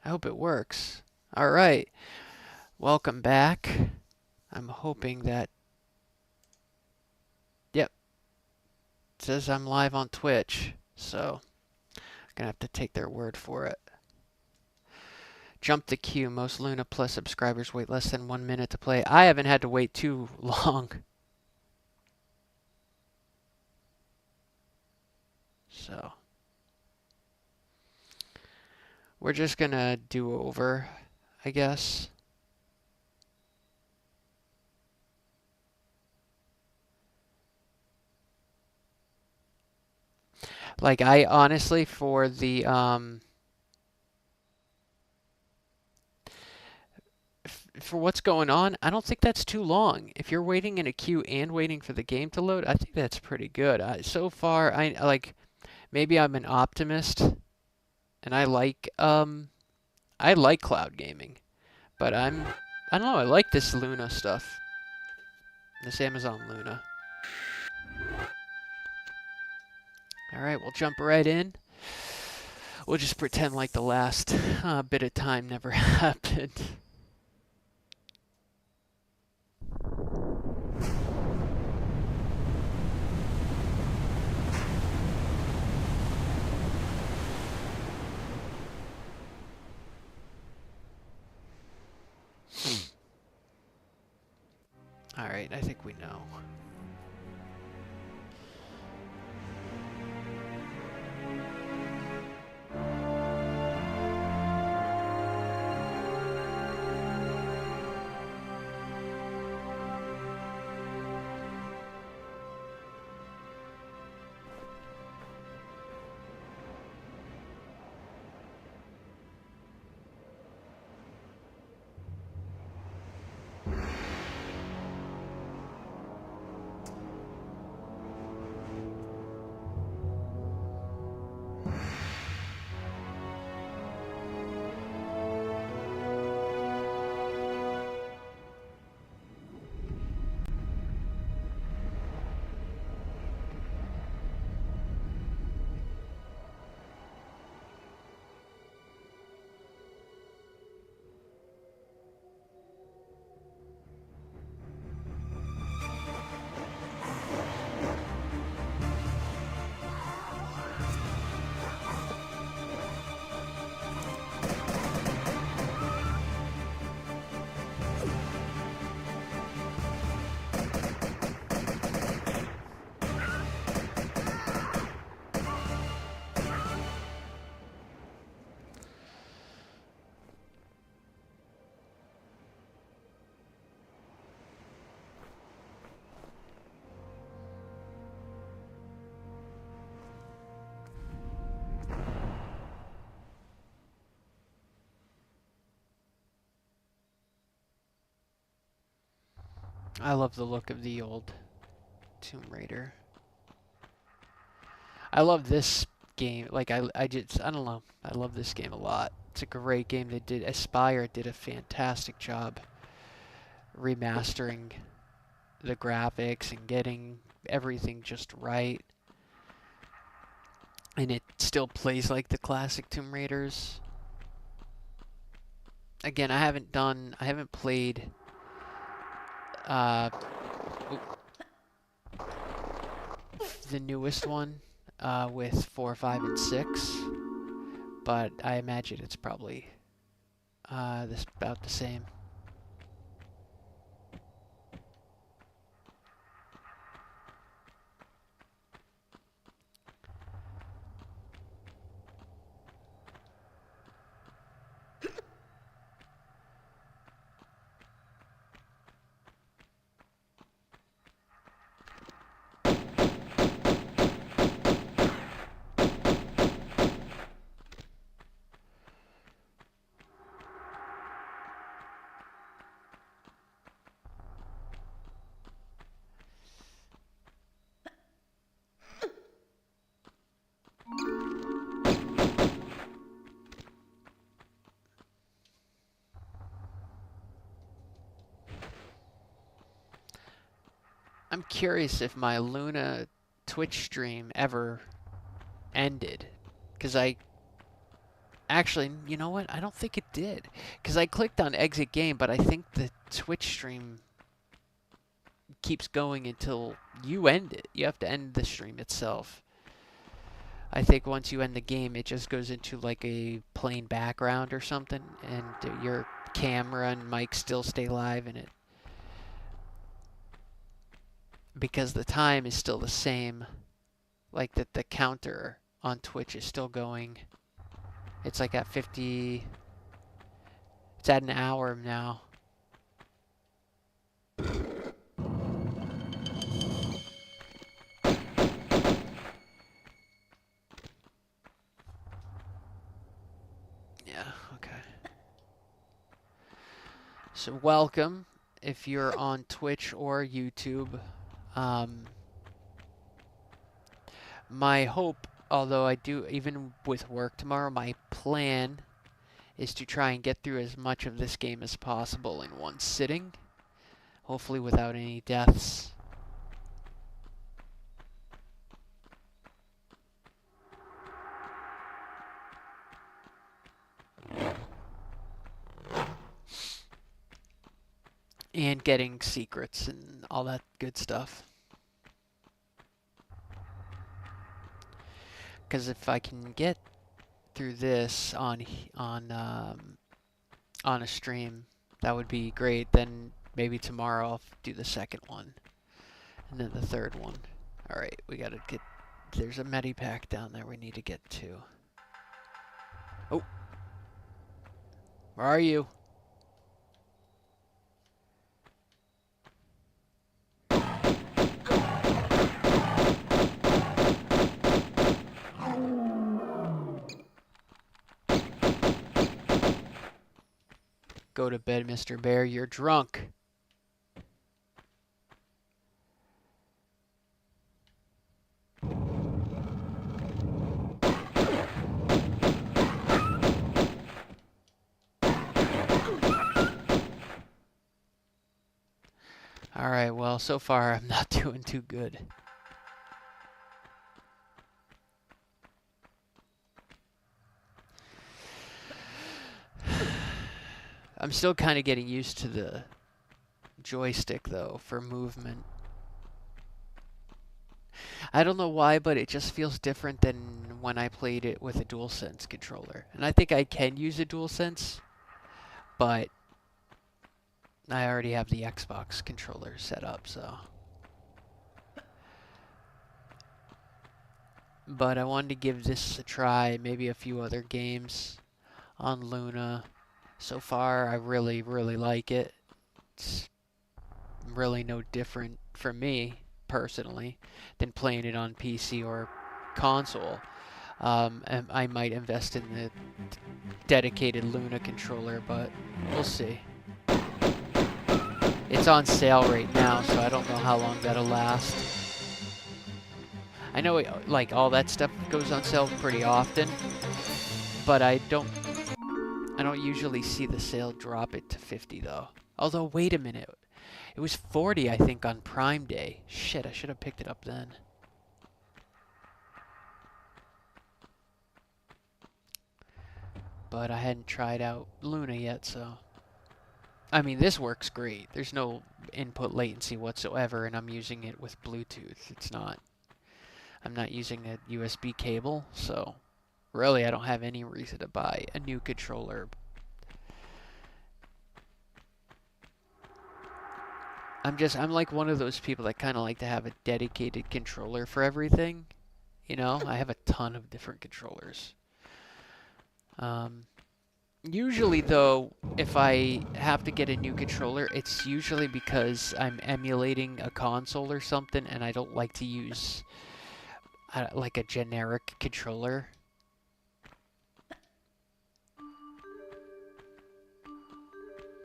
I hope it works. All right. Welcome back. I'm hoping that. Yep. It says I'm live on Twitch. So, I'm going to have to take their word for it. Jump the queue. Most Luna Plus subscribers wait less than 1 minute to play. I haven't had to wait too long. So, we're just going to do over, I guess. Like, I honestly, for the, for what's going on, I don't think that's too long. If you're waiting in a queue and waiting for the game to load, I think that's pretty good. So far, I like maybe I'm an optimist and I like cloud gaming, but I don't know, I like this Luna stuff. This Amazon Luna. All right, we'll jump right in. We'll just pretend like the last bit of time never happened. All right, I think we know. I love the look of the old Tomb Raider. I love this game. Like I don't know. I love this game a lot. It's a great game. Aspyr did a fantastic job remastering the graphics and getting everything just right. And it still plays like the classic Tomb Raiders. Again, I haven't played uh, the newest one with 4, 5, and 6, but I imagine it's probably this about the same. I'm curious if my Luna Twitch stream ever ended, because I Actually, you know what? I don't think it did. Because I clicked on exit game, but I think the Twitch stream keeps going until you end it. You have to end the stream itself. I think once you end the game, it just goes into like a plain background or something, and your camera and mic still stay live in it. Because the time is still the same. Like the counter on Twitch is still going. It's like at 50... It's at an hour now. Yeah, okay. So welcome if you're on Twitch or YouTube. My hope, although I do, even with work tomorrow, my plan is to try and get through as much of this game as possible in one sitting. Hopefully without any deaths. And getting secrets and all that good stuff. Because if I can get through this on a stream, that would be great. Then maybe tomorrow I'll do the second one, and then the third one. All right, we gotta get. There's a medipack down there we need to get to. Oh, where are you? Go to bed, Mr. Bear. You're drunk. Alright, well, so far I'm not doing too good. I'm still kind of getting used to the joystick, though, for movement. I don't know why, but it just feels different than when I played it with a DualSense controller. And I think I can use a DualSense, but I already have the Xbox controller set up, so. But I wanted to give this a try, maybe a few other games on Luna. So far, I really, really like it. It's really no different for me, personally, than playing it on PC or console. And I might invest in the dedicated Luna controller, but we'll see. It's on sale right now, so I don't know how long that'll last. I know like all that stuff goes on sale pretty often, but I don't usually see the sale drop it to 50 though. Although wait a minute. It was 40 I think on Prime Day. Shit, I should have picked it up then. But I hadn't tried out Luna yet, so I mean, this works great. There's no input latency whatsoever, and I'm using it with Bluetooth. I'm not using a USB cable, so really I don't have any reason to buy a new controller. I'm like one of those people that kind of like to have a dedicated controller for everything. You know, I have a ton of different controllers. Usually, though, if I have to get a new controller, it's usually because I'm emulating a console or something, and I don't like to use like a generic controller.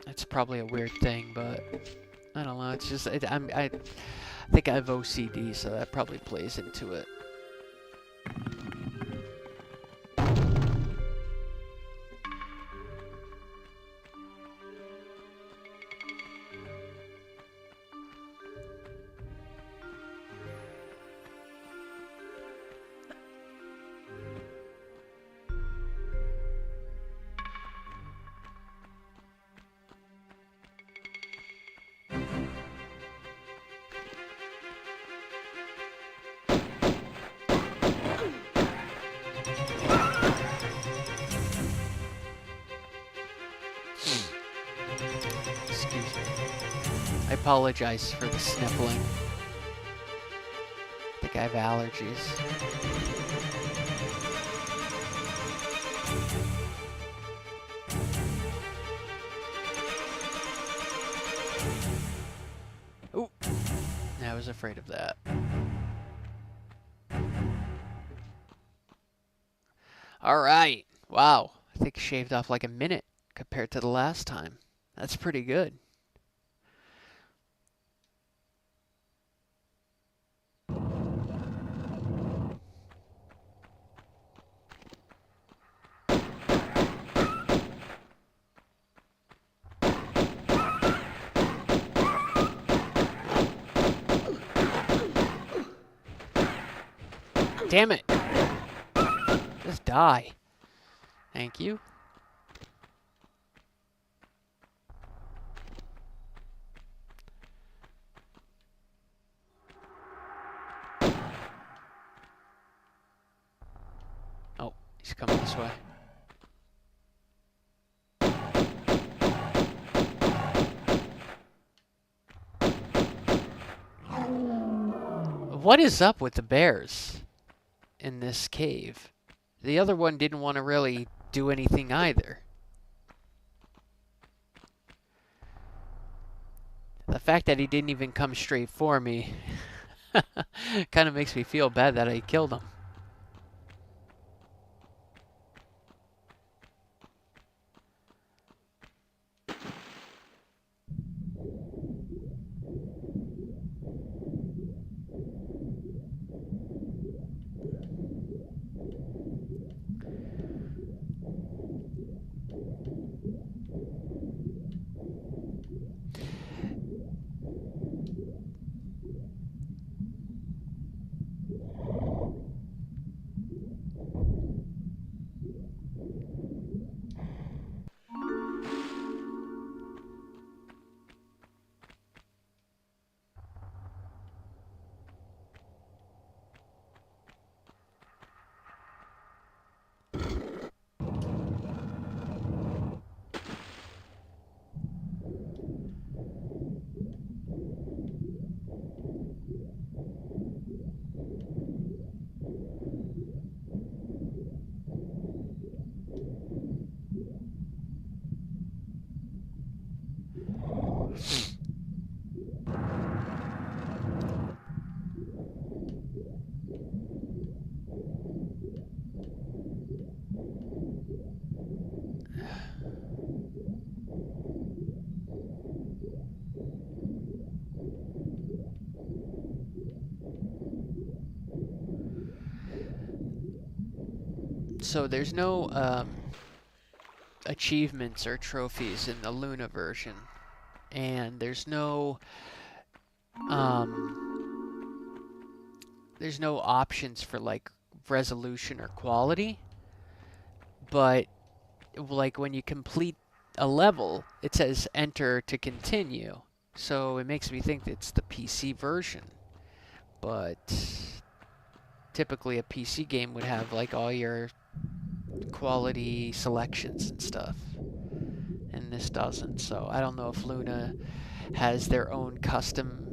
That's probably a weird thing, but I don't know. It's just I think I have OCD, so that probably plays into it. apologize for the sniffling. I think I have allergies. Ooh, I was afraid of that. All right. Wow. I think I shaved off like a minute compared to the last time. That's pretty good. Damn it. Just die. Thank you. Oh, he's coming this way. What is up with the bears in this cave? The other one didn't want to really do anything either. The fact that he didn't even come straight for me kind of makes me feel bad that I killed him. So there's no achievements or trophies in the Luna version, and there's no options for like resolution or quality. But like when you complete a level, it says enter to continue. So it makes me think it's the PC version. But typically a PC game would have like all your quality selections and stuff. And this doesn't. So I don't know if Luna has their own custom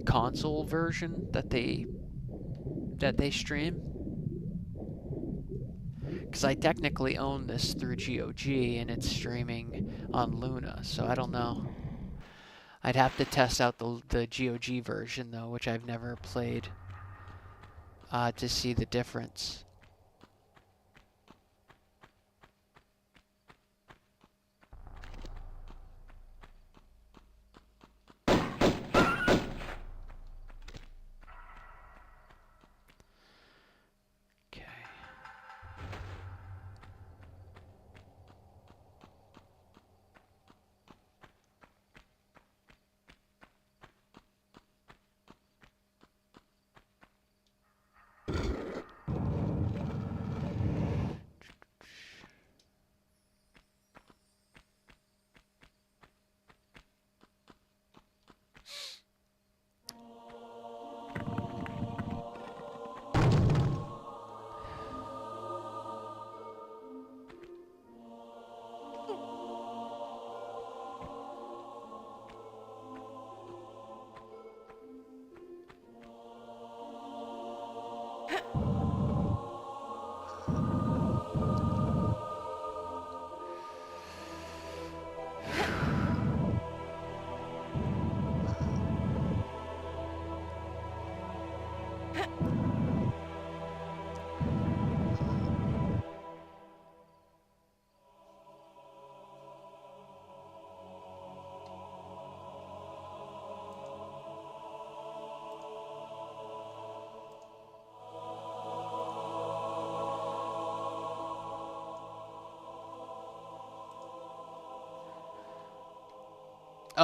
console version that they stream. Because I technically own this through GOG and it's streaming on Luna, so I don't know. I'd have to test out the GOG version though, which I've never played, to see the difference.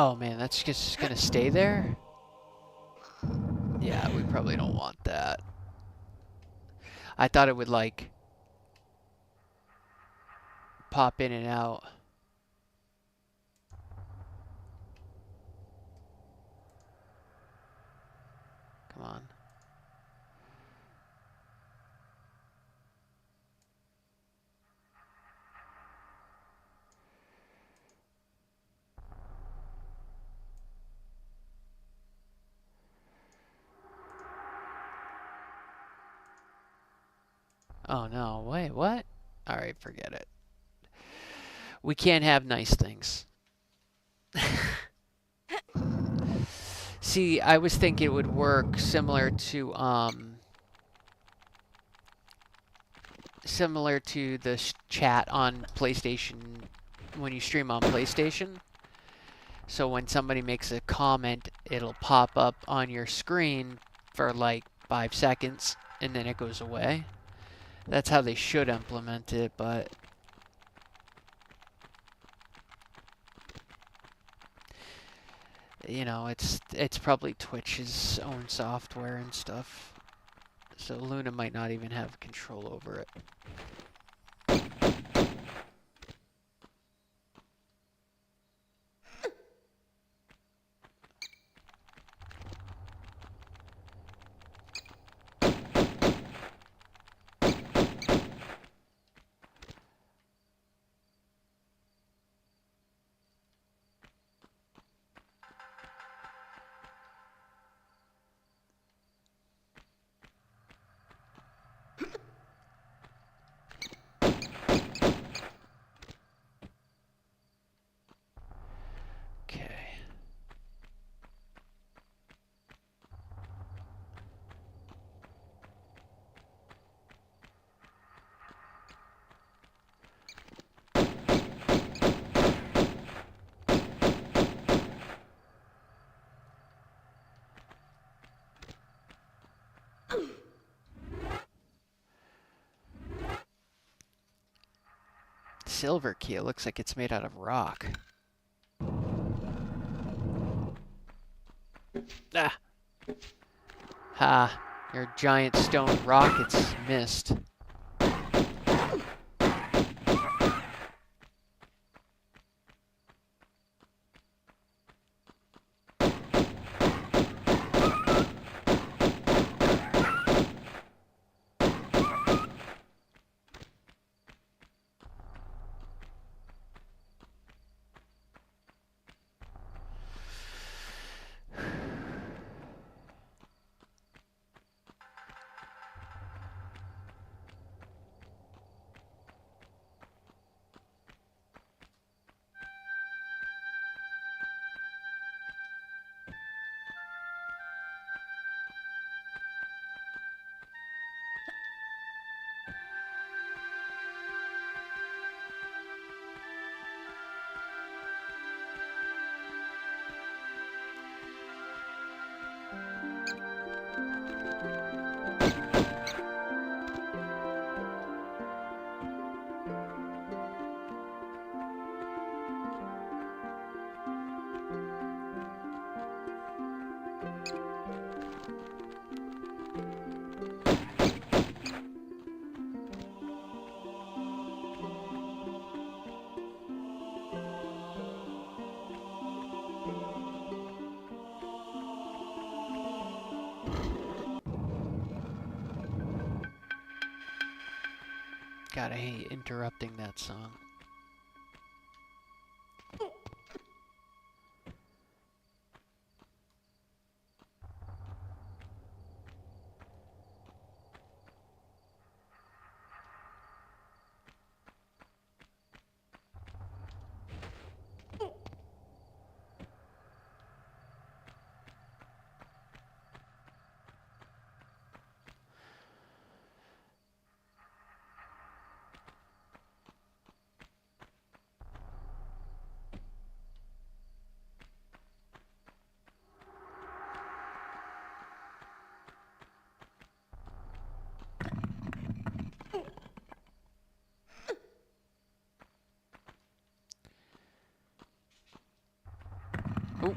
Oh man, that's just gonna stay there? Yeah, we probably don't want that. I thought it would like pop in and out. Come on. Oh no, wait, what? Alright, forget it. We can't have nice things. See, I was thinking it would work similar to the chat on PlayStation when you stream on PlayStation. So when somebody makes a comment, it'll pop up on your screen for like 5 seconds and then it goes away. That's how they should implement it, but you know, it's probably Twitch's own software and stuff. So Luna might not even have control over it. Okay. Silver key, it looks like it's made out of rock. Ah! Ha! Your giant stone rockets missed. God, I hate interrupting that song. Oh.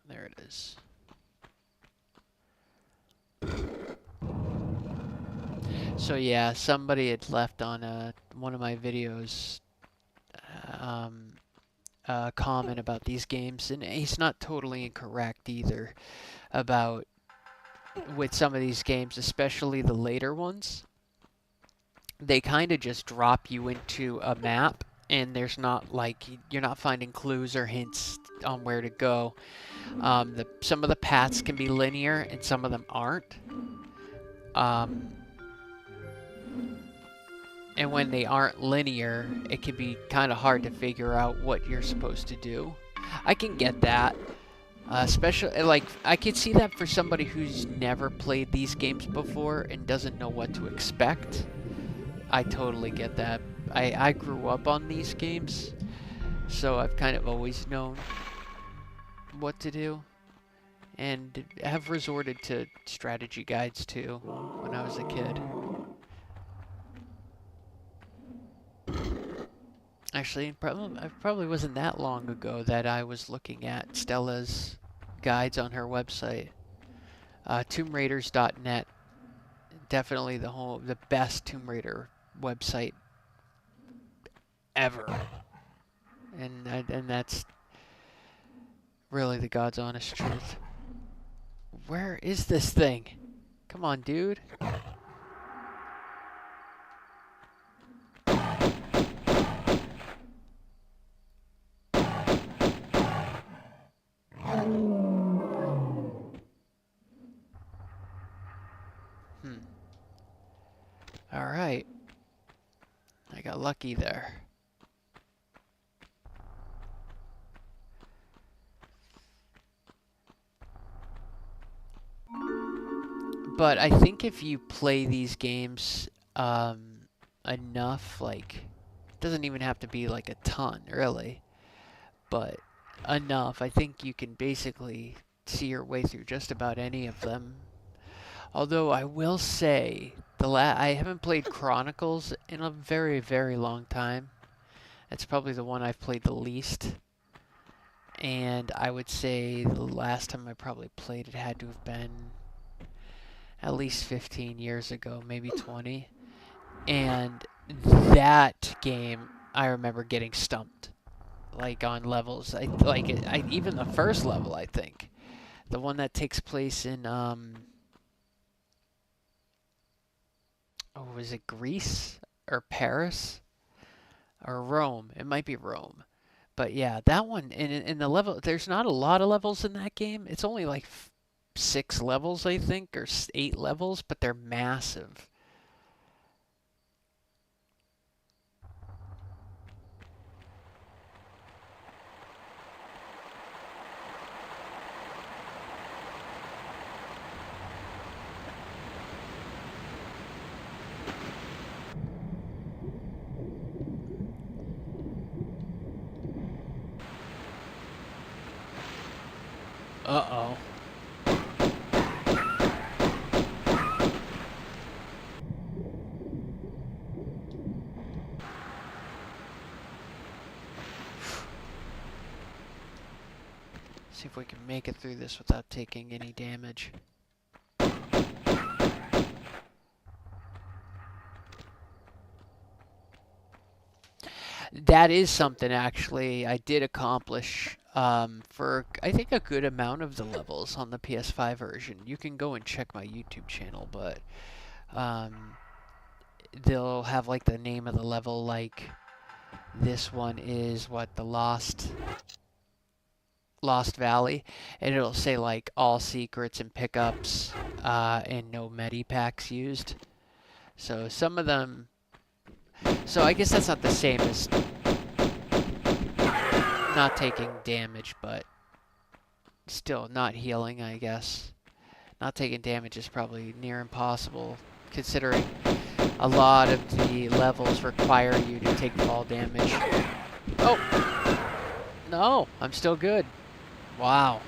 There it is. So yeah, somebody had left on one of my videos um, a comment about these games, and he's not totally incorrect either about with some of these games, especially the later ones. They kind of just drop you into a map, and there's not like you're not finding clues or hints on where to go. Some of the paths can be linear, and some of them aren't. Um, and when they aren't linear, it can be kind of hard to figure out what you're supposed to do. I can get that. Especially, like, I could see that for somebody who's never played these games before and doesn't know what to expect. I totally get that. I grew up on these games, so I've kind of always known what to do, and have resorted to strategy guides too when I was a kid. Actually, it probably wasn't that long ago that I was looking at Stella's guides on her website. TombRaiders.net, definitely the best Tomb Raider website ever, and that's really the God's honest truth. Where is this thing? Come on, dude. Hmm. All right. I got lucky there. But I think if you play these games enough, like, it doesn't even have to be like a ton, really, but enough, I think you can basically see your way through just about any of them. Although I will say, I haven't played Chronicles in a very, very long time. It's probably the one I've played the least. And I would say the last time I probably played it had to have been at least 15 years ago, maybe 20. And that game, I remember getting stumped, like on levels. Even the first level, I think, the one that takes place in was it Greece or Paris or Rome? It might be Rome. But yeah, that one in the level, there's not a lot of levels in that game. It's only like 6 levels, I think, or 8 levels, but they're massive. Uh-oh. See if we can make it through this without taking any damage. That is something actually I did accomplish for I think a good amount of the levels on the PS5 version. You can go and check my YouTube channel, but um, they'll have like the name of the level, like this one is what, the Lost Lost Valley, and it'll say like all secrets and pickups, and no medipacks used. So some of them. So I guess that's not the same as not taking damage, but still not healing, I guess. Not taking damage is probably near impossible, considering a lot of the levels require you to take fall damage. Oh! No, I'm still good. Wow.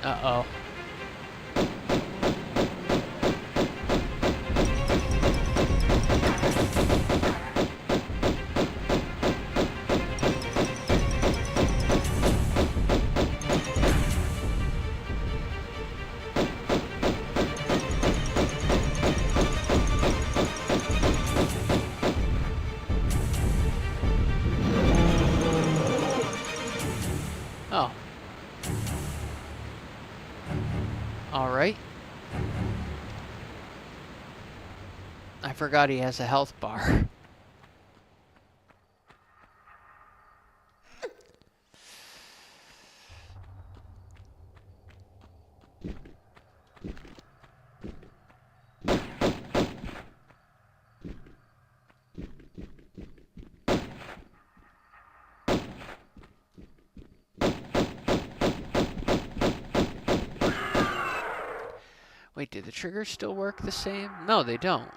Uh-oh. Oh. Alright. I forgot he has a health bar. Wait, do the triggers still work the same? No, they don't.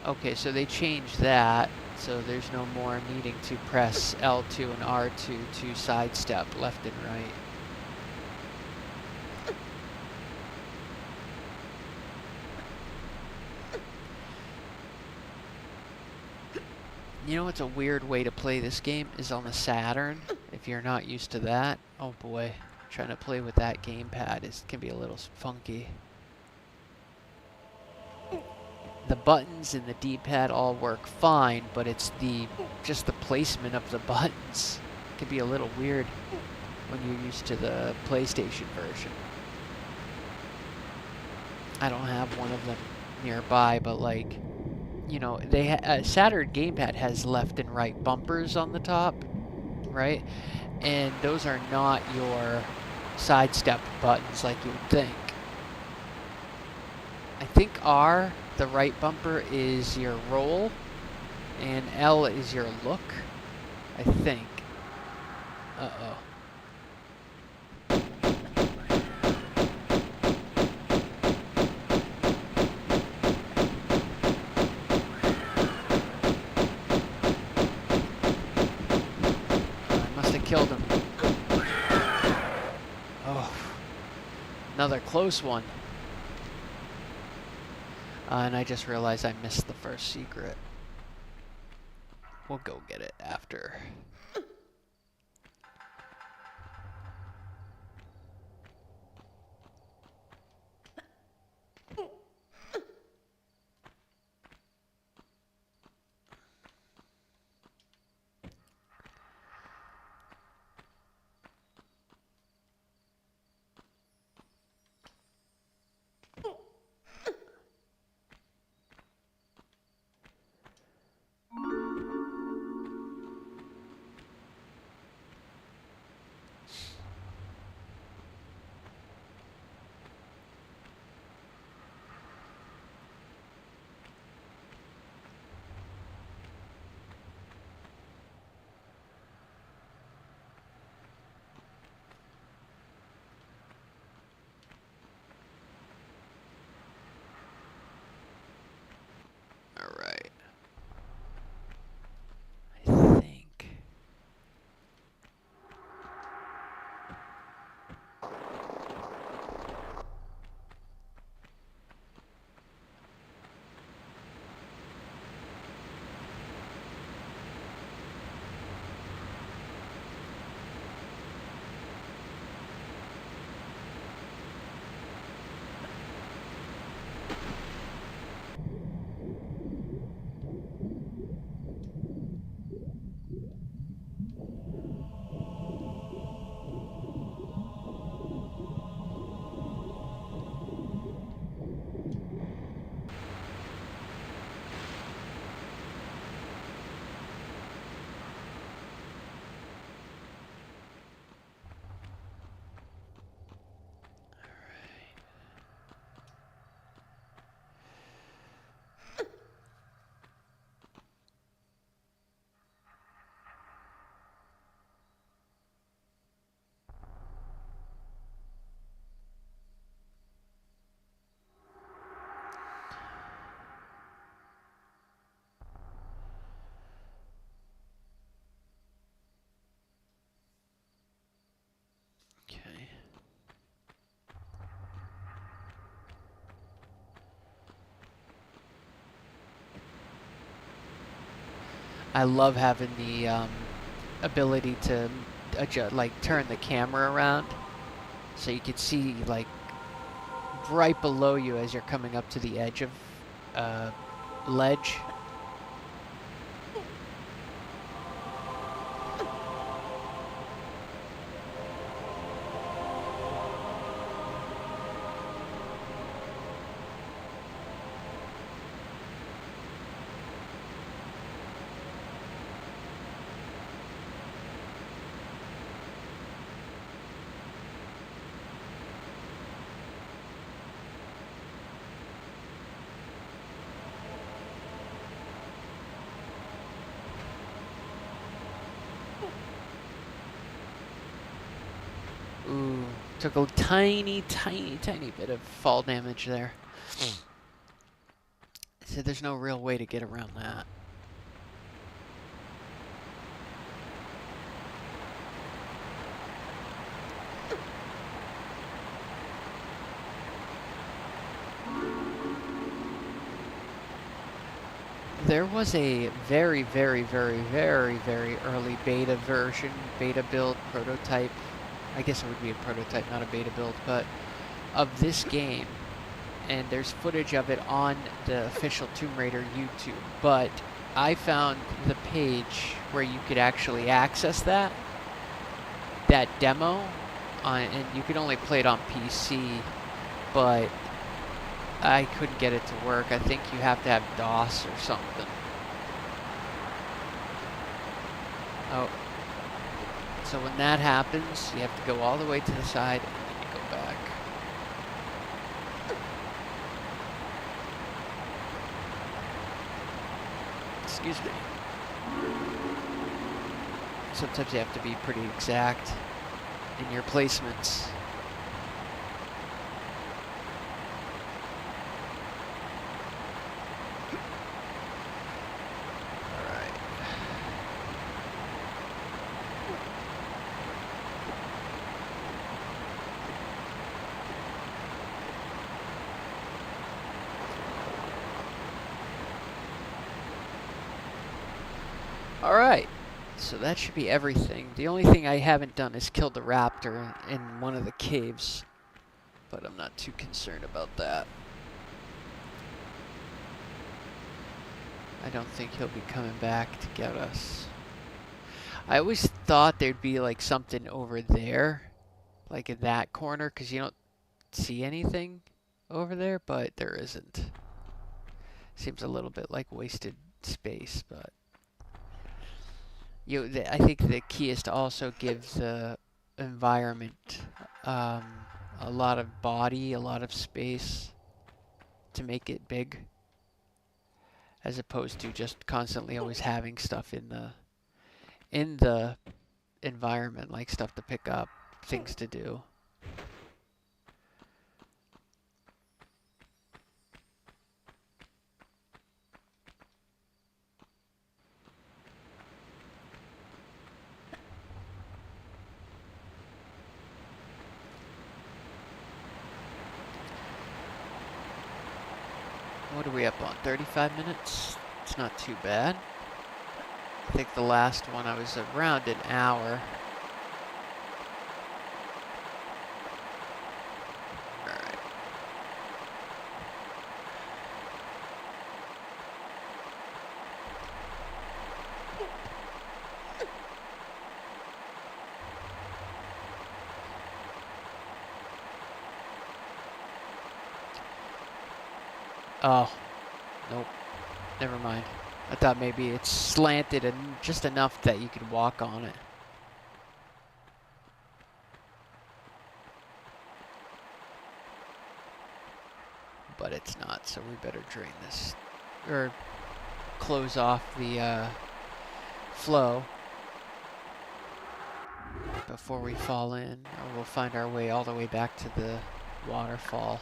Okay, so they changed that, so there's no more needing to press L2 and R2 to sidestep left and right. You know what's a weird way to play this game is on the Saturn, if you're not used to that. Oh boy, trying to play with that gamepad can be a little funky. The buttons and the D-pad all work fine, but it's just the placement of the buttons can be a little weird when you're used to the PlayStation version. I don't have one of them nearby, but like, you know, Saturn gamepad has left and right bumpers on the top, right? And those are not your sidestep buttons like you would think. I think R, the right bumper, is your roll, and L is your look, I think. Uh-oh. I must have killed him. Oh, another close one. And I just realized I missed the first secret. We'll go get it after. I love having the ability to adjust, like turn the camera around so you can see like right below you as you're coming up to the edge of ledge. Ooh, took a tiny, tiny, tiny bit of fall damage there. So there's no real way to get around that. There was a very, very, very, very, very early beta version, beta build, prototype. I guess it would be a prototype, not a beta build, but of this game. And there's footage of it on the official Tomb Raider YouTube. But I found the page where you could actually access that demo, and you could only play it on PC, but I couldn't get it to work. I think you have to have DOS or something. Oh. So when that happens, you have to go all the way to the side and then you go back. Excuse me. Sometimes you have to be pretty exact in your placements. Alright, so that should be everything. The only thing I haven't done is killed the raptor in one of the caves, but I'm not too concerned about that. I don't think he'll be coming back to get us. I always thought there'd be like something over there, like in that corner, because you don't see anything over there, but there isn't. Seems a little bit like wasted space, but I think the key is to also give the environment a lot of body, a lot of space to make it big, as opposed to just constantly always having stuff in the environment, like stuff to pick up, things to do. What are we up on? 35 minutes? It's not too bad. I think the last one I was around an hour. Alright. Oh, nope. Never mind. I thought maybe it's slanted and just enough that you could walk on it. But it's not, so we better drain this. Or close off the flow before we fall in, or we'll find our way all the way back to the waterfall.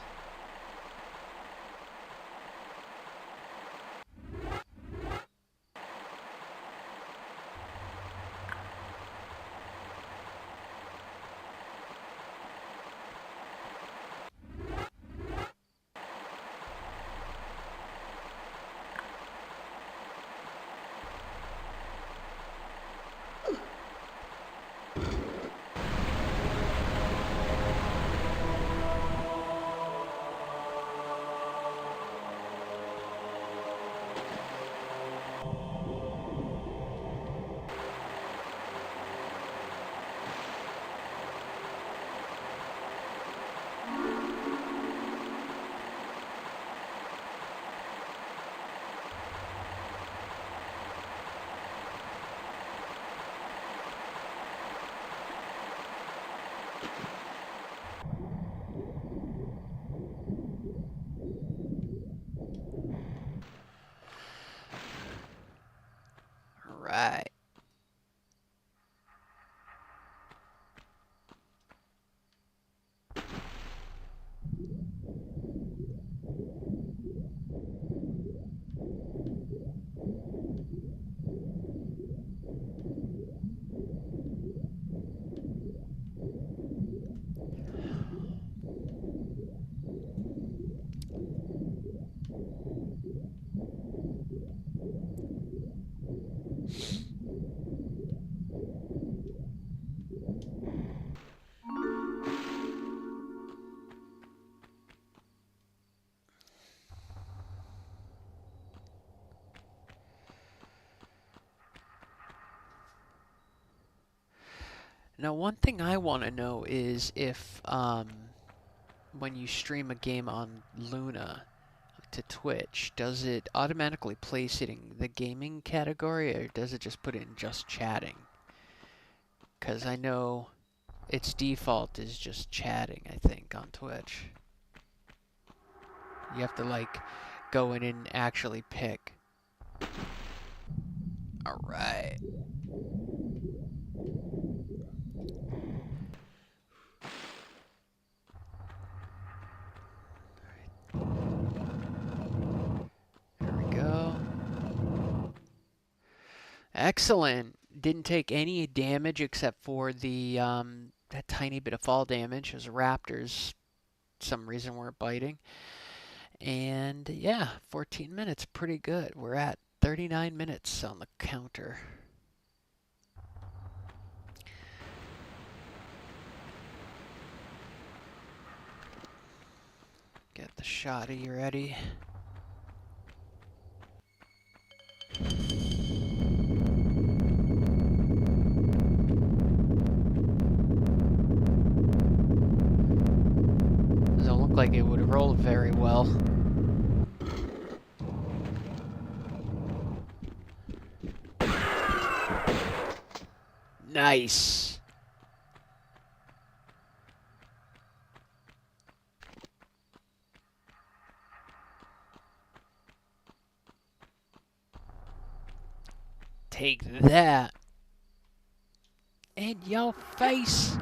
Now, one thing I want to know is if when you stream a game on Luna to Twitch, does it automatically place it in the gaming category, or does it just put it in just chatting? Because I know its default is just chatting, I think, on Twitch. You have to, like, go in and actually pick. Alright. There we go. Excellent. Didn't take any damage except for the that tiny bit of fall damage as raptors some reason weren't biting. And yeah, 14 minutes, pretty good. We're at 39 minutes on the counter. Get the shotty ready. Doesn't look like it would roll very well. Nice. Take that. In your face.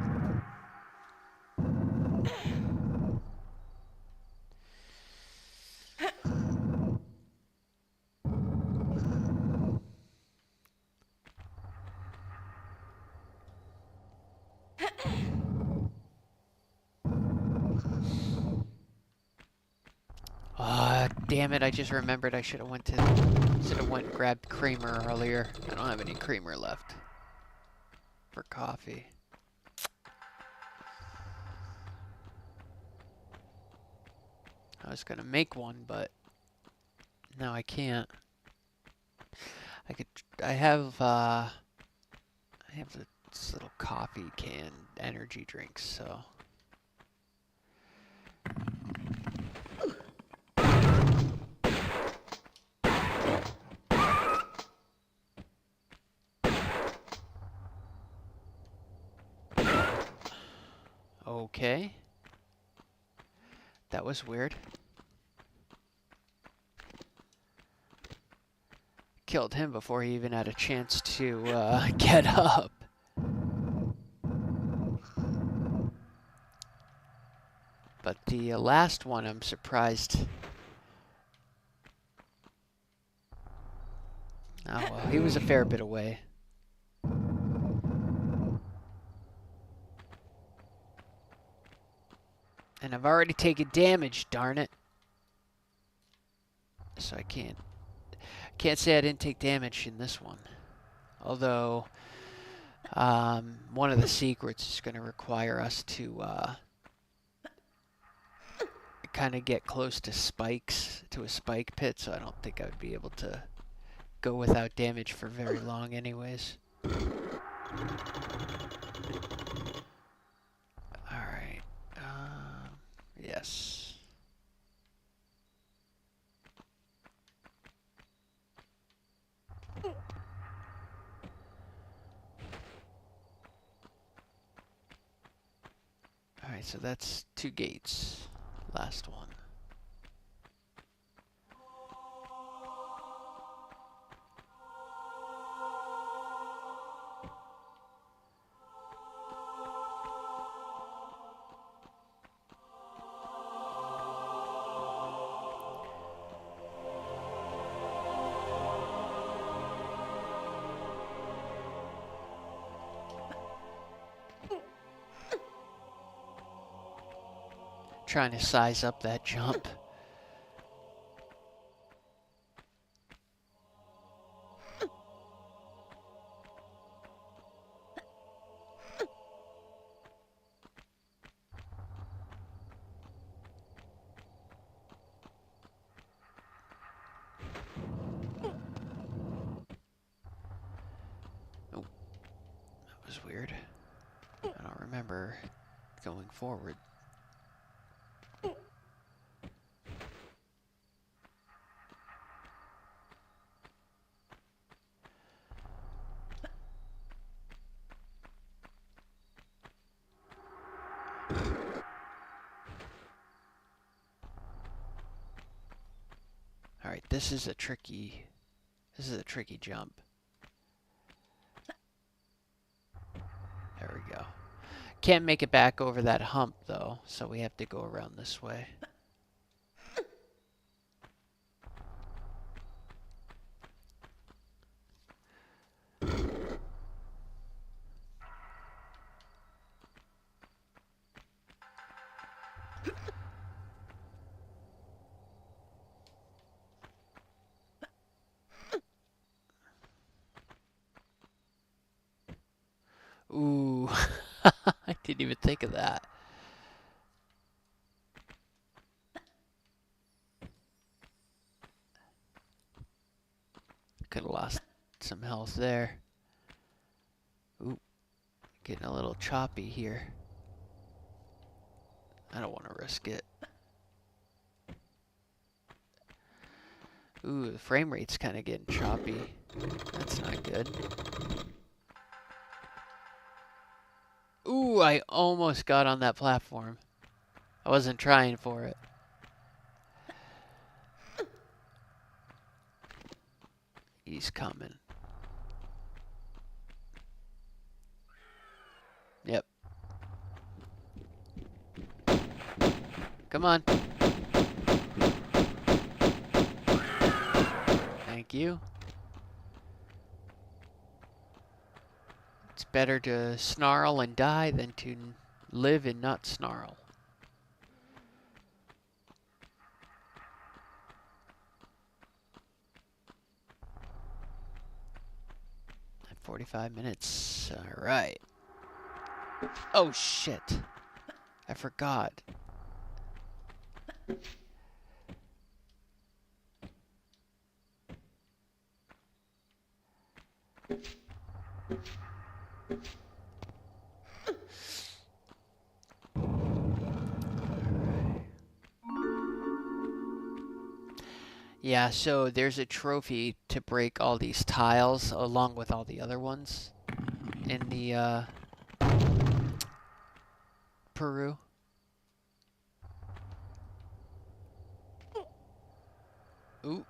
Damn it, I just remembered I should have went and grabbed creamer earlier. I don't have any creamer left for coffee. I was gonna make one, but now I can't. I have this little coffee can energy drinks, so. Okay. That was weird. Killed him before he even had a chance to get up. But the last one, I'm surprised. Oh well, he was a fair bit away. And I've already taken damage, darn it. So I can't say I didn't take damage in this one. Although, one of the secrets is going to require us to kind of get close to spikes, to a spike pit, so I don't think I would be able to go without damage for very long anyways. Alright. Yes. Alright, so that's 2 gates. Last one. Trying to size up that jump. Oh, that was weird. remember going forward. All right, this is a tricky jump. There we go. Can't make it back over that hump though, so we have to go around this way. Ooh, I didn't even think of that. Could have lost some health there. Ooh, getting a little choppy here. I don't want to risk it. Ooh, the frame rate's kind of getting choppy. That's not good. Ooh, I almost got on that platform. I wasn't trying for it. He's coming. Yep. Come on. Thank you. It's better to snarl and die than to live and not snarl. 45 minutes. All right. Oh, shit. I forgot. Yeah, so there's a trophy to break all these tiles along with all the other ones in the Peru. Ooh.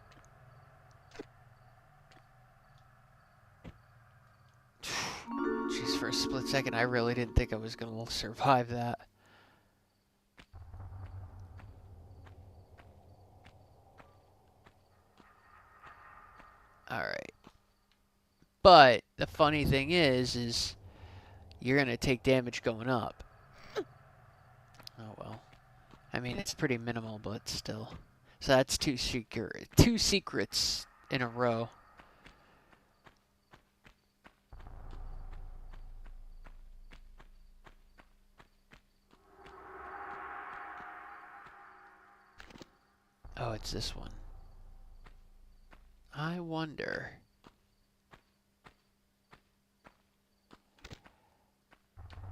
Jeez, for a split second, I really didn't think I was going to survive that. Alright. But the funny thing is you're going to take damage going up. Oh well. I mean, it's pretty minimal, but still. So that's two secrets in a row. Oh, it's this one. I wonder.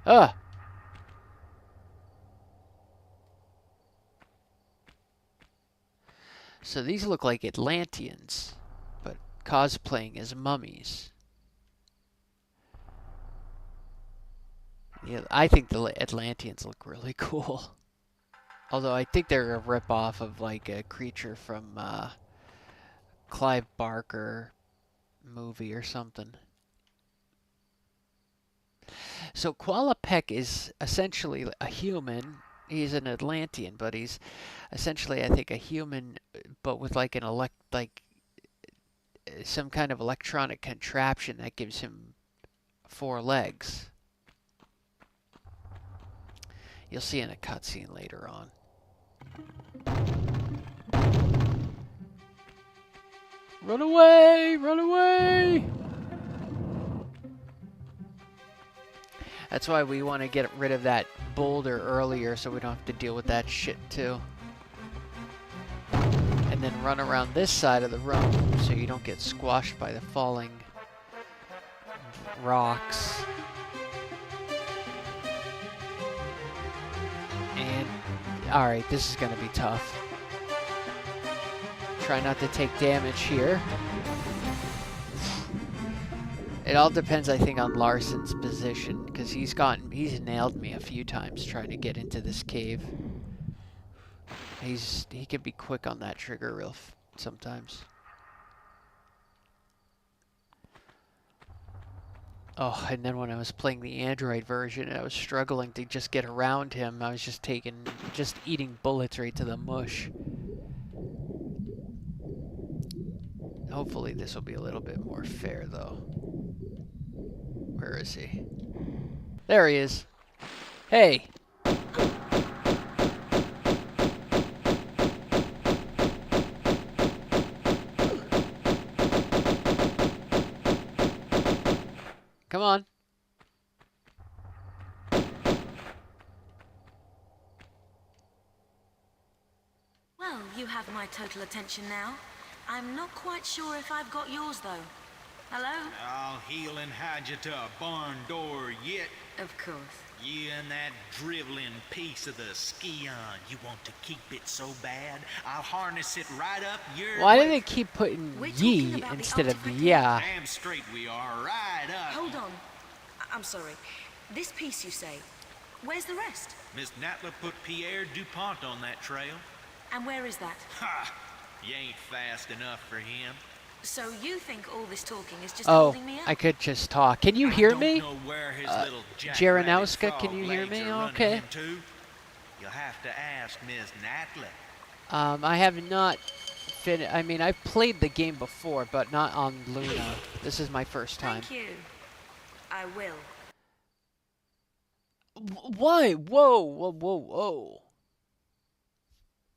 Ah! So these look like Atlanteans, but cosplaying as mummies. Yeah, I think the Atlanteans look really cool. Although I think they're a ripoff of like a creature from Clive Barker movie or something. So Qualapec is essentially a human. He's an Atlantean, but he's essentially, I think, a human, but with like an some kind of electronic contraption that gives him 4 legs. You'll see in a cutscene later on. Run away! Run away! That's why we want to get rid of that boulder earlier so we don't have to deal with that shit too. And then run around this side of the room so you don't get squashed by the falling rocks. And, alright, this is gonna be tough. Try not to take damage here. It all depends, I think, on Larson's position, because he's nailed me a few times trying to get into this cave. He can be quick on that trigger sometimes. Oh, and then when I was playing the Android version and I was struggling to just get around him, I was just eating bullets right to the mush. Hopefully this will be a little bit more fair, though. Where is he? There he is. Hey! Come on. Well, you have my total attention now. I'm not quite sure if I've got yours, though. Hello? I'll heel and hide you to a barn door yet. Of course. You and that driveling piece of the Scion. You want to keep it so bad, I'll harness it right up your... Why do they keep putting ye instead of yeah? Damn straight we are, right up. Hold on. I'm sorry. This piece, you say. Where's the rest? Miss Natla put Pierre DuPont on that trail. And where is that? Ha! You ain't fast enough for him. So you think all this talking is just holding me up? I could just talk. Can you hear me? Jaranowska, can you hear me? Okay. You'll have to ask Miss Natla. I have not I mean, I've played the game before, but not on Luna. This is my first time. Thank you. I will. Why? Whoa, whoa, whoa, whoa.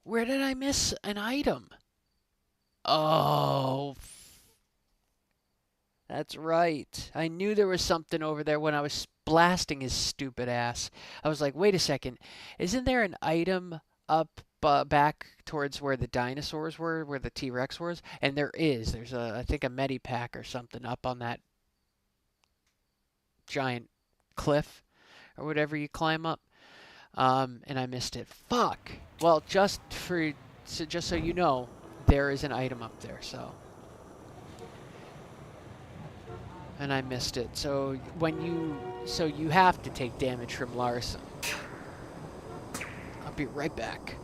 Where did I miss an item? Oh. That's right. I knew there was something over there when I was blasting his stupid ass. I was like, wait a second. Isn't there an item up back towards where the dinosaurs were, where the T-Rex was? And there is. There's I think a medipack or something up on that giant cliff or whatever you climb up. And I missed it. Fuck. Well, just so you know, there is an item up there, so. And I missed it. So you have to take damage from Larson. I'll be right back.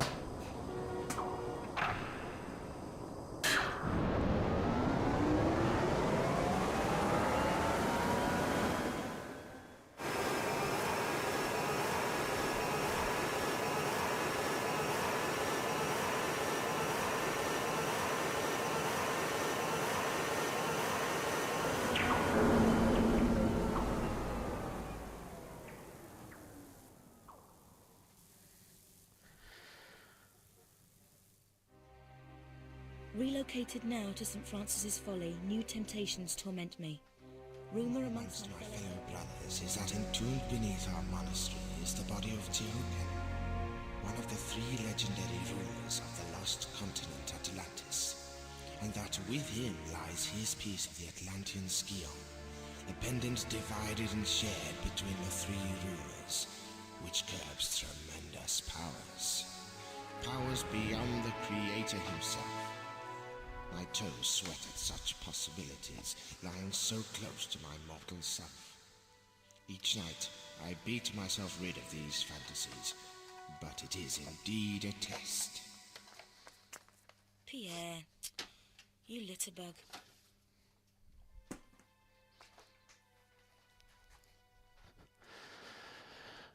Relocated now to St. Francis's Folly, new temptations torment me. Rumor amongst my fellow brothers is that entombed beneath our monastery is the body of Teoden, one of the three legendary rulers of the lost continent Atlantis, and that with him lies his piece of the Atlantean Scion, a pendant divided and shared between the three rulers, which curbs tremendous powers. Powers beyond the Creator himself. My toes sweat at such possibilities, lying so close to my mortal self. Each night, I beat myself rid of these fantasies, but it is indeed a test. Pierre, you litterbug.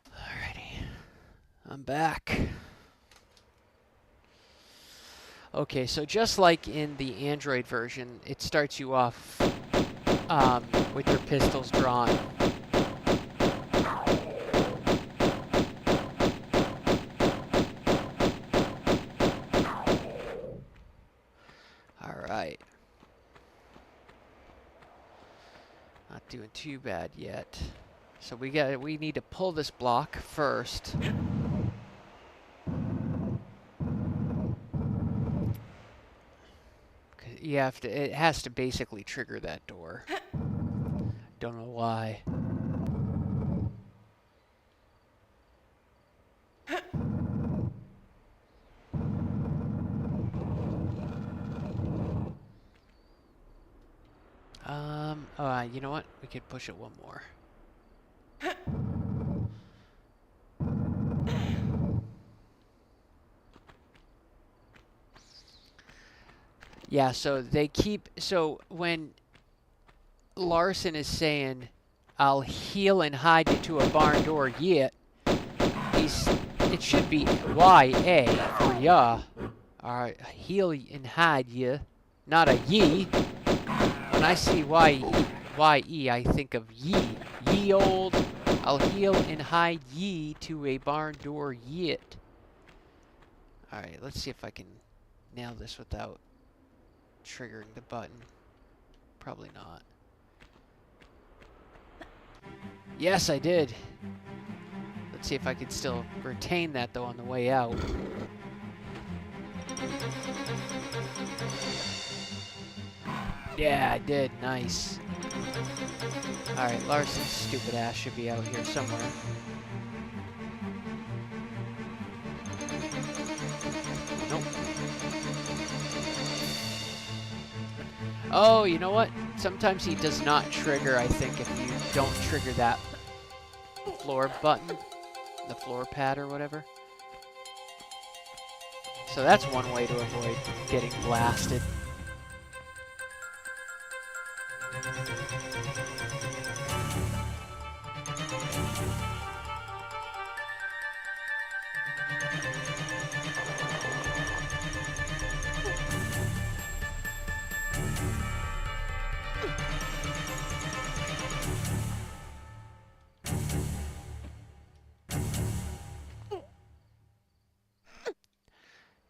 Alrighty. I'm back. Okay, so just like in the Android version, it starts you off with your pistols drawn. Alright. Not doing too bad yet. So we need to pull this block first. It has to basically trigger that door. Don't know why. You know what? We could push it one more. Yeah, so when Larson is saying, I'll heal and hide you to a barn door yet, it should be Y-A for ya. Alright, heal and hide you, not a ye. When I see Y-E, I think of ye. Ye old, I'll heal and hide ye to a barn door yet. Alright, let's see if I can nail this without triggering the button. Probably not. Yes, I did. Let's see if I can still retain that, though, on the way out. Yeah, I did. Nice. Alright, Larson's stupid ass should be out here somewhere. Nope. Oh, you know what? Sometimes he does not trigger, I think, if you don't trigger that floor button. The floor pad or whatever. So that's one way to avoid getting blasted.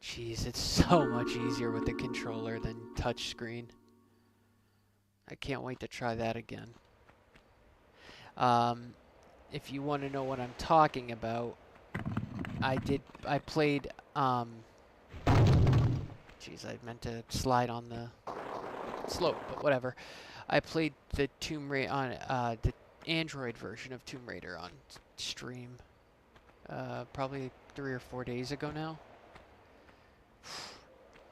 Jeez, it's so much easier with the controller than touchscreen. I can't wait to try that again. If you want to know what I'm talking about, I played, jeez, I meant to slide on the slope, but whatever. I played the Tomb Raider on, the Android version of Tomb Raider on stream, probably 3 or 4 days ago now.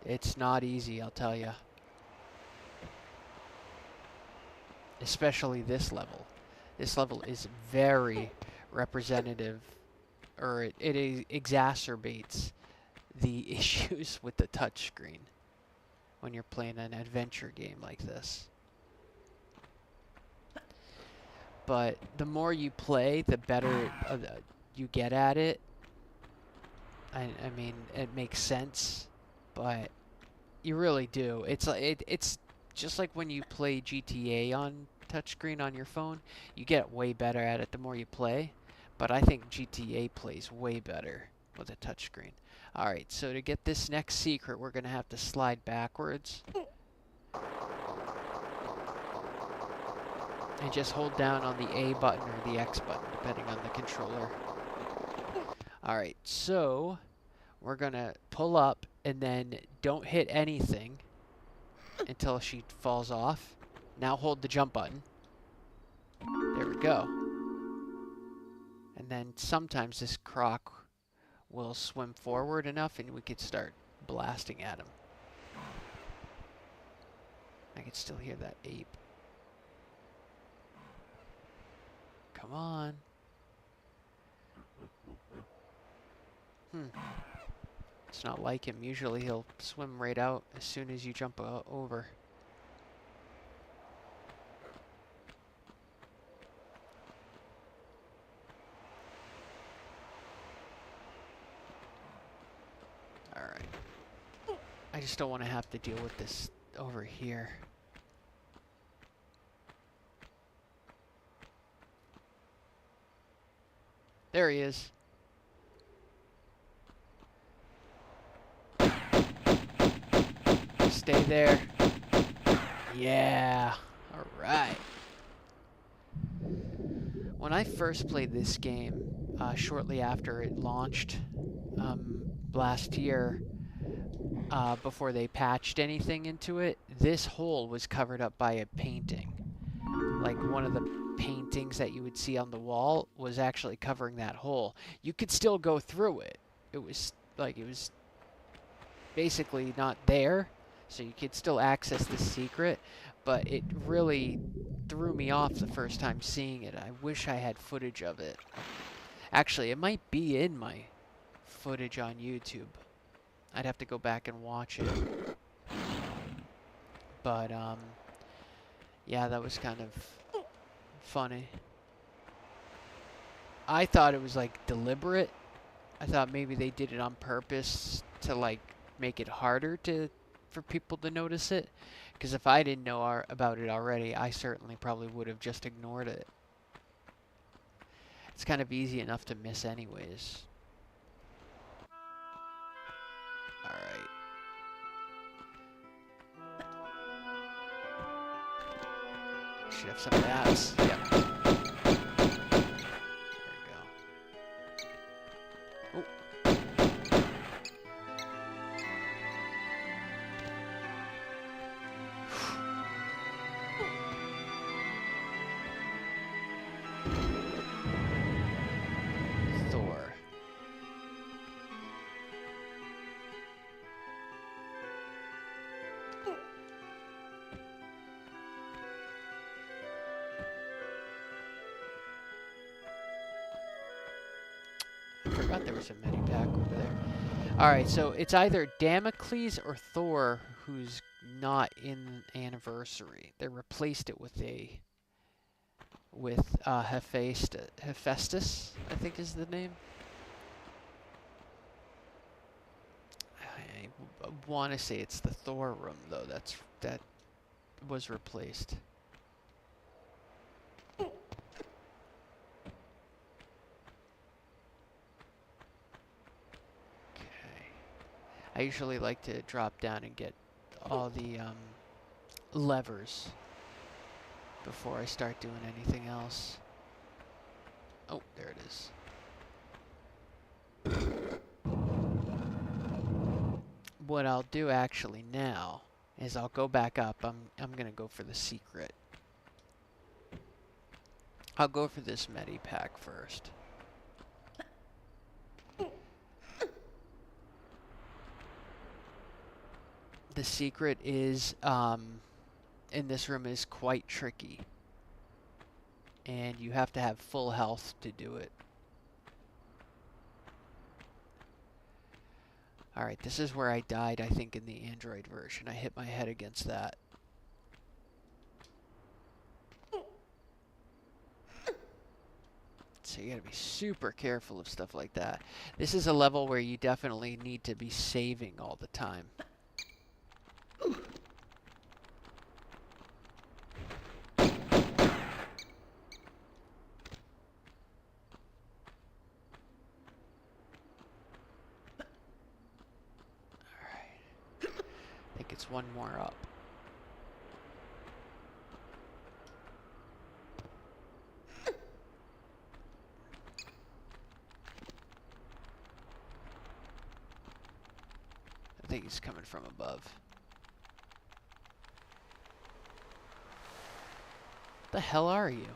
It's not easy, I'll tell you. Especially this level. This level is very representative, or it exacerbates the issues with the touchscreen when you're playing an adventure game like this. But the more you play, the better you get at it. I mean, it makes sense, but you really do. It's just like when you play GTA on touchscreen on your phone. You get way better at it the more you play, but I think GTA plays way better with a touchscreen. Alright, so to get this next secret, we're going to have to slide backwards. And just hold down on the A button or the X button, depending on the controller. Alright, so we're going to pull up and then don't hit anything until she falls off. Now hold the jump button. There we go. And then sometimes this croc will swim forward enough and we could start blasting at him. I can still hear that ape. Come on. It's not like him. Usually he'll swim right out as soon as you jump over. Alright. I just don't want to have to deal with this over here. There he is. Stay there. Yeah. Alright. When I first played this game, shortly after it launched last year, before they patched anything into it, this hole was covered up by a painting. like one of the paintings that you would see on the wall was actually covering that hole. You could still go through it. It was basically not there, so you could still access the secret, but it really threw me off the first time seeing it. I wish I had footage of it. Actually, it might be in my footage on YouTube. I'd have to go back and watch it. But, yeah, that was kind of funny. I thought it was, like, deliberate. I thought maybe they did it on purpose to, like, make it harder for people to notice it. Because if I didn't know about it already, I certainly probably would have just ignored it. It's kind of easy enough to miss anyways. Alright. Should have some bats. Yep. There we go. Oh. Thor. I forgot there was a mini-pack over there. Alright, so it's either Damocles or Thor who's not in Anniversary. They replaced it with Hephaestus, I think is the name. I want to say it's the Thor room though. That was replaced. I usually like to drop down and get all the levers before I start doing anything else. Oh, there it is. What I'll do actually now is I'll go back up. I'm gonna go for the secret. I'll go for this medi-pack first. The secret is in this room is quite tricky, and you have to have full health to do it. Alright, this is where I died, I think, in the Android version. I hit my head against that. So you gotta be super careful of stuff like that. This is a level where you definitely need to be saving all the time. I think it's one more up. I think he's coming from above. The hell are you?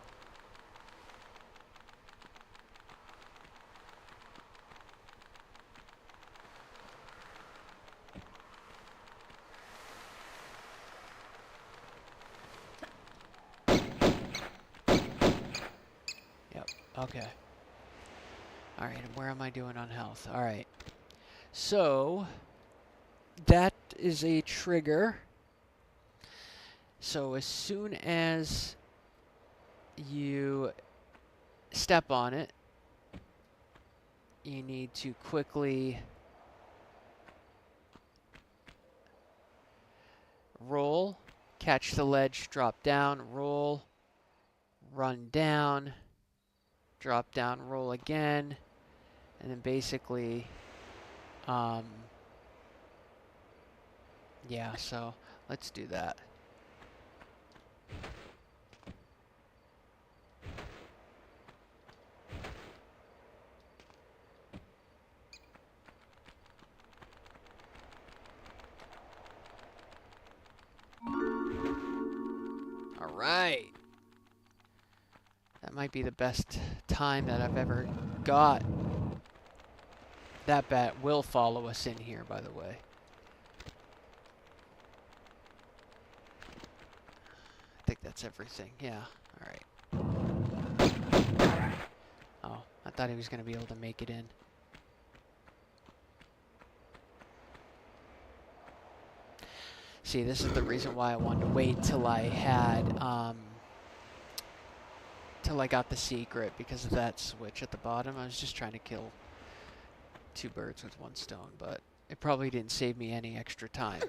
Okay. Alright, and where am I doing on health? Alright. So, that is a trigger. So as soon as you step on it, you need to quickly roll, catch the ledge, drop down, roll, run down, drop down, roll again, and then basically, yeah, so let's do that. All right. That might be the best time that I've ever got. That bat will follow us in here, by the way. I think that's everything. Yeah. Alright. Oh, I thought he was going to be able to make it in. See, this is the reason why I wanted to wait till I had, till I got the secret, because of that switch at the bottom. I was just trying to kill 2 birds with 1 stone, but it probably didn't save me any extra time.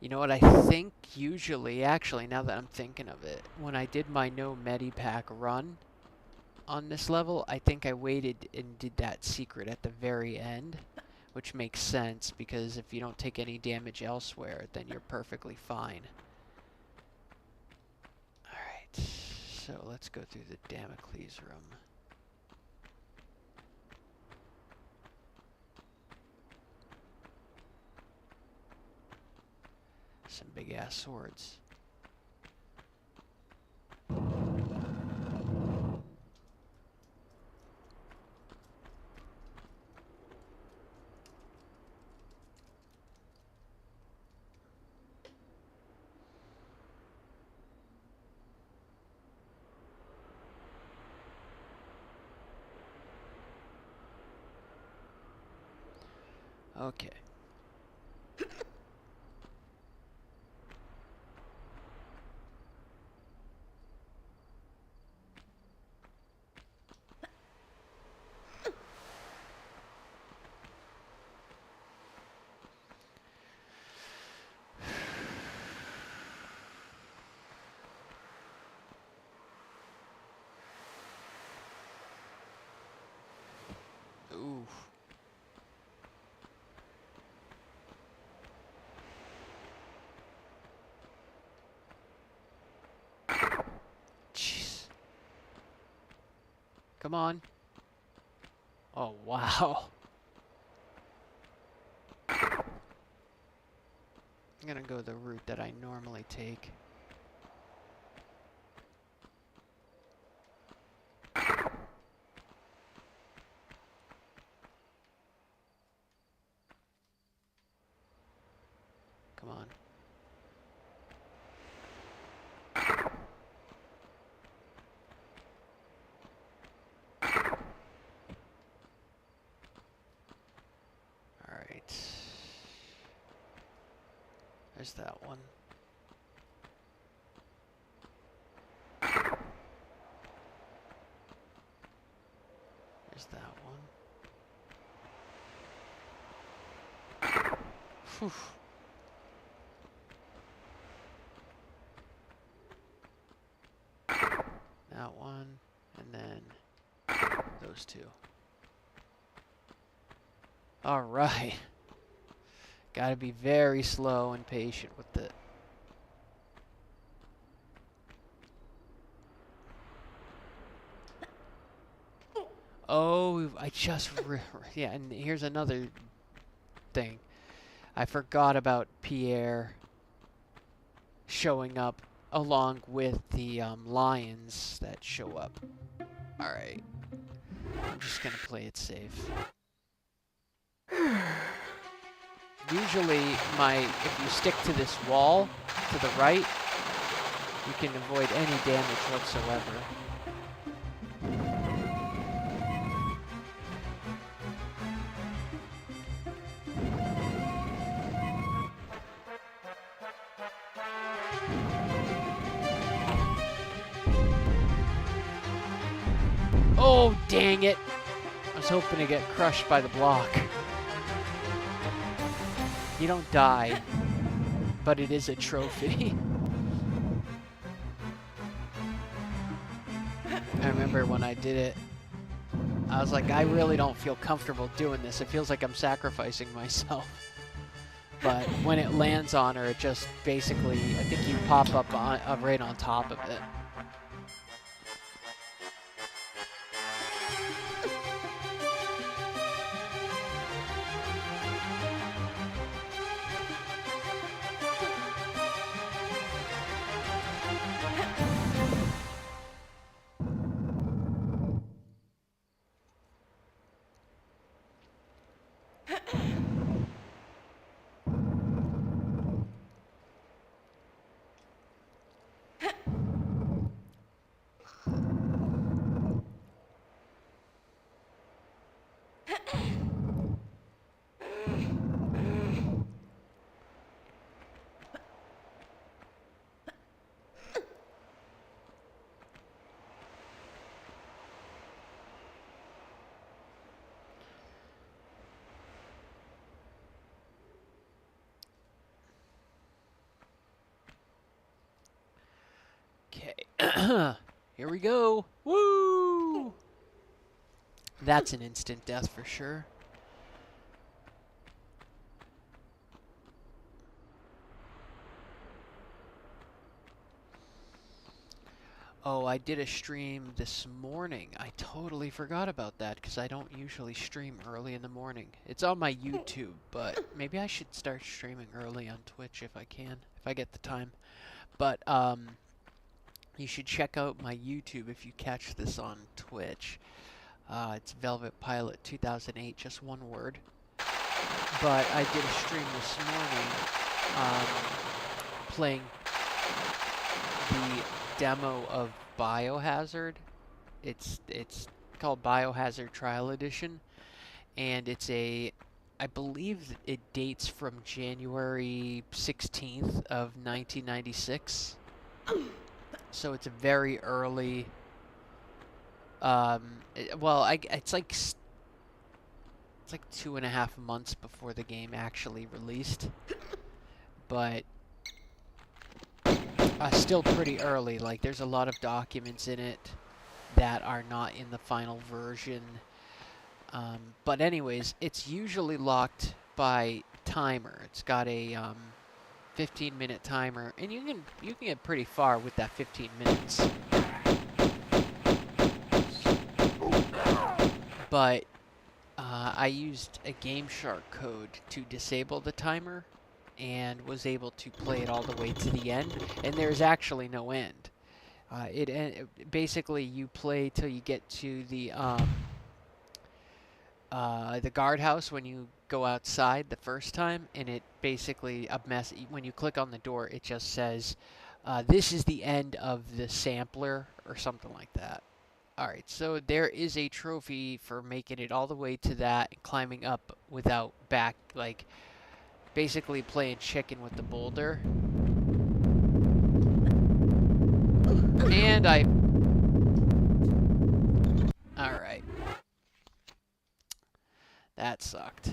You know what, I think usually, actually, now that I'm thinking of it, when I did my no medipack run on this level, I think I waited and did that secret at the very end, which makes sense, because if you don't take any damage elsewhere, then you're perfectly fine. Alright, so let's go through the Damocles room. Some big-ass swords. Okay. Ooh. Jeez. Come on. Oh, wow. I'm gonna go the route that I normally take. Come on. Alright. There's that one. There's that one. Whew. That one, and then those 2. Alright. Gotta be very slow and patient with it. Oh, I just... yeah, and here's another thing. I forgot about Pierre showing up along with the lions that show up. Alright. I'm just gonna play it safe. Usually, if you stick to this wall to the right, you can avoid any damage whatsoever. Oh, dang it! I was hoping to get crushed by the block. You don't die, but it is a trophy. I remember when I did it, I was like, I really don't feel comfortable doing this. It feels like I'm sacrificing myself. But when it lands on her, it just basically, I think you pop up on, right on top of it. Okay. Here we go. Woo! That's an instant death for sure. Oh, I did a stream this morning. I totally forgot about that because I don't usually stream early in the morning. It's on my YouTube, but maybe I should start streaming early on Twitch if I can, if I get the time. But you should check out my YouTube if you catch this on Twitch. It's Velvet Pilot 2008, just one word. But I did a stream this morning playing the demo of Biohazard. It's called Biohazard Trial Edition, and it's I believe it dates from January 16th of 1996. So it's a very early. It's like 2.5 months before the game actually released, but still pretty early. Like, there's a lot of documents in it that are not in the final version. But anyways, it's usually locked by timer. It's got a 15-minute timer, and you can get pretty far with that 15 minutes. But I used a GameShark code to disable the timer and was able to play it all the way to the end, and there's actually no end. Basically you play till you get to the guardhouse when you go outside the first time, and it basically when you click on the door, it just says this is the end of the sampler or something like that. Alright, so there is a trophy for making it all the way to that and climbing up without basically playing chicken with the boulder. And Alright. That sucked.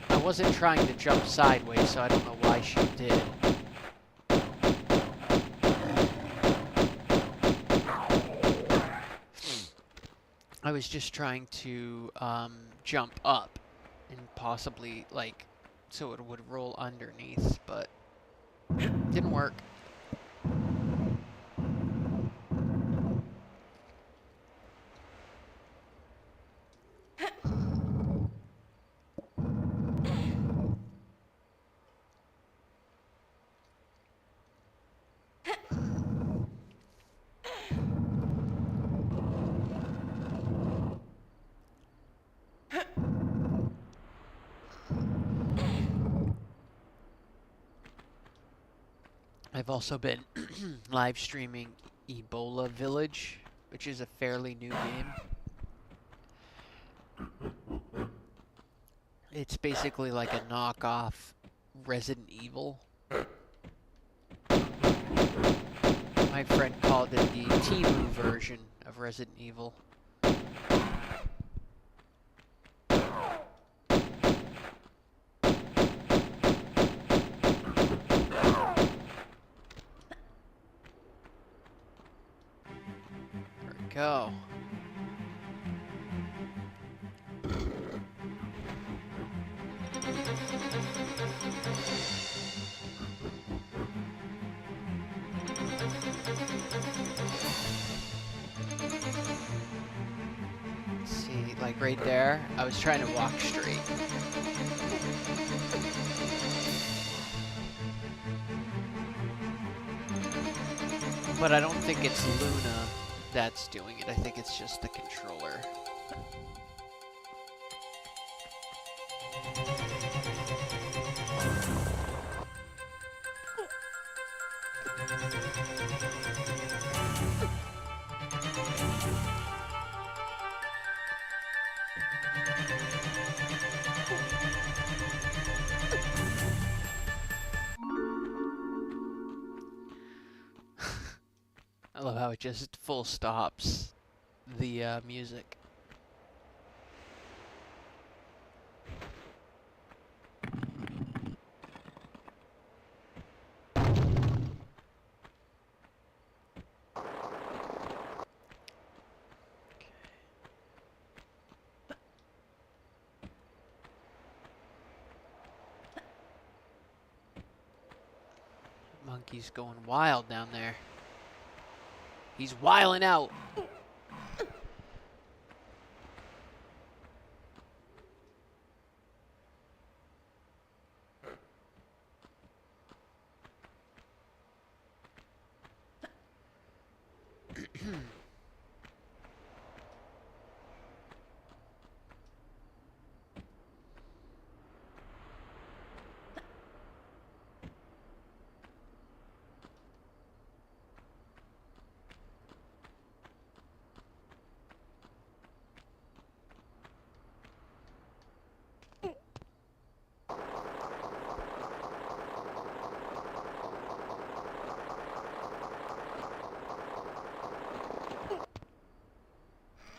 I wasn't trying to jump sideways, so I don't know why she did. I was just trying to jump up and possibly, so it would roll underneath, but didn't work. I've also been live streaming Ebola Village, which is a fairly new game. It's basically like a knockoff Resident Evil. My friend called it the Temu version of Resident Evil. Go. See, like right there, I was trying to walk straight. But I don't think it's Luna that's doing it. I think it's just the controller. love how it just full stops the music. Monkey's going wild down there. He's wilding out.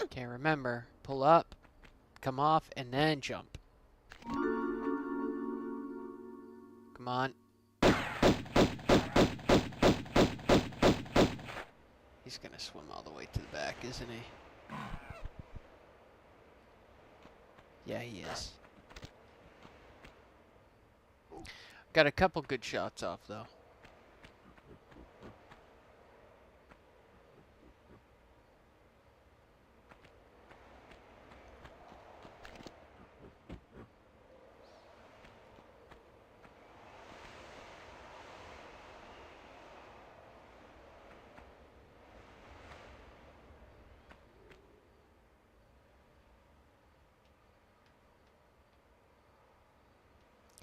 Okay, remember, pull up, come off, and then jump. Come on. He's gonna swim all the way to the back, isn't he? Yeah, he is. Got a couple good shots off, though.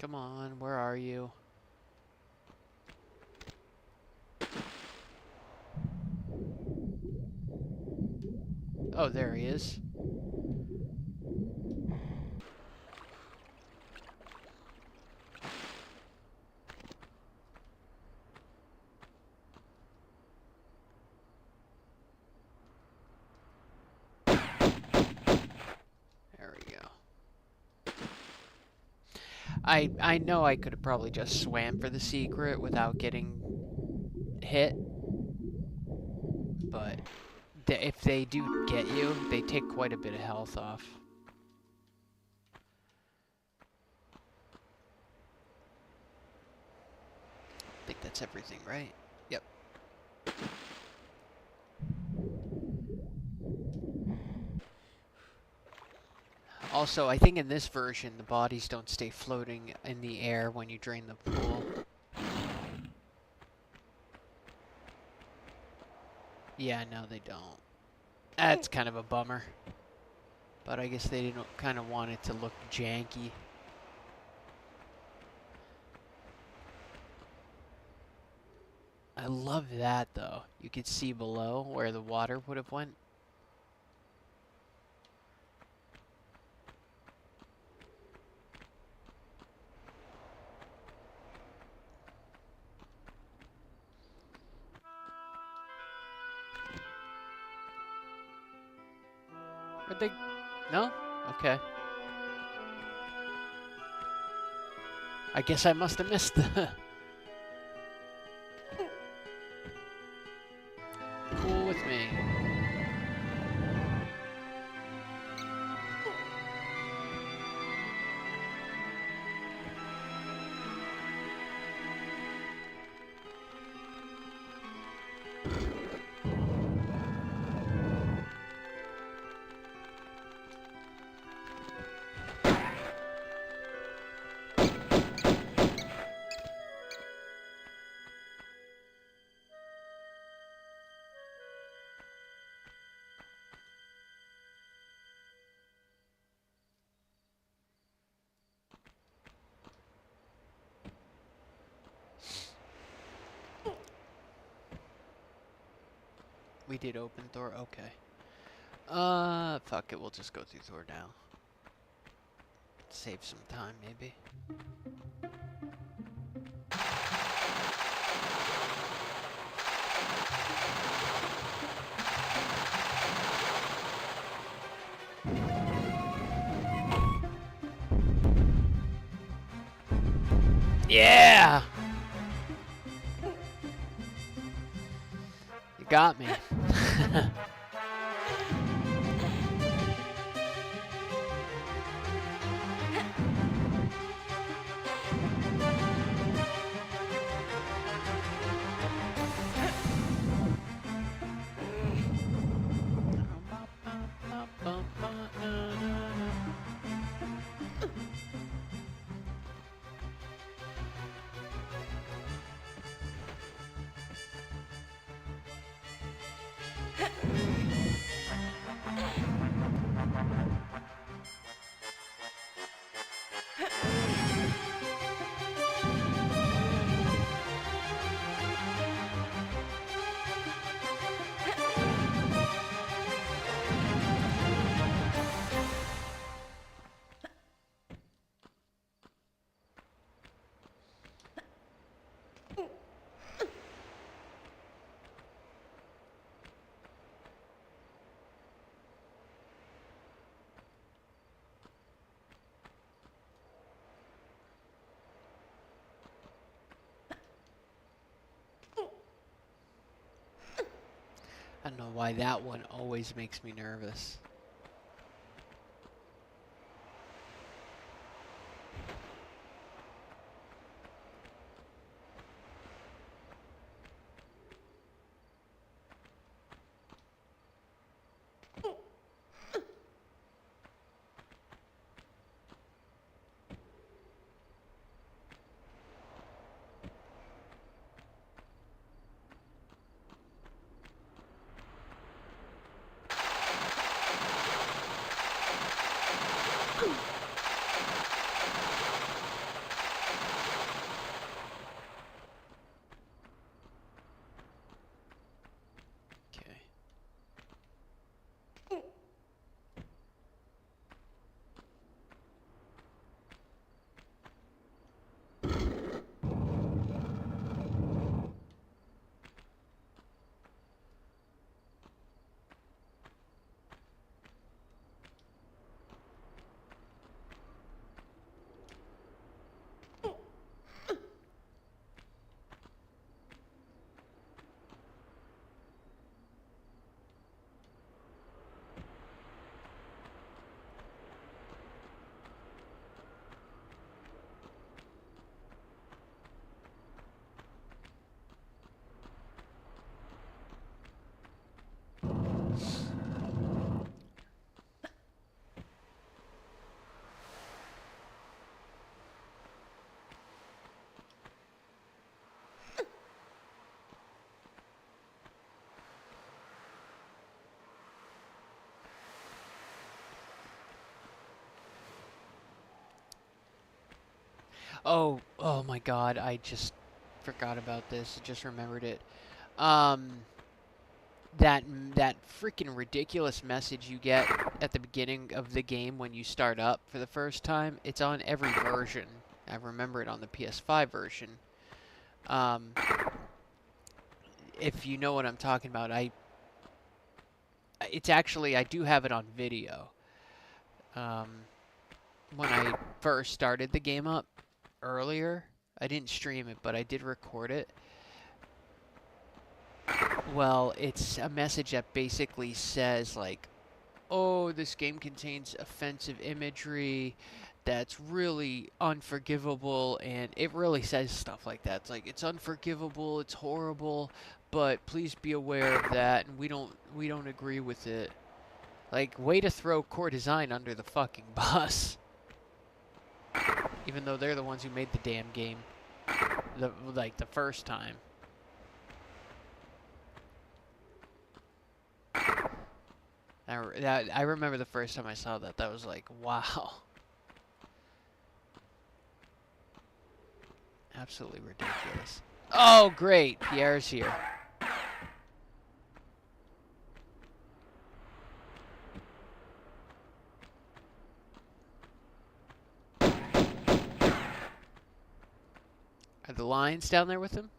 Come on, where are you? Oh, there he is. There we go. I know I could have probably just swam for the secret without getting hit, but if they do get you, they take quite a bit of health off. I think that's everything, right? Yep. Also, I think in this version, the bodies don't stay floating in the air when you drain the pool. Yeah, no, they don't. That's kind of a bummer. But I guess they didn't kind of want it to look janky. I love that, though. You could see below where the water would have went. Are they... No? Okay. I guess I must have missed the... Cool with me. We did open Thor? Okay. Fuck it, we'll just go through Thor now. Save some time, maybe. Yeah! You got me. I don't know why that one always makes me nervous. Okay. Oh my God! I just forgot about this. I just remembered it. Um, that freaking ridiculous message you get at the beginning of the game when you start up for the first time. It's on every version. I remember it on the PS5 version. Um, if you know what I'm talking about, it's actually I do have it on video. Um, when I first started the game up earlier, I didn't stream it, but I did record it. Well, it's a message that basically says like, "Oh, this game contains offensive imagery that's really unforgivable," and it really says stuff like that. It's like it's unforgivable, it's horrible, but please be aware of that, and we don't agree with it. Like, way to throw core design under the fucking bus. Even though they're the ones who made the damn game, the first time. I remember the first time I saw that. That was like, wow. Absolutely ridiculous. Oh, great. Pierre's here. Are the lions down there with him?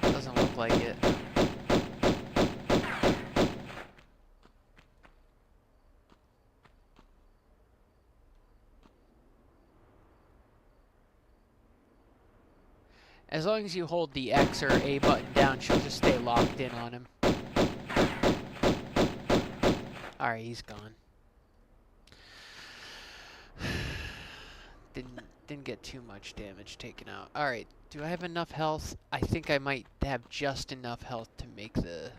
Doesn't look like it. As long as you hold the X or A button down, she'll just stay locked in on him. Alright, he's gone. Didn't get too much damage taken out. Alright, do I have enough health? I think I might have just enough health to make the...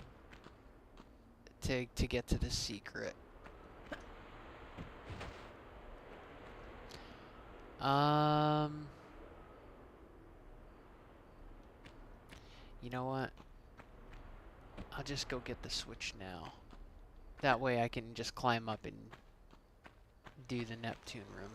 to get to the secret. You know what? I'll just go get the switch now. That way I can just climb up and do the Neptune room.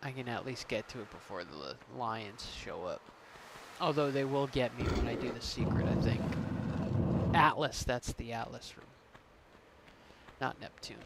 I can at least get to it before the lions show up. Although they will get me when I do the secret, I think. Atlas, that's the Atlas room. Not Neptune.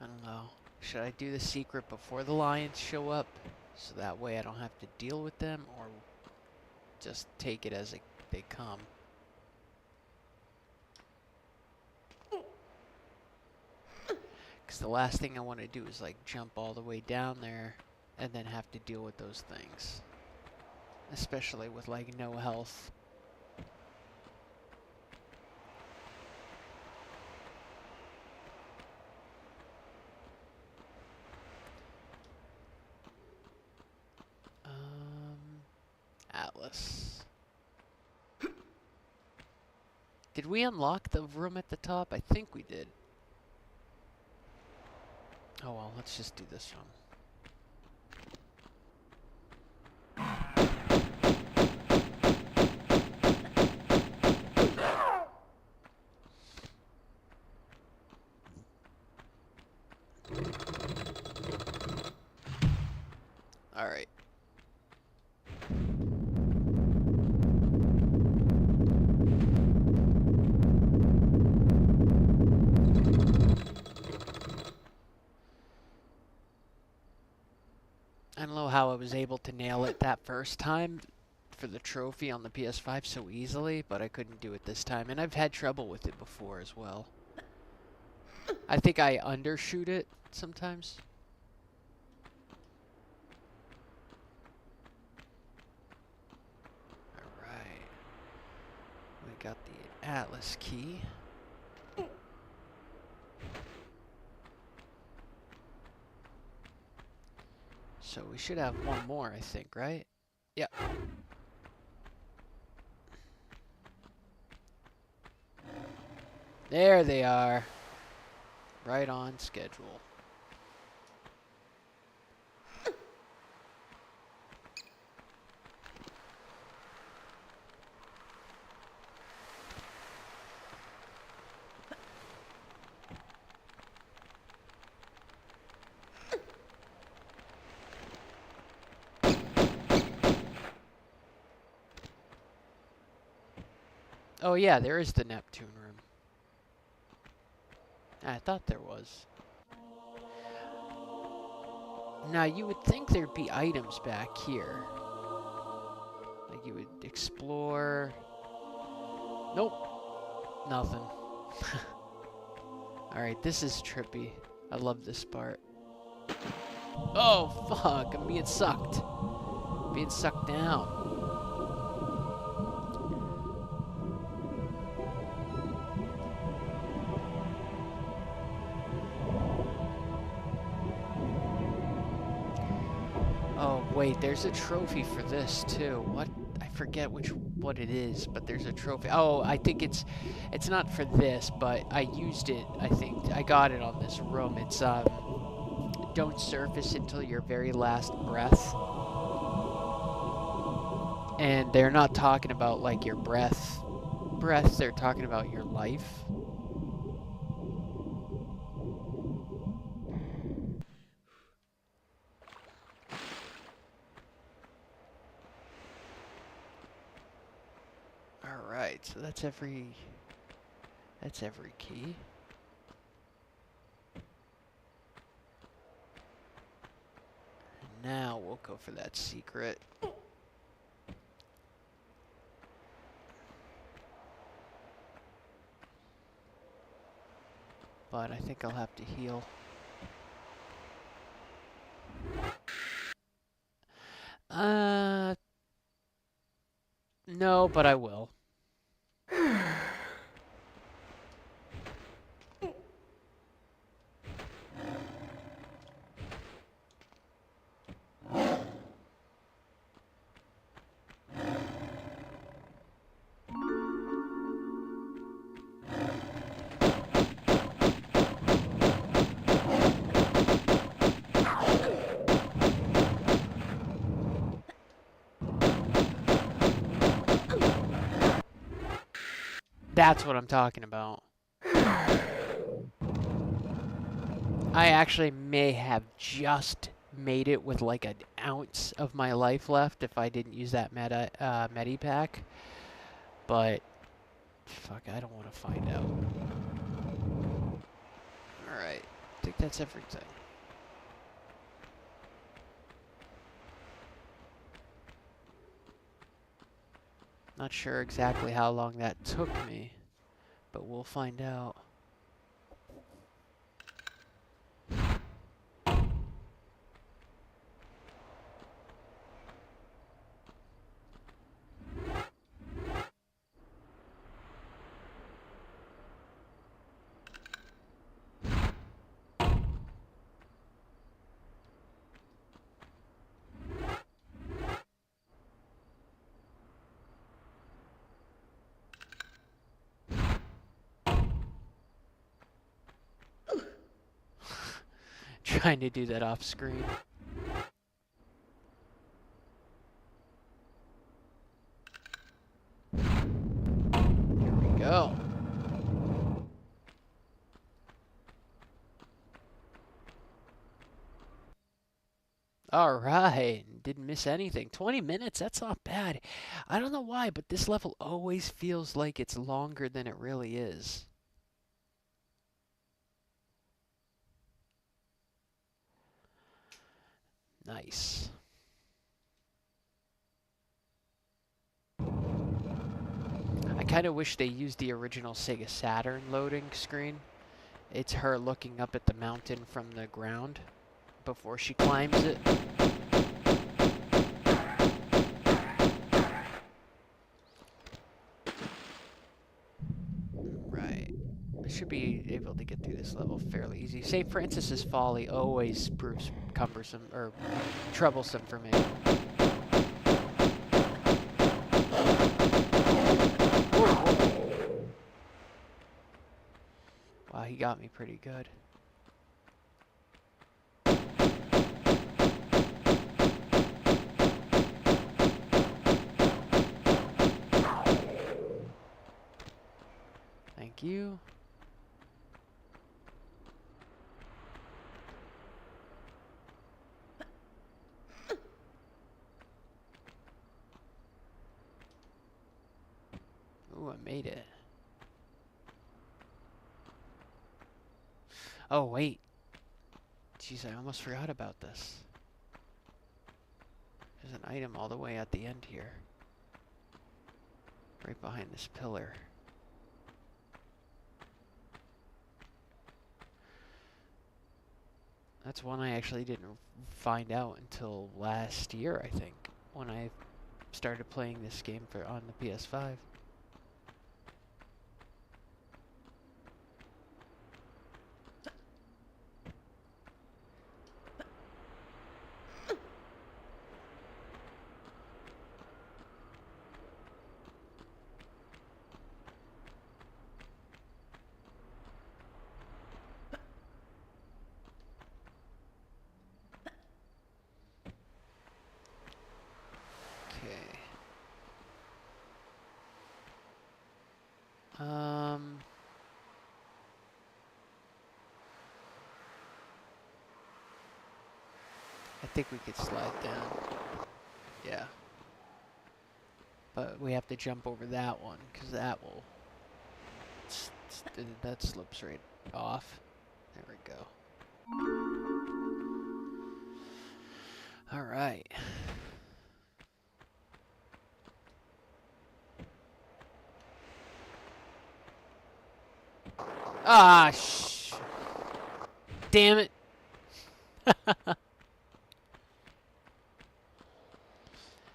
I don't know. Should I do the secret before the lions show up? So that way I don't have to deal with them, or just take it as they come? Because the last thing I want to do is like jump all the way down there and then have to deal with those things. Especially with like no health. Atlas. Did we unlock the room at the top? I think we did. Oh well, let's just do this one. Alright. I don't know how I was able to nail it that first time for the trophy on the PS5 so easily, but I couldn't do it this time, and I've had trouble with it before as well. I think I undershoot it sometimes. Alright. We got the Atlas key. So we should have one more, I think, right? Yep. There they are. Right on schedule. Oh yeah, there is the Neptune room. I thought there was. Now you would think there'd be items back here. Like you would explore. Nope. Nothing. Alright, this is trippy. I love this part. Oh fuck, I'm being sucked. Being sucked down. Oh wait, there's a trophy for this too. What? I forget what it is, but there's a trophy. Oh, I think it's not for this, but I used it. I think I got it on this room. It's don't surface until your very last breath. And they're not talking about like your breath. They're talking about your life. Alright, so that's every key. And now we'll go for that secret. But I think I'll have to heal. No, but I will. That's what I'm talking about. I actually may have just made it with like an ounce of my life left if I didn't use that medi pack. But fuck, I don't want to find out. Alright, I think that's everything. Not sure exactly how long that took me, but we'll find out. Trying to do that off screen. Here we go. Alright, didn't miss anything. 20 minutes, that's not bad. I don't know why, but this level always feels like it's longer than it really is. Nice. I kind of wish they used the original Sega Saturn loading screen. It's her looking up at the mountain from the ground before she climbs it. Right. I should be able to get through this level fairly easy. St. Francis's Folly always proves cumbersome or troublesome for me. Wow, he got me pretty good. Thank you. Ooh, I made it. Oh, wait. Jeez, I almost forgot about this. There's an item all the way at the end here. Right behind this pillar. That's one I actually didn't find out until last year, I think, when I started playing this game on the PS5. Okay. I think we could slide down. Yeah. but we have to jump over that one because that will that slips right off. There we go. All right. Ah, damn it.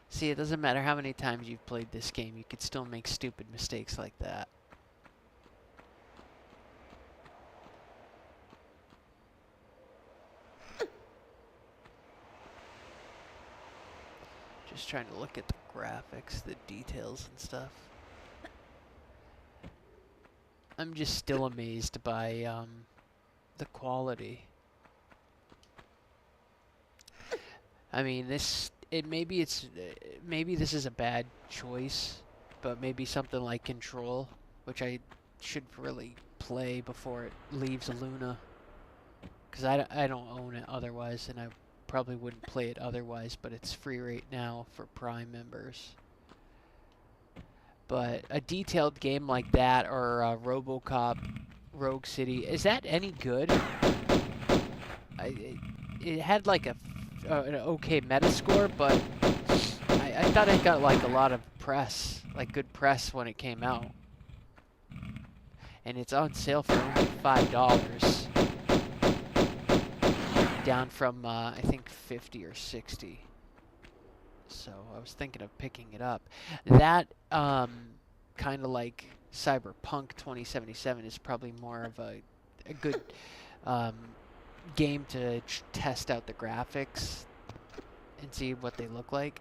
See, it doesn't matter how many times you've played this game, you could still make stupid mistakes like that. Just trying to look at the graphics, the details and stuff. I'm just still amazed by the quality. I mean, maybe this is a bad choice, but maybe something like Control, which I should really play before it leaves Luna, because I don't own it otherwise, and I probably wouldn't play it otherwise, but it's free right now for Prime members. But a detailed game like that, or RoboCop Rogue City, is that any good? It had like an okay Metascore, but I thought it got like a lot of press, like good press when it came out. And it's on sale for only $5, down from I think 50 or 60. So I was thinking of picking it up. That kind of like Cyberpunk 2077 is probably more of a good game to test out the graphics and see what they look like.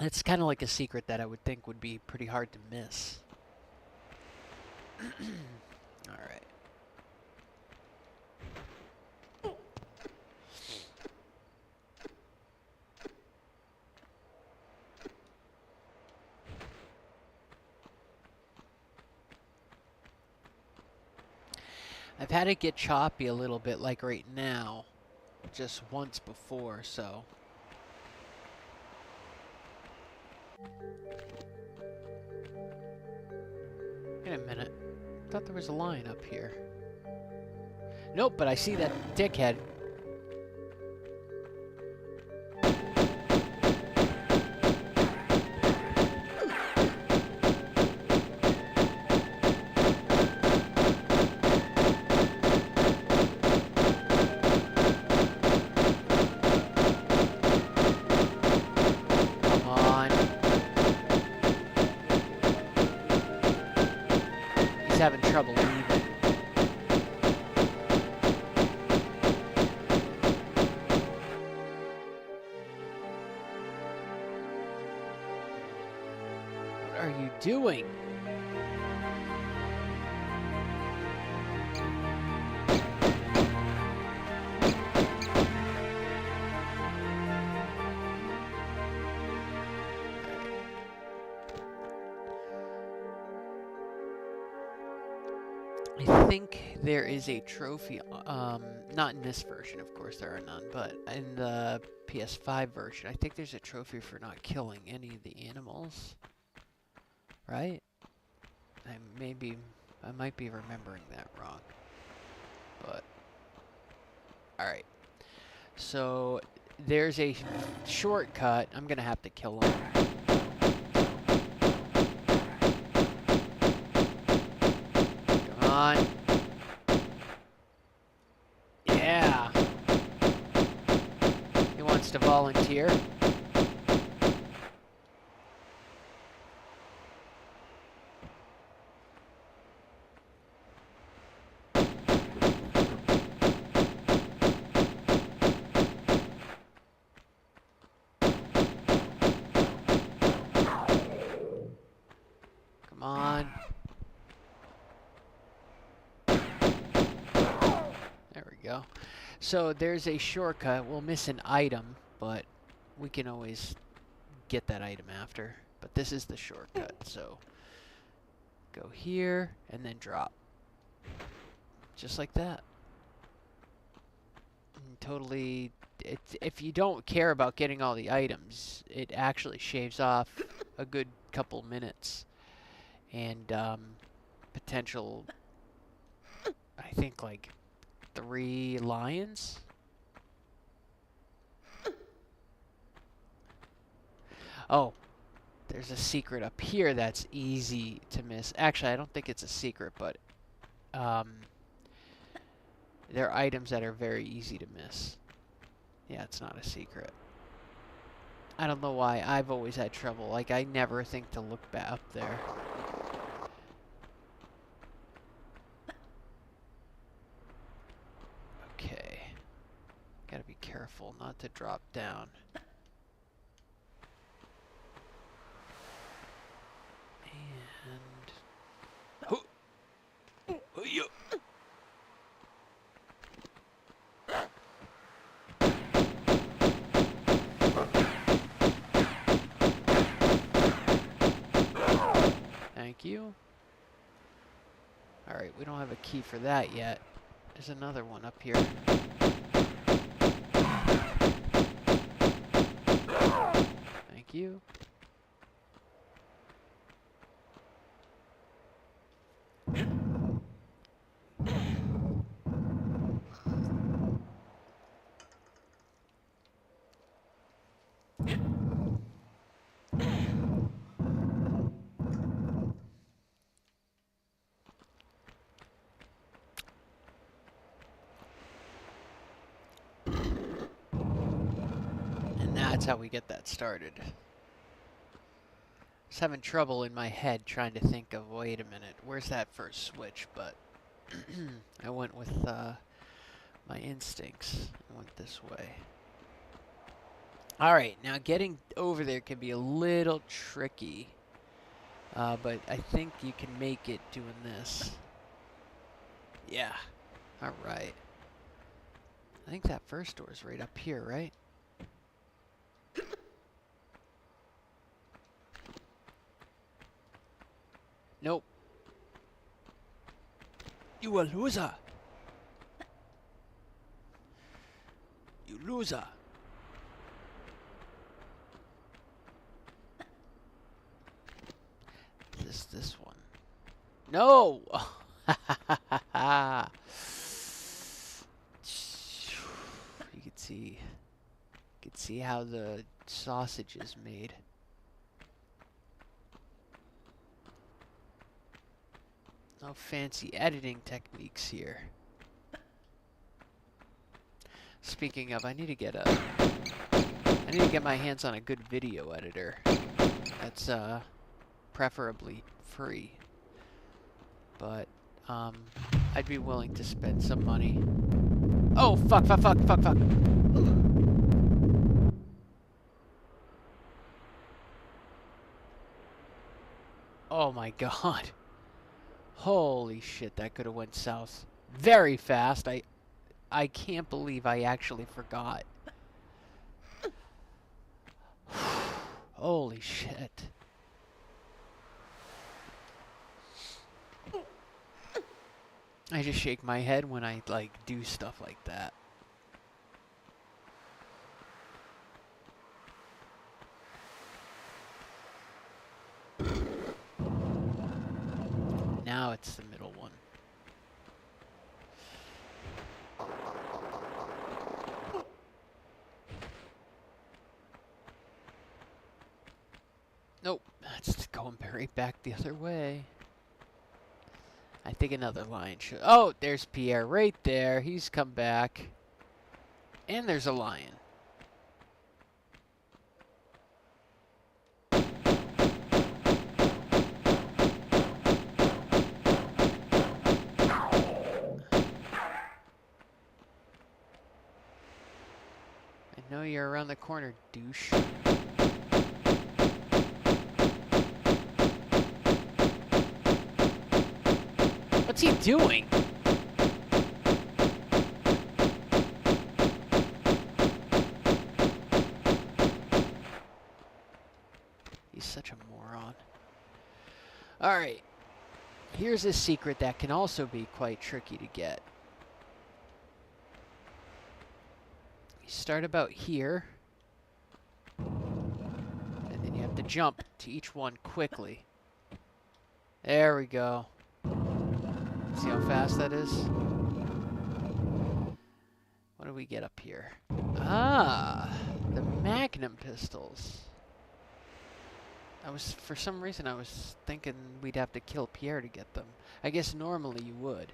It's kind of like a secret that I would think would be pretty hard to miss. All right. I've had it get choppy a little bit, like right now, just once before, so. Wait a minute. I thought there was a line up here. Nope, but I see that dickhead. Having trouble leaving. What are you doing? I think there is a trophy, not in this version, of course there are none, but in the PS5 version, I think there's a trophy for not killing any of the animals, right? I might be remembering that wrong, but, alright, so there's a shortcut. I'm gonna have to kill him. On. Yeah. He wants to volunteer. Come on. There we go. So there's a shortcut. We'll miss an item, but we can always get that item after. But this is the shortcut, so go here and then drop. Just like that. And totally, if you don't care about getting all the items, it actually shaves off a good couple minutes. And potential, I think like 3 lions. Oh, there's a secret up here that's easy to miss. Actually, I don't think it's a secret, but there are items that are very easy to miss. Yeah, it's not a secret. I don't know why. I've always had trouble. Like, I never think to look back up there. Okay. Gotta be careful not to drop down. And... Thank you. Alright, we don't have a key for that yet. There's another one up here. Thank you. That's how we get that started. Just having trouble in my head trying to think of, wait a minute, where's that first switch? But I went with my instincts. I went this way. Alright, now getting over there can be a little tricky. But I think you can make it doing this. Yeah. Alright. I think that first door is right up here, right? Nope. You a loser. You loser. This one. No! You can see how the sausage is made. No fancy editing techniques here. Speaking of, I need to get my hands on a good video editor. That's preferably free. But I'd be willing to spend some money. Oh, fuck. Oh my god. Holy shit, that could have went south very fast. I can't believe I actually forgot. Holy shit. I just shake my head when I, like, do stuff like that. Now it's the middle one. Nope, that's going right back the other way. I think another lion should... Oh, there's Pierre right there. He's come back. And there's a lion. I know you're around the corner, douche. What's he doing? Alright, here's a secret that can also be quite tricky to get. You start about here, and then you have to jump to each one quickly. There we go. See how fast that is? What do we get up here? Ah, the Magnum pistols. For some reason, I was thinking we'd have to kill Pierre to get them. I guess normally you would.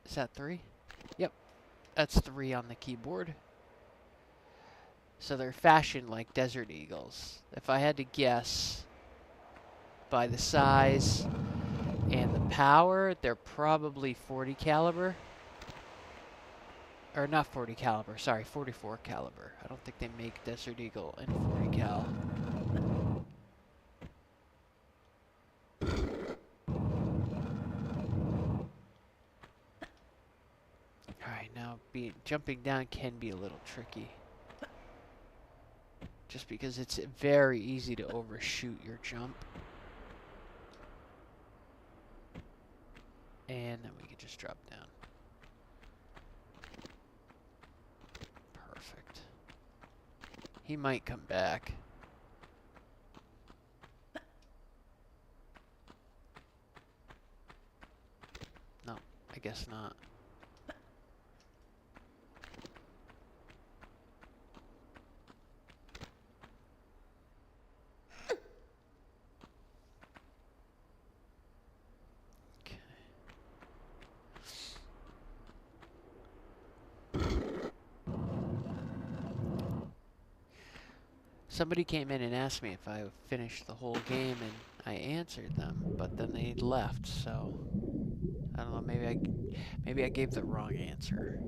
Is that 3? Yep, that's 3 on the keyboard. So they're fashioned like Desert Eagles. If I had to guess by the size and the power, they're probably 40 caliber. Or not 40 caliber, sorry, 44 caliber. I don't think they make Desert Eagle in 40 cal. Alright, now jumping down can be a little tricky. Just because it's very easy to overshoot your jump. And then we can just drop down. Perfect. He might come back. No, I guess not. Somebody came in and asked me if I finished the whole game, and I answered them, but then they left, so I don't know, maybe I gave the wrong answer.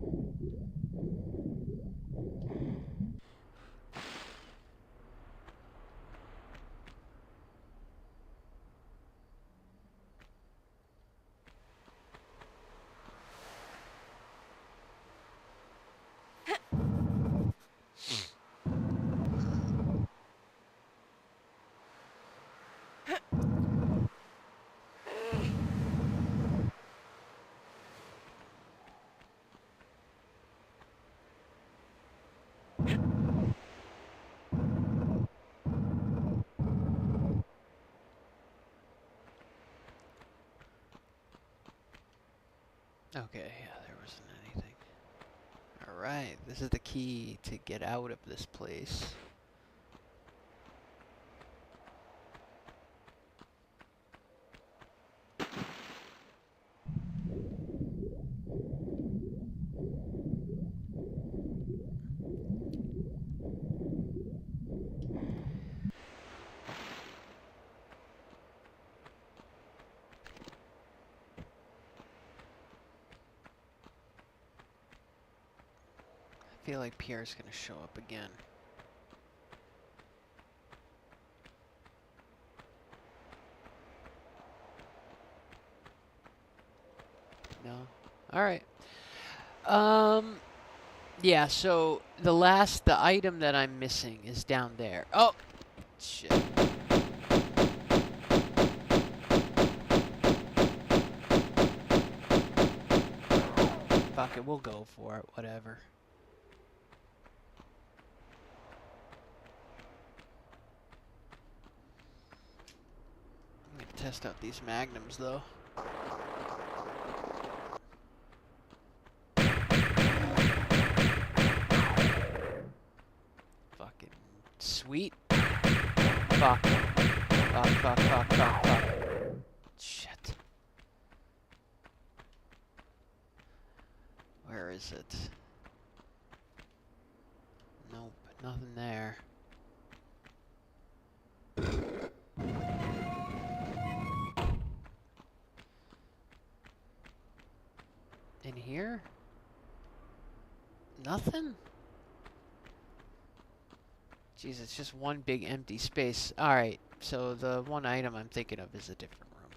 Okay, yeah, there wasn't anything. Alright, this is the key to get out of this place. I feel like Pierre's gonna show up again. No? Alright. Yeah, so the item that I'm missing is down there. Oh! Shit. Fuck it, we'll go for it, whatever. I'm gonna test out these magnums, though. Fucking sweet. Fuck. Fuck. Shit. Where is it? Nope, nothing there. In here? Nothing? Jeez, it's just one big empty space. Alright, so the one item I'm thinking of is a different room.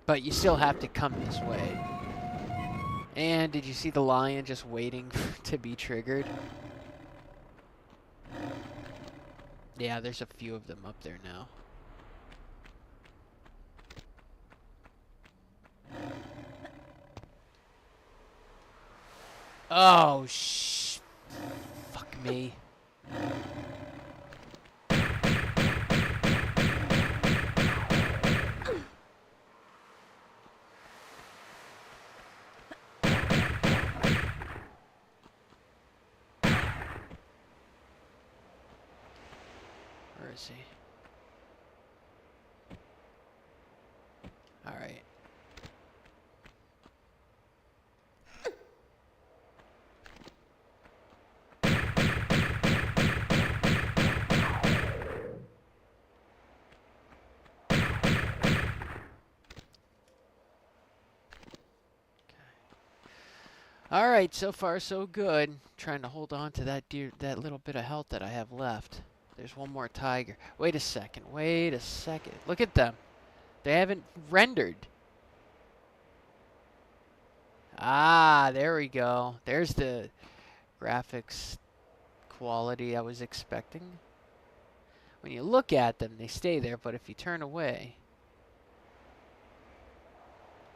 But you still have to come this way. And did you see the lion just waiting to be triggered? Yeah, there's a few of them up there now. Oh, fuck me. Where is he? All right. All right, so far so good. Trying to hold on to that little bit of health that I have left. There's one more tiger. Wait a second. Wait a second. Look at them. They haven't rendered. Ah, there we go. There's the graphics quality I was expecting. When you look at them, they stay there, but if you turn away,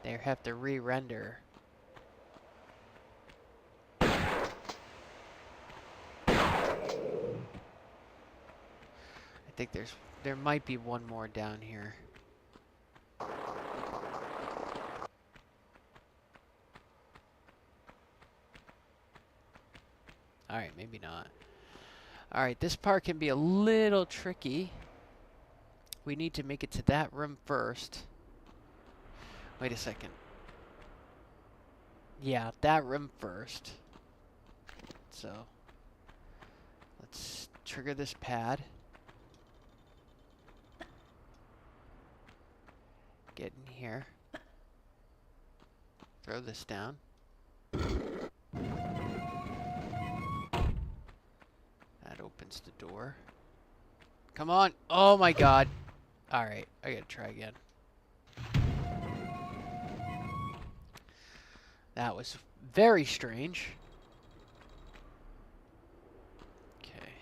they have to re-render. I think there might be one more down here. Alright, maybe not. Alright, this part can be a little tricky. We need to make it to that room first. Wait a second. Yeah, that room first. So, let's trigger this pad. Get in here. Throw this down. That opens the door. Come on. Oh my god. Alright, I gotta try again. That was very strange. Okay.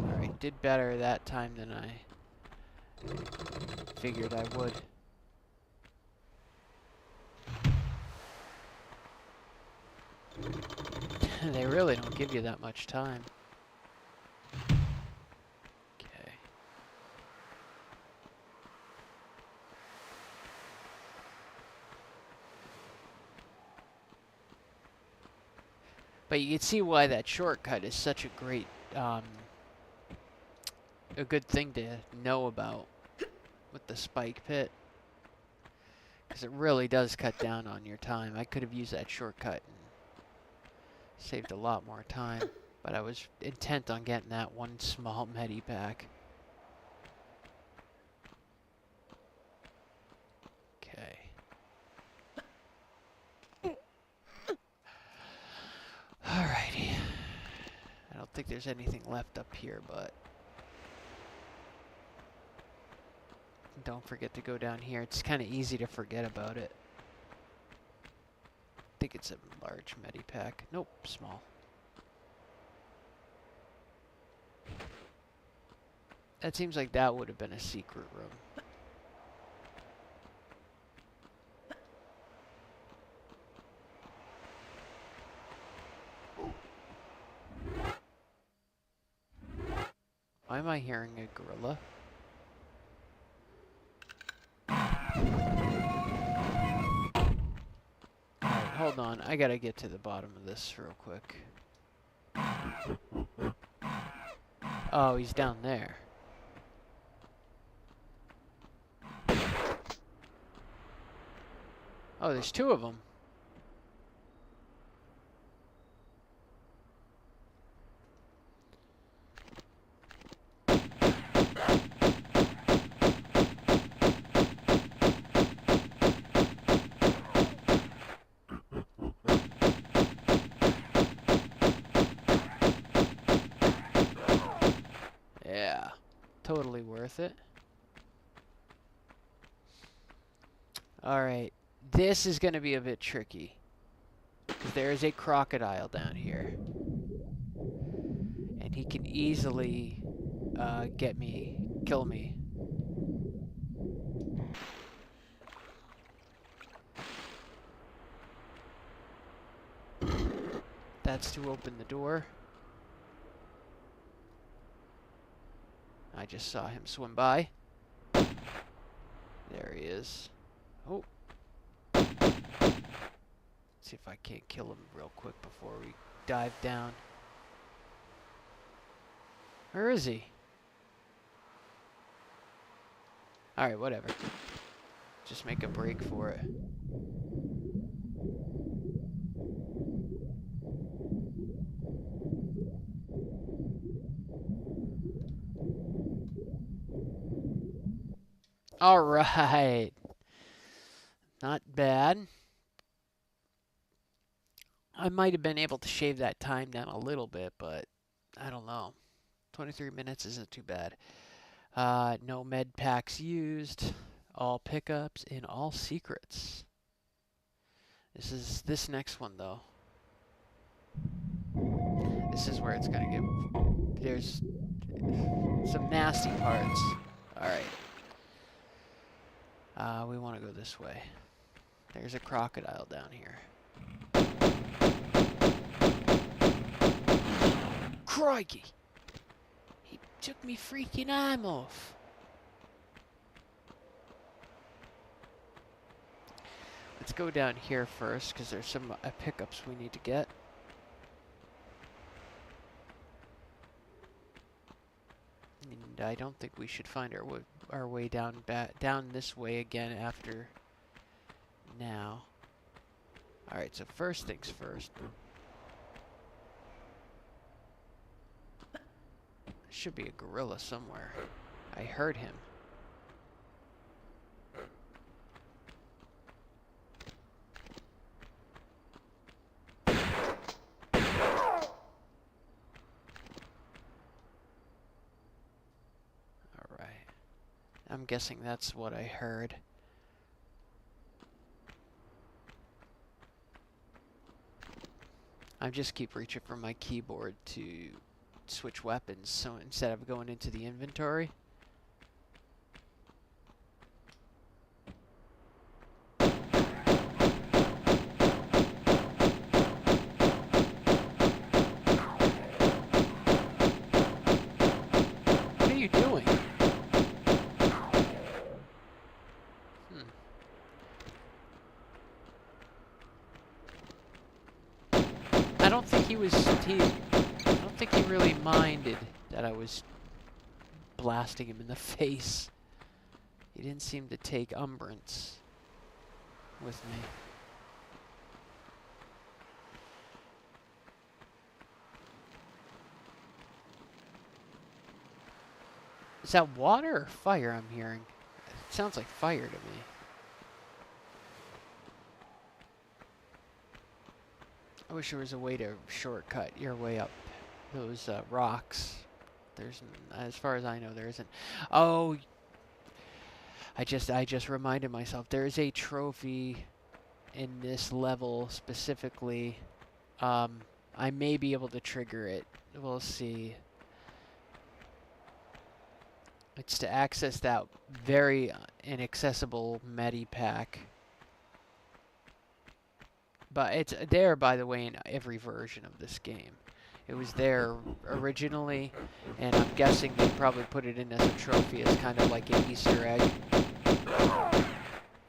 Alright, did better that time than I figured I would. They really don't give you that much time. Okay. But you can see why that shortcut is such a great, a good thing to know about with the spike pit. Because it really does cut down on your time. I could have used that shortcut and saved a lot more time, but I was intent on getting that one small medipack. Okay. Alrighty. I don't think there's anything left up here, but don't forget to go down here. It's kind of easy to forget about it. I think it's a large medipack. Nope, small. That seems like that would have been a secret room. Why am I hearing a gorilla? Alright, hold on. I gotta get to the bottom of this real quick. Oh, he's down there. Oh, there's two of them. Yeah, totally worth it. Alright, This is going to be a bit tricky. Because there is a crocodile down here. And he can easily get me, kill me. That's to open the door. I just saw him swim by. There he is. Oh. See if I can't kill him real quick before we dive down. Where is he? Alright, whatever. Just make a break for it. Alright. Not bad. I might have been able to shave that time down a little bit, but I don't know. 23 minutes isn't too bad. No med packs used. All pickups and all secrets. This next one though. This is where it's gonna get. There's some nasty parts. Alright. We want to go this way. There's a crocodile down here. Crikey! He took me freaking arm off. Let's go down here first, because there's some pickups we need to get. And I don't think we should find our way down this way again after now. Alright, so first things first. There should be a gorilla somewhere. I heard him. I'm guessing that's what I heard. I just keep reaching for my keyboard to switch weapons, so instead of going into the inventory. What are you doing? I don't think I don't think he really minded that I was blasting him in the face. He didn't seem to take umbrance with me. Is that water or fire I'm hearing? It sounds like fire to me. I wish there was a way to shortcut your way up those rocks. There's, as far as I know, there isn't. Oh, I just reminded myself there is a trophy in this level specifically. I may be able to trigger it. We'll see. It's to access that very inaccessible Medipack. But it's there, by the way, in every version of this game. It was there originally, and I'm guessing they probably put it in as a trophy as kind of like an Easter egg.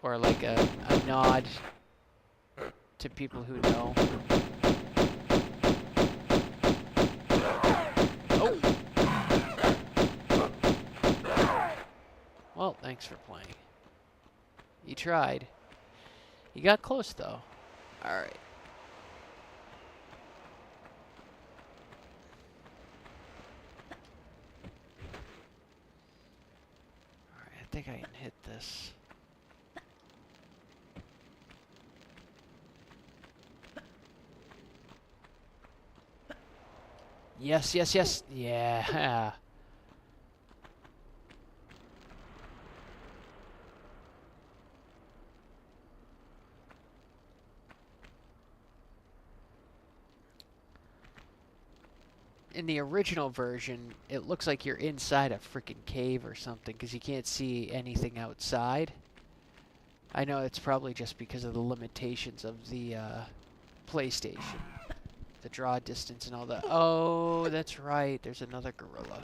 Or like a nod to people who know. Oh! Well, thanks for playing. You tried. You got close, though. Alright. Alright, I think I can hit this. Yes, yes, yes. Yeah. in the original version, it looks like you're inside a freaking cave or something because you can't see anything outside. I know it's probably just because of the limitations of the PlayStation. The draw distance and all that. Oh, that's right. There's another gorilla.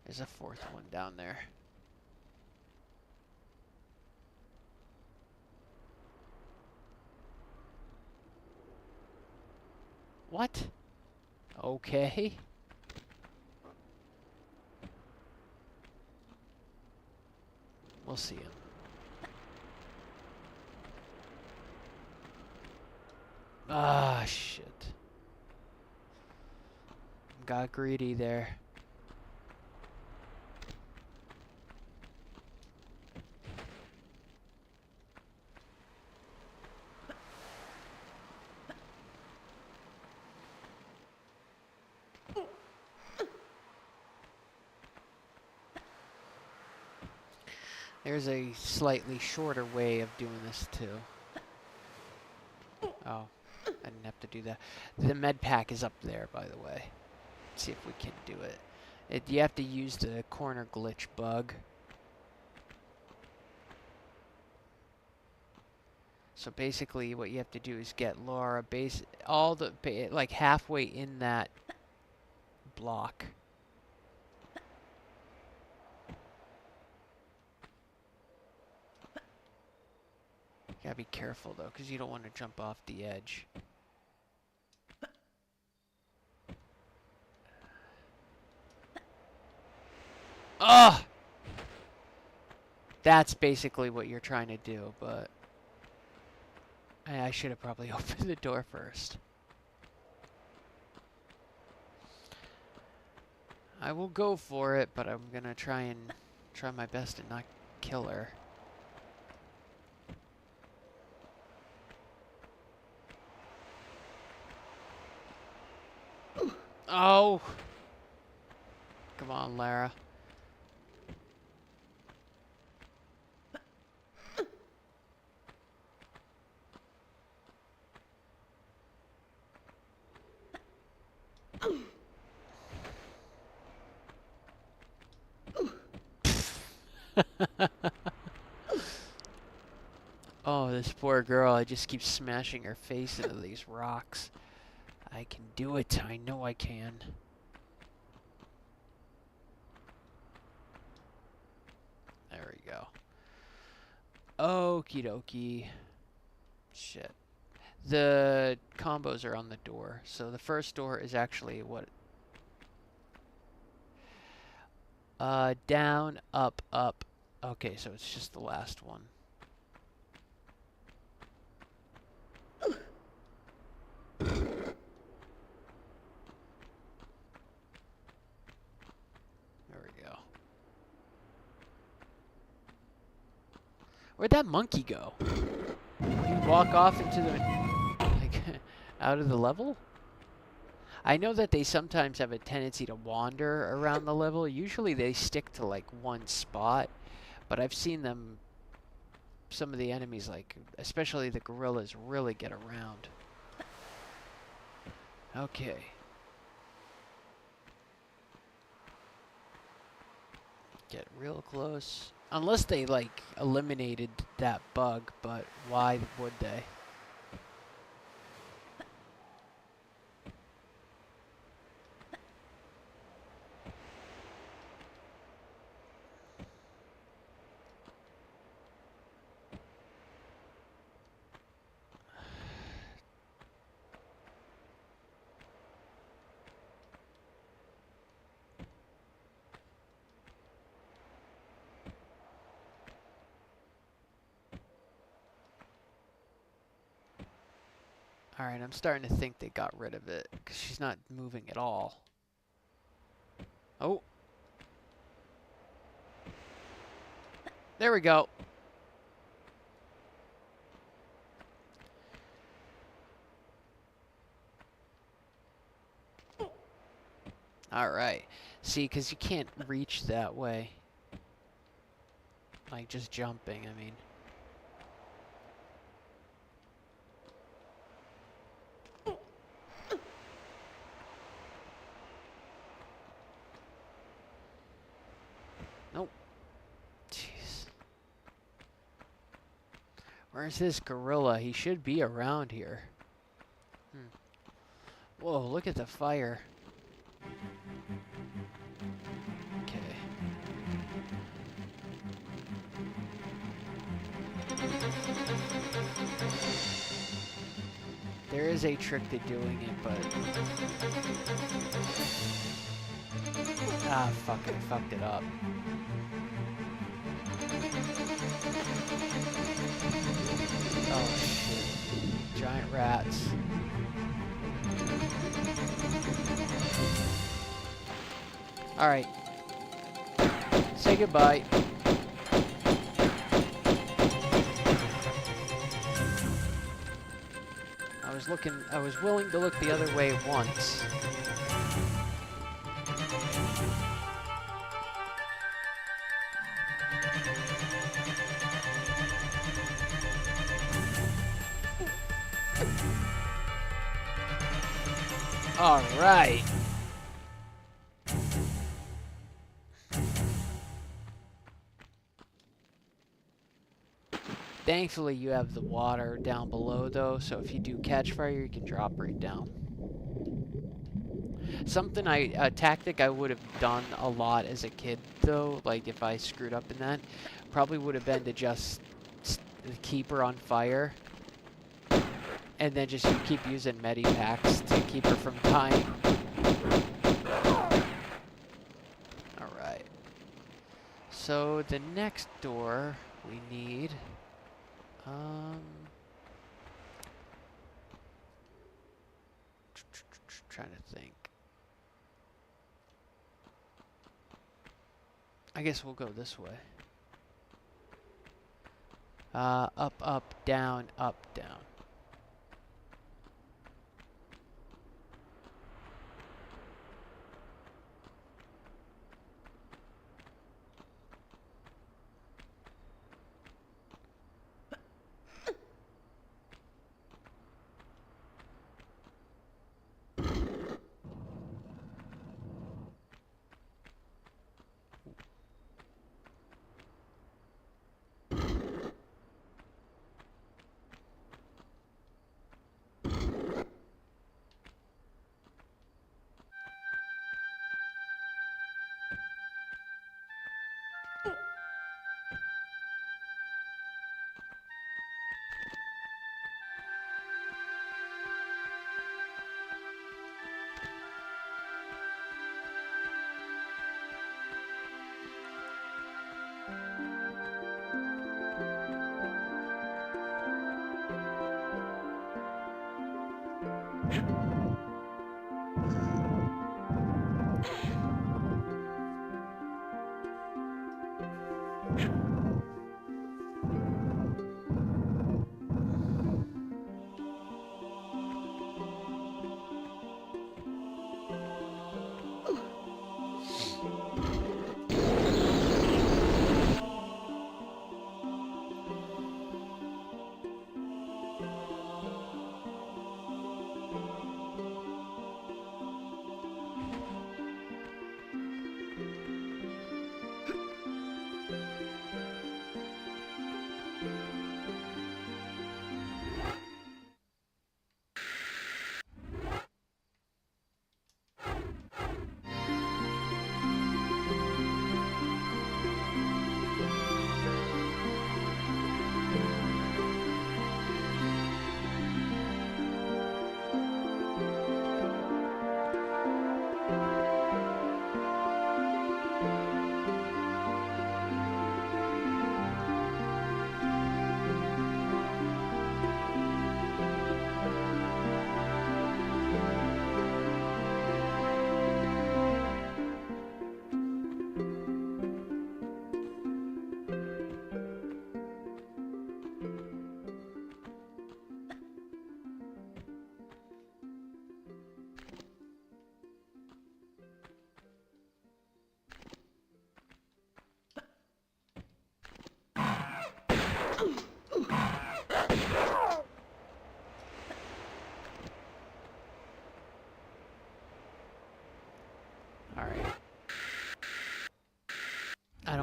There's a fourth one down there. What? Okay. We'll see him. Ah, shit. Got greedy there. There's a slightly shorter way of doing this too. Oh, I didn't have to do that. The med pack is up there, by the way. Let's see if we can do it. You have to use the corner glitch bug. So basically, what you have to do is get LARA like halfway in that block. You gotta be careful though, because you don't want to jump off the edge. Ugh! That's basically what you're trying to do, but I should have probably opened the door first. I will go for it, but I'm gonna try my best to not kill her. Oh! Come on, Lara. Oh, this poor girl. I just keep smashing her face into these rocks. I can do it. I know I can. There we go. Okie dokie. Shit. The combos are on the door. So the first door is actually what? Down, up, up. Okay, so it's just the last one. There we go. Where'd that monkey go? Did he walk off into the, like, out of the level? I know that they sometimes have a tendency to wander around the level. Usually they stick to like one spot, but I've seen them, some of the enemies, like especially the gorillas, really get around. Okay. Get real close. Unless they like eliminated that bug, but why would they? Alright, I'm starting to think they got rid of it, because she's not moving at all. Oh. There we go. Alright. See, because you can't reach that way. Like, just jumping, I mean. Nope. Jeez. Where's this gorilla? He should be around here. Whoa, look at the fire. Okay. There is a trick to doing it, but... Ah, fuck, I fucked it up. Oh, shit. Giant rats. Alright. Say goodbye. I was willing to look the other way once. All right. Thankfully, you have the water down below, though, so if you do catch fire, you can drop right down. A tactic I would have done a lot as a kid, though, like if I screwed up in that, probably would have been to just keep her on fire, and then just keep using medipacks to keep her from dying. Alright. So, the next door we need... trying to think. I guess we'll go this way. Up, up, down, down.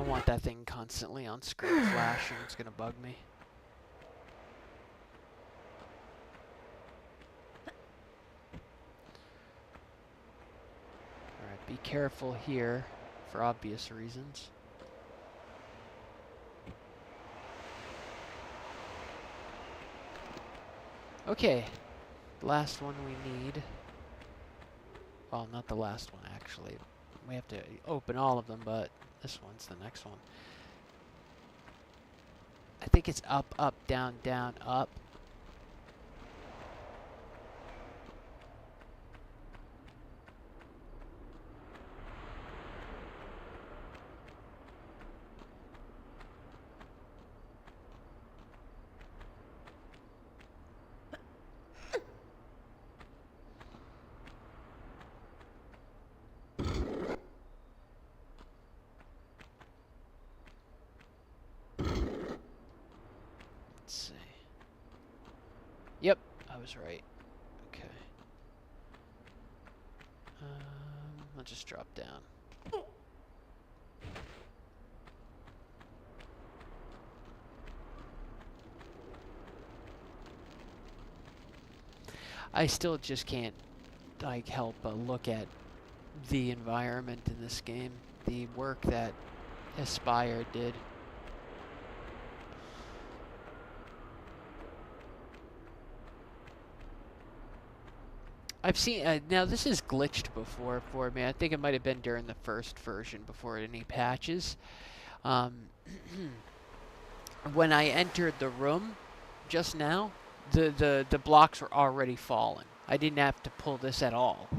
don't want that thing constantly on screen flashing. It's gonna bug me. Alright, be careful here for obvious reasons. Okay, the last one we need. Well, not the last one, actually. We have to open all of them, but this one's the next one. I think it's up, up, down, down, up. Let's see. Yep, I was right. Okay. I'll just drop down. I still just can't, like, help but look at the environment in this game. The work that Aspyr did. I've seen, now this is glitched before for me. I think it might have been during the first version before any patches. When I entered the room just now, the blocks were already falling. I didn't have to pull this at all.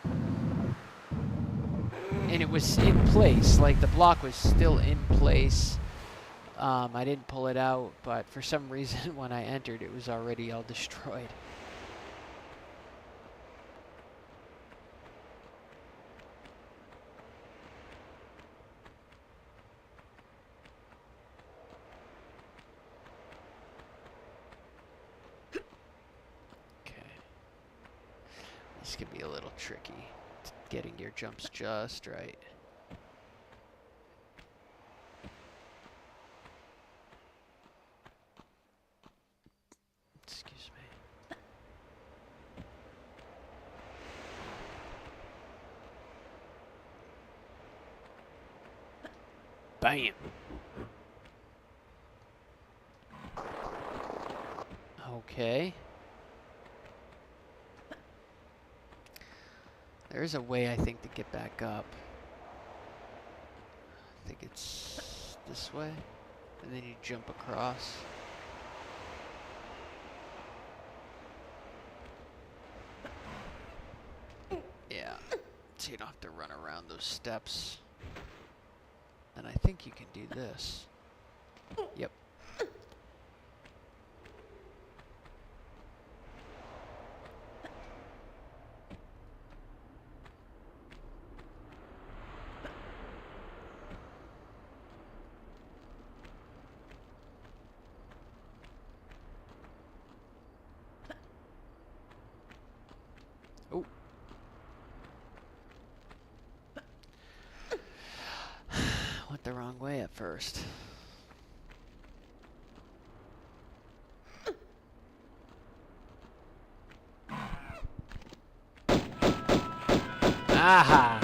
And it was in place, like the block was still in place. I didn't pull it out, but for some reason when I entered it was already all destroyed. This can be a little tricky, getting your jumps just right. Excuse me. Bam! Okay. There's a way, I think, to get back up. I think it's this way. And then you jump across. Yeah. So you don't have to run around those steps. And I think you can do this. Yep. Oh. Went the wrong way at first. Aha!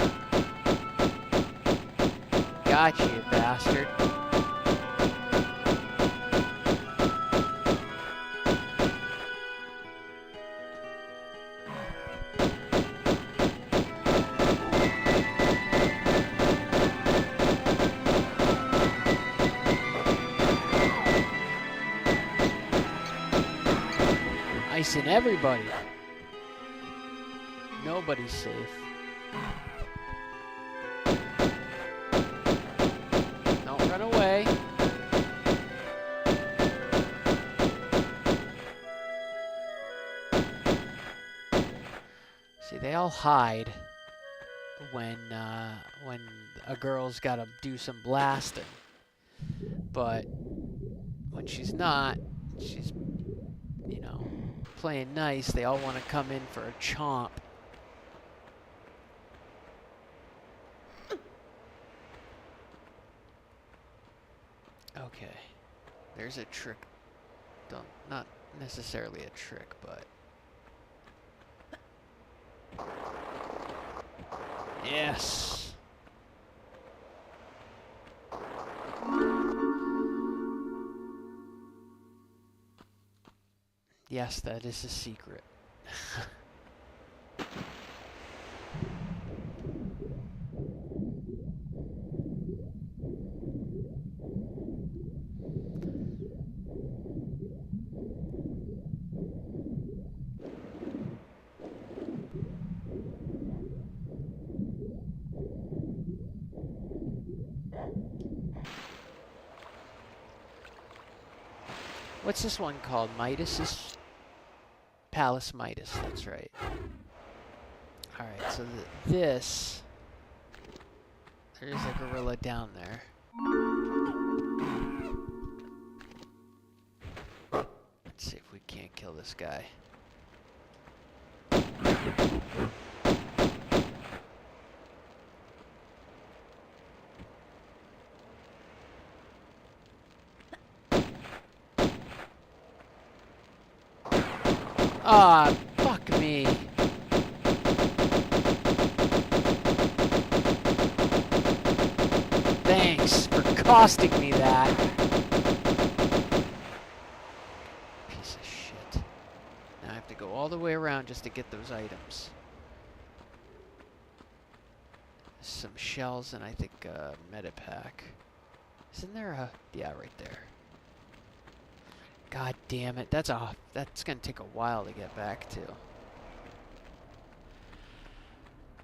Got you, you bastard. Icing everybody. Nobody's safe. Don't run away. See, they all hide when a girl's gotta do some blasting. But when she's not, she's, you know, playing nice, they all want to come in for a chomp. Okay. There's a trick. Not necessarily a trick, but... Yes! Yes, that is a secret. What's this one called? Midas's? Palace Midas, that's right. Alright, so this... There's a gorilla down there. Let's see if we can't kill this guy. Ah, fuck me. Thanks for costing me that. Piece of shit. Now I have to go all the way around just to get those items. Some shells and I think a medipack. Isn't there a... Yeah, right there. God damn it. That's gonna take a while to get back to.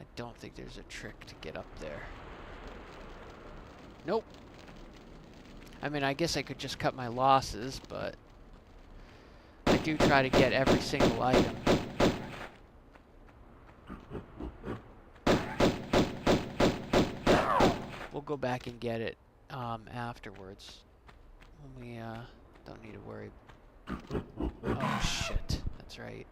I don't think there's a trick to get up there. Nope. I mean, I guess I could just cut my losses, but I do try to get every single item. We'll go back and get it afterwards. When we don't need to worry. Oh shit, that's right.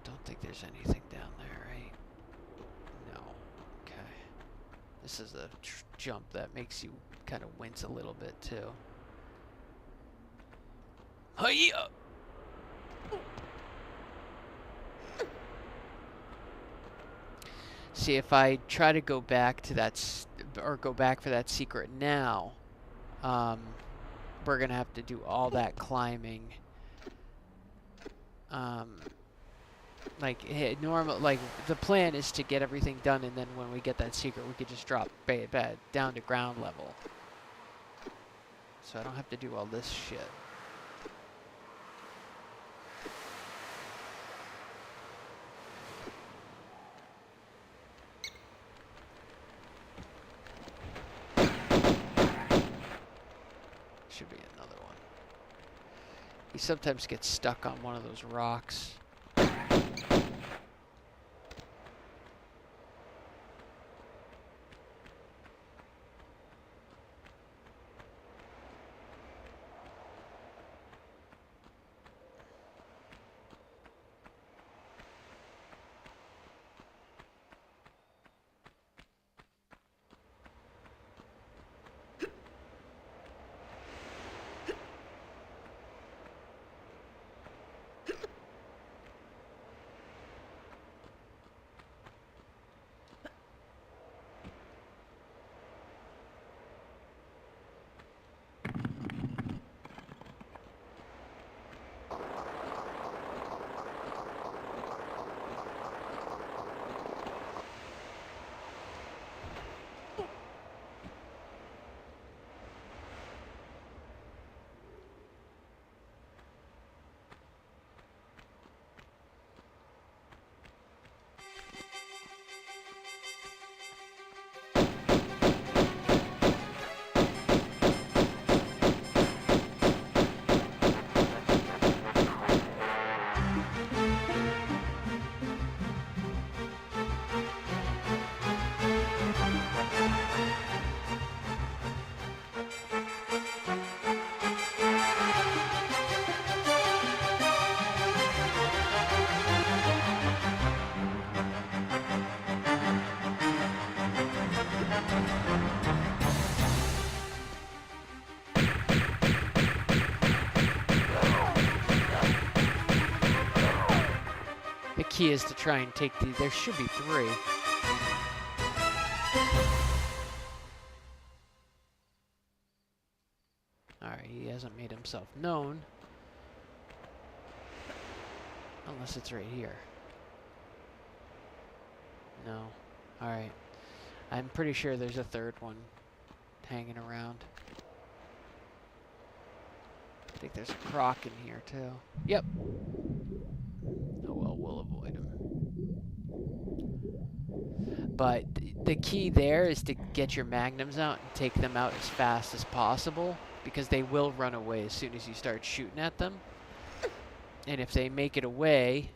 Don't think there's anything down there, right? No. Okay. This is a jump that makes you kind of wince a little bit too. Hiya! See, if I try to go back to that, or go back for that secret now, we're gonna have to do all that climbing. Like normal, like the plan is to get everything done, and then when we get that secret, we could just drop bad down to ground level. So I don't have to do all this shit. Should be another one. He sometimes gets stuck on one of those rocks. key is to try and take the... There should be 3. Alright, he hasn't made himself known. Unless it's right here. No. Alright. I'm pretty sure there's a 3rd one hanging around. I think there's a croc in here, too. Yep. Oh well, we'll avoid him. But the key there is to get your magnums out and take them out as fast as possible, because they will run away as soon as you start shooting at them. And if they make it away...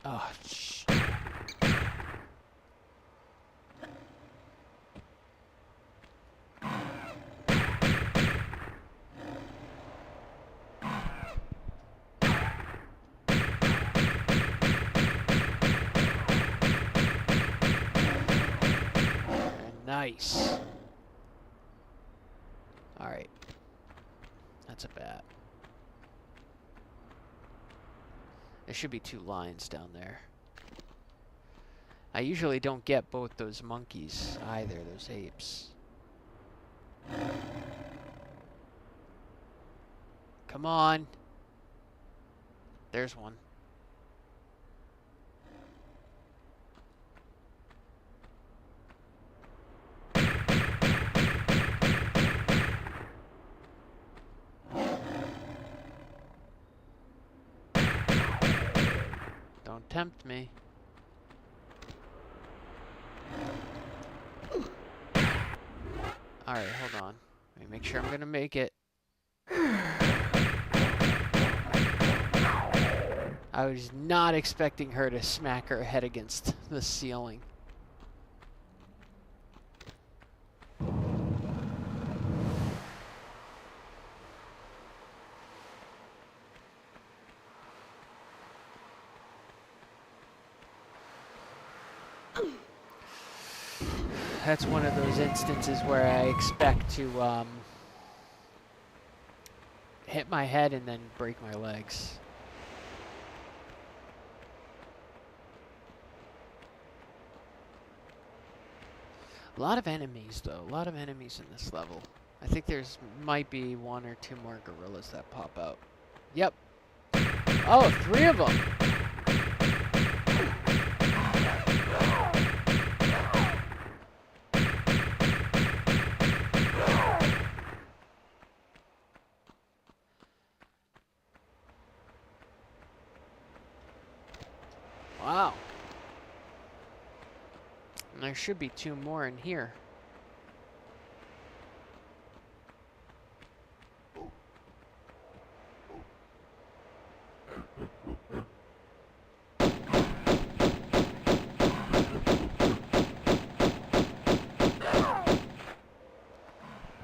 Oh, shh. Nice. Alright. That's a bat. There should be 2 lions down there. I usually don't get both those monkeys either, those apes. Come on. There's one. Don't tempt me. Alright, hold on. Let me make sure I'm gonna make it. I was not expecting her to smack her head against the ceiling. That's one of those instances where I expect to hit my head and then break my legs. A lot of enemies, though. A lot of enemies in this level. I think there's might be 1 or 2 more gorillas that pop out. Yep. Oh, 3 of them! Wow. And there should be 2 more in here.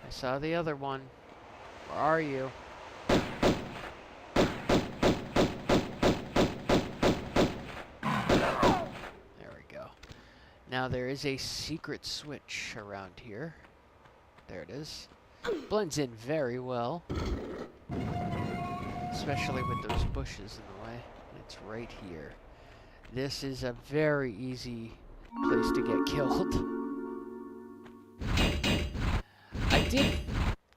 I saw the other one. Where are you? Now there is a secret switch around here. There it is. Blends in very well. Especially with those bushes in the way. It's right here. This is a very easy place to get killed. I did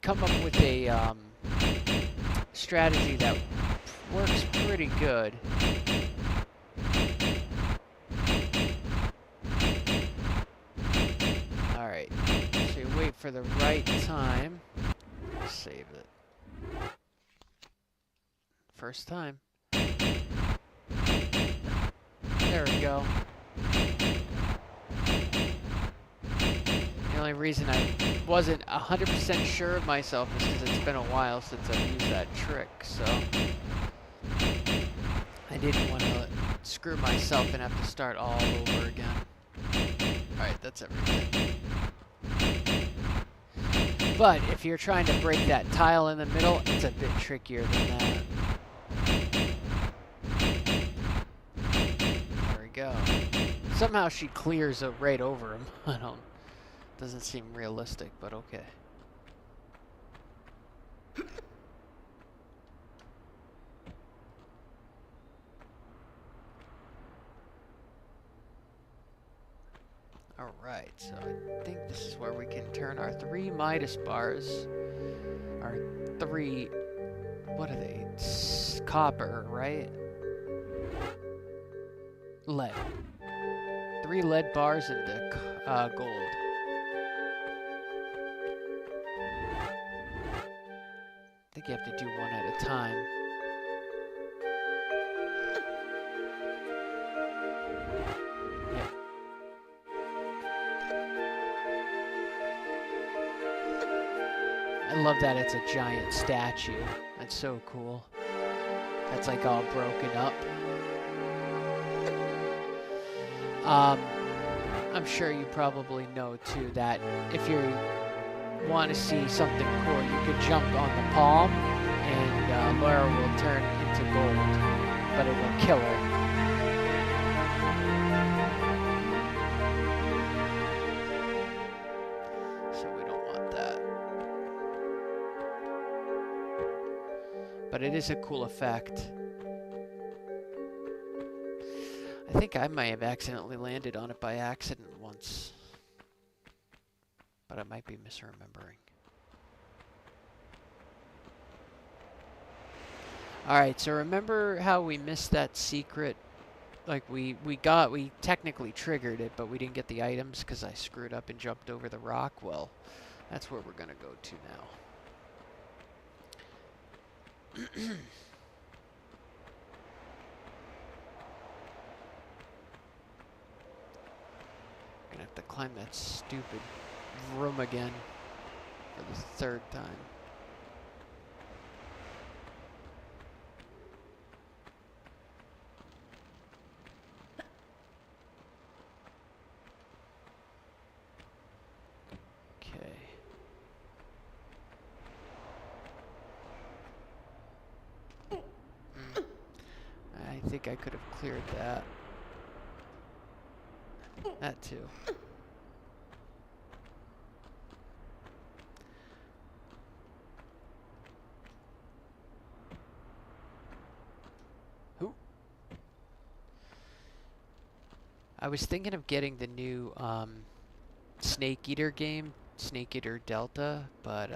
come up with a strategy that works pretty good. Alright, so you wait for the right time. Save it. First time. There we go. The only reason I wasn't 100% sure of myself is because it's been a while since I've used that trick, so I didn't want to screw myself and have to start all over again. Alright, that's everything. But if you're trying to break that tile in the middle, it's a bit trickier than that. There we go. Somehow she clears right over him. Doesn't seem realistic, but okay. Alright, so I think this is where we can turn our 3 Midas bars. Our 3... What are they? Copper, right? Lead. 3 lead bars into gold. I think you have to do one at a time. Yep. I love that it's a giant statue. That's so cool. That's like all broken up. I'm sure you probably know too that if you want to see something cool, you could jump on the palm and LARA will turn into gold, but it will kill her. So we don't want that. But it is a cool effect. I think I might have accidentally landed on it by accident once. But I might be misremembering. Alright, so remember how we missed that secret? Like we technically triggered it, but we didn't get the items because I screwed up and jumped over the rock? Well, that's where we're gonna go to now. Gonna have to climb that stupid room again for the 3rd time. Okay. I think I could have cleared that. That too. Who? I was thinking of getting the new Snake Eater game, Snake Eater Delta, but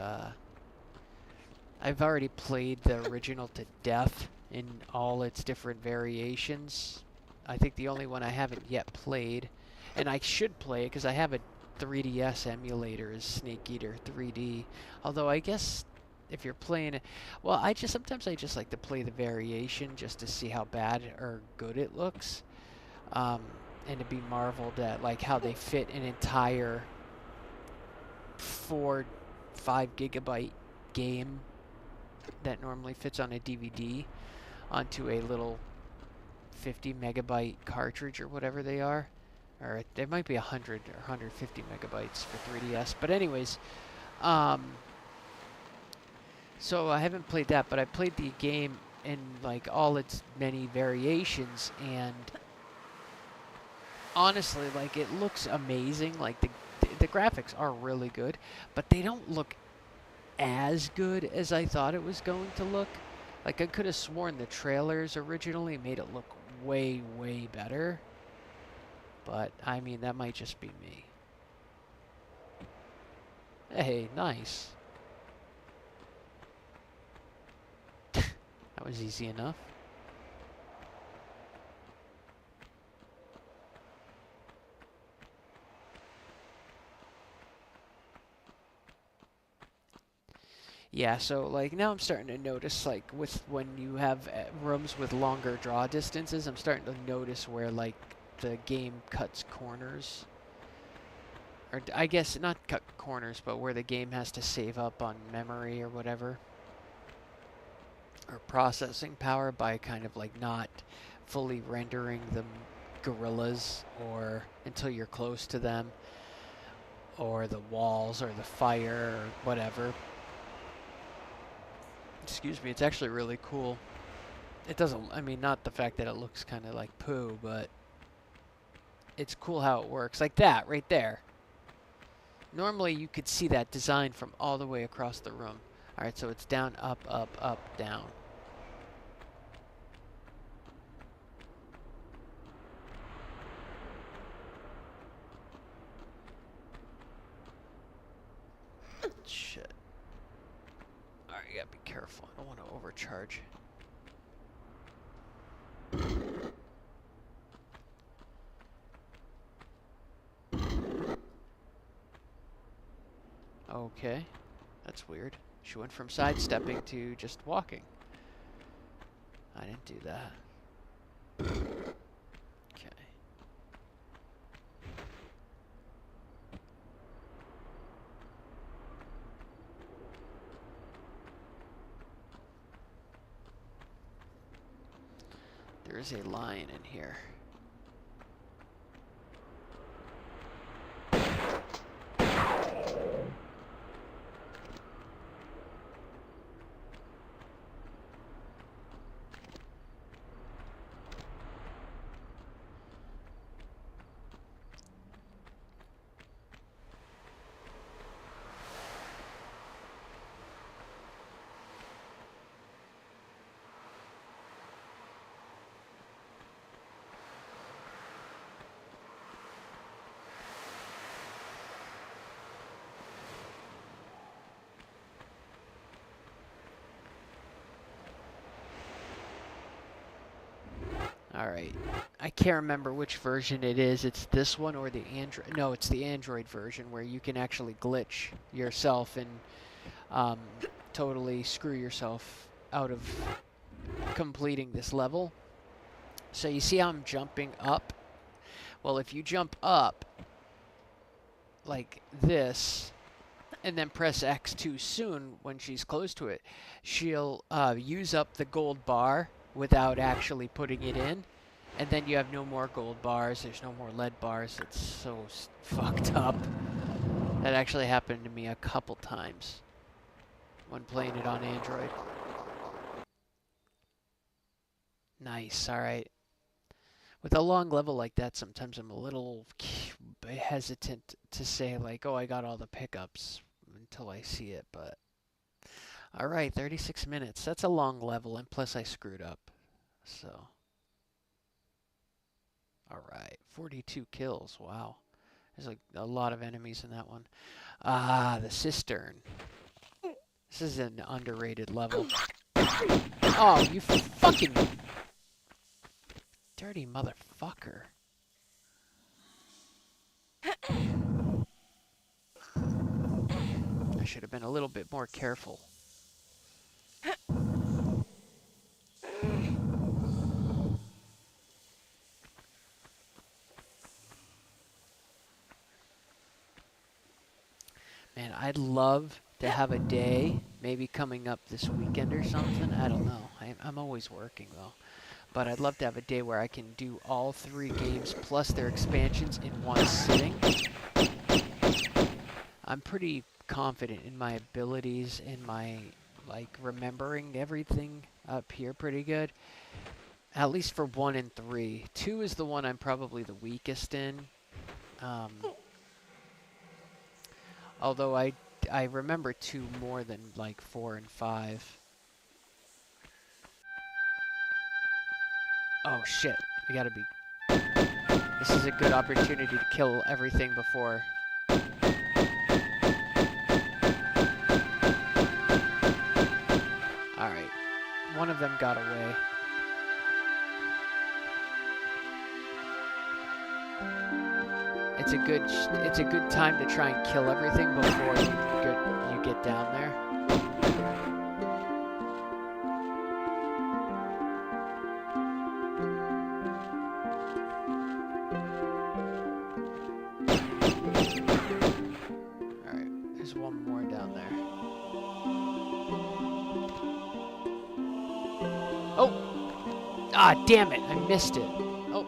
I've already played the original to death in all its different variations. I think the only one I haven't yet played, and I should play it because I have a 3DS emulator, is Snake Eater 3D. Although I guess if you're playing it, well, sometimes I just like to play the variation just to see how bad or good it looks, and to be marveled at like how they fit an entire 4-5 gigabyte game that normally fits on a DVD onto a little 50 megabyte cartridge or whatever they are. Or there might be 100 or 150 megabytes for 3DS. But anyways, so I haven't played that, but I played the game in like all its many variations, and honestly, like it looks amazing. Like the graphics are really good, but they don't look as good as I thought it was going to look. Like I could have sworn the trailers originally made it look way, way better. But, I mean, that might just be me. Hey, nice. That was easy enough. Yeah, so, like, now I'm starting to notice, like, with when you have rooms with longer draw distances, I'm starting to notice where, like, the game cuts corners. Or I guess not cut corners, but where the game has to save up on memory or whatever. Or processing power by kind of like not fully rendering the gorillas or until you're close to them. Or the walls or the fire or whatever. Excuse me, it's actually really cool. It doesn't, I mean, not the fact that it looks kind of like poo, but it's cool how it works. Like that, right there. Normally you could see that design from all the way across the room. Alright, so it's down, up, up, up, down. Alright, you gotta be careful. I don't want to overcharge. Okay, that's weird. She went from sidestepping to just walking. I didn't do that. Okay. There is a lion in here. Alright. I can't remember which version it is. It's this one or the Android. No, it's the Android version where you can actually glitch yourself and totally screw yourself out of completing this level. So you see how I'm jumping up? Well, if you jump up like this and then press X too soon when she's close to it, she'll use up the gold bar without actually putting it in, and then you have no more gold bars, there's no more lead bars. It's so fucked up. That actually happened to me a couple times when playing it on Android. Nice, alright. With a long level like that, sometimes I'm a little hesitant to say, like, oh, I got all the pickups until I see it, but... Alright, 36 minutes. That's a long level, and plus I screwed up. So... Alright, 42 kills. Wow. There's like a lot of enemies in that one. Ah, the cistern. This is an underrated level. Oh, you fucking... dirty motherfucker. I should have been a little bit more careful. Man, I'd love to have a day, maybe coming up this weekend or something. I don't know. I'm always working, though. But I'd love to have a day where I can do all 3 games plus their expansions in one sitting. I'm pretty confident in my abilities and my, like, remembering everything up here pretty good. At least for 1 and 3. 2 is the one I'm probably the weakest in. Although I remember 2 more than, like, 4 and 5. Oh, shit. We gotta be... This is a good opportunity to kill everything before... Alright. One of them got away. It's a good time to try and kill everything before you get down there. Alright, there's one more down there. Oh! Ah, damn it! I missed it. Oh.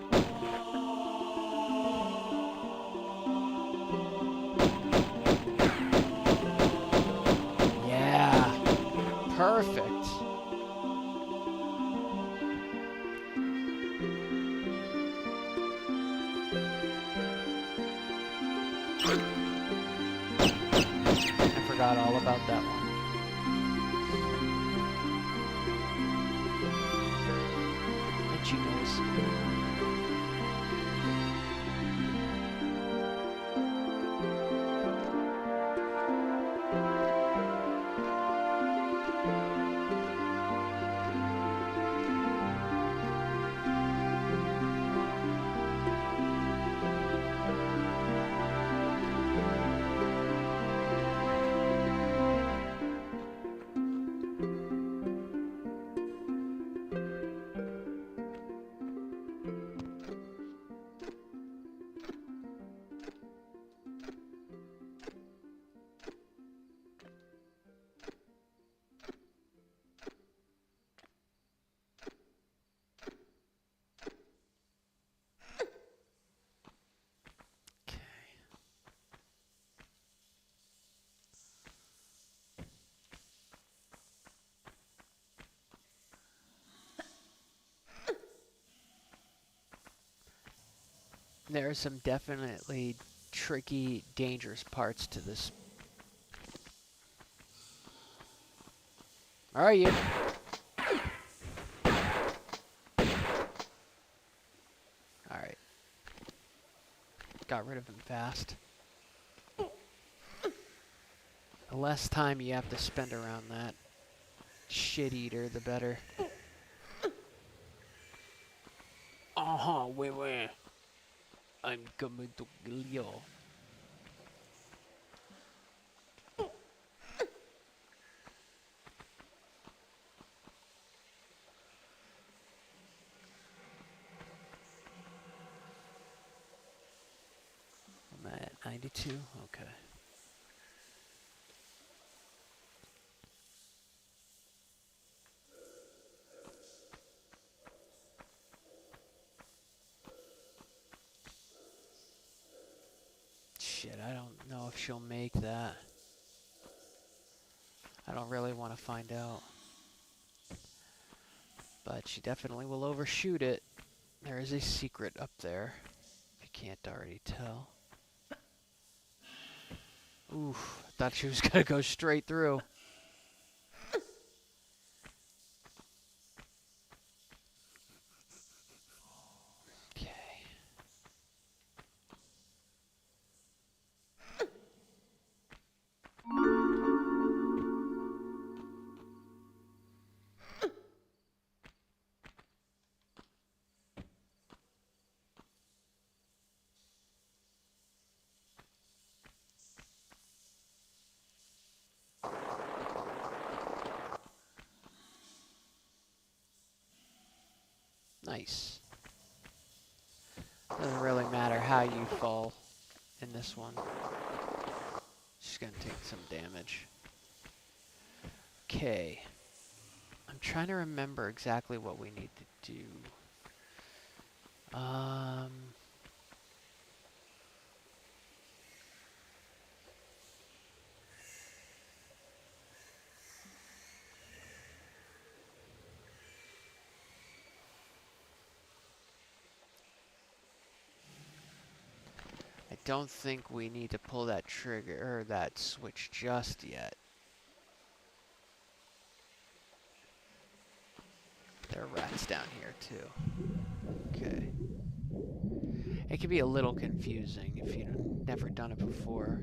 Perfect. I forgot all about that one. And she knows. There are some definitely tricky, dangerous parts to this. Are you? Alright. Got rid of him fast. The less time you have to spend around that shit eater, the better. Wait. I'm coming to kill you. I'm at 92? Okay. Shit, I don't know if she'll make that. I don't really want to find out. But she definitely will overshoot it. There is a secret up there, if you can't already tell. Oof, I thought she was gonna go straight through. Okay. Nice. Doesn't really matter how you fall in this one. She's gonna take some damage. Okay. I'm trying to remember exactly what we need to do. I don't think we need to pull that trigger or that switch just yet. There are rats down here too. Okay. It can be a little confusing if you've never done it before,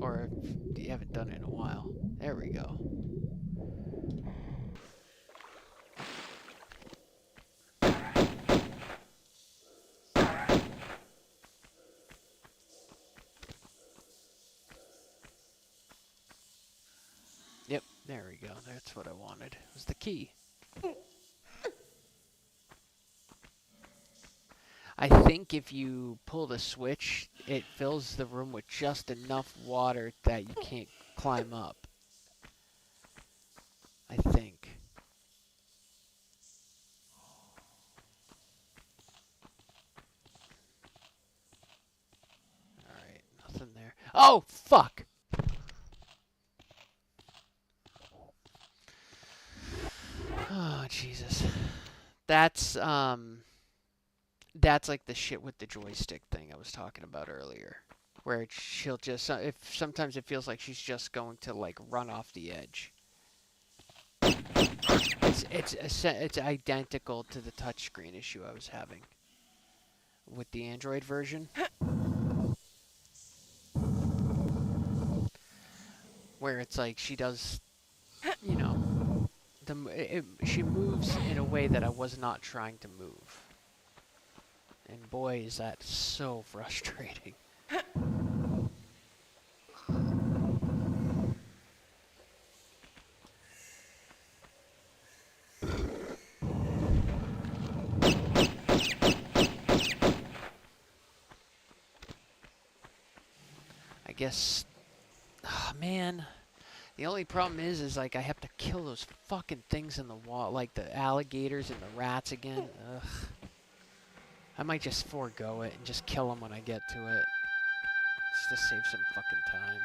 or if you haven't done it in a while. There we go. Yep, there we go. That's what I wanted. It was the key. I think if you pull the switch, it fills the room with just enough water that you can't climb up. I think. Alright, nothing there. Oh, fuck! Oh, Jesus. That's like the shit with the joystick thing I was talking about earlier. Where she'll just, if sometimes it feels like she's just going to, like, run off the edge. It's identical to the touchscreen issue I was having with the Android version. Where it's like she does, you know, she moves in a way that I was not trying to move. And boy, is that so frustrating. I guess, oh man, the only problem is like I have to kill those fucking things in the wall, like the alligators and the rats again. Ugh. I might just forego it and just kill them when I get to it, just to save some fucking time.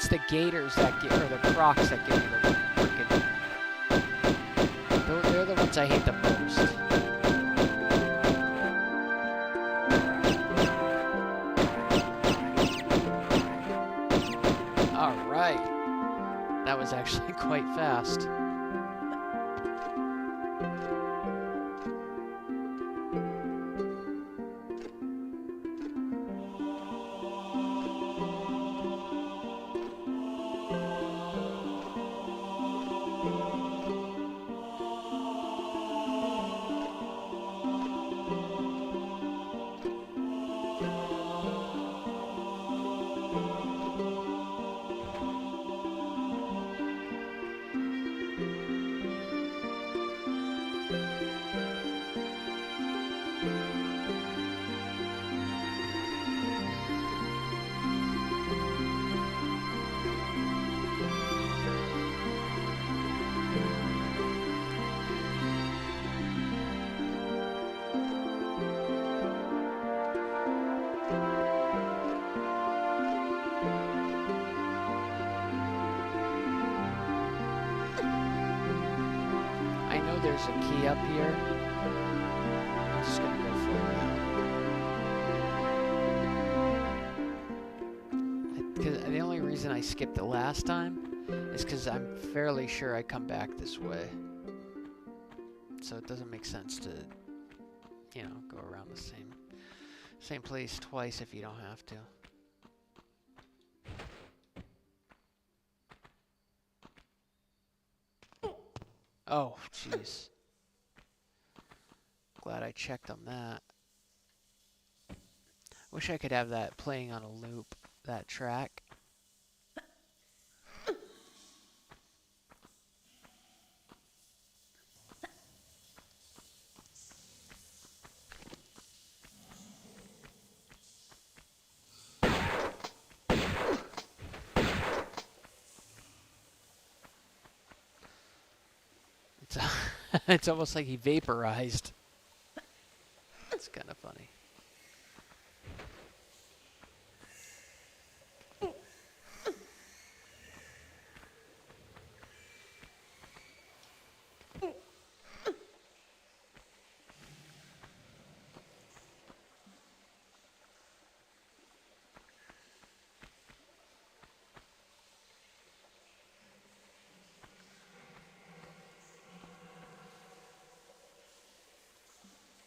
It's the gators that get, or the crocs that give me the freaking. They're the ones I hate the most. All right, that was actually quite fast. I know there's a key up here. I'm just gonna go for it. Because the only reason I skipped it last time is because I'm fairly sure I come back this way. So it doesn't make sense to, you know, go around the same place twice if you don't have to. Oh, jeez. Glad I checked on that. Wish I could have that playing on a loop, that track. It's it's almost like he vaporized. It's kind of funny.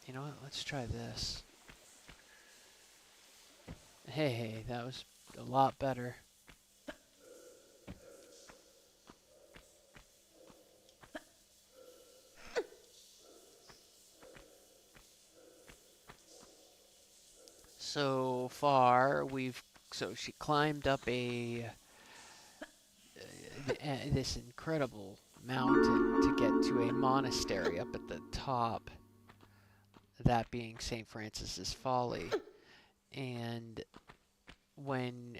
You know what? Let's try this. Hey, that was a lot better. So far, so she climbed up this incredible mountain to get to a monastery up at the top. That being St. Francis's Folly. And when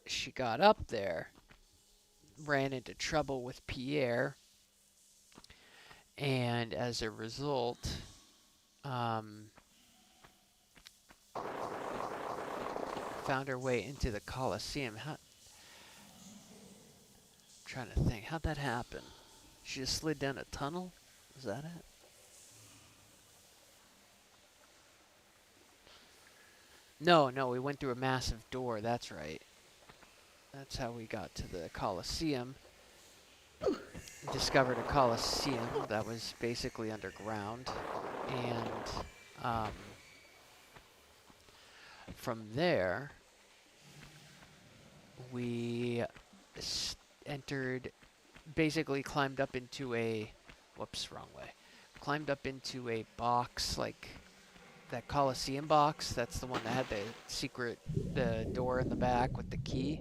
she got up there, ran into trouble with Pierre, and as a result, found her way into the Colosseum. I'm trying to think, how'd that happen? She just slid down a tunnel? Was that it? No, we went through a massive door, that's right. That's how we got to the Colosseum. Discovered a Colosseum that was basically underground. And from there, we basically climbed up into a, whoops, wrong way. Climbed up into a box, like that Colosseum box. That's the one that had the door in the back with the key.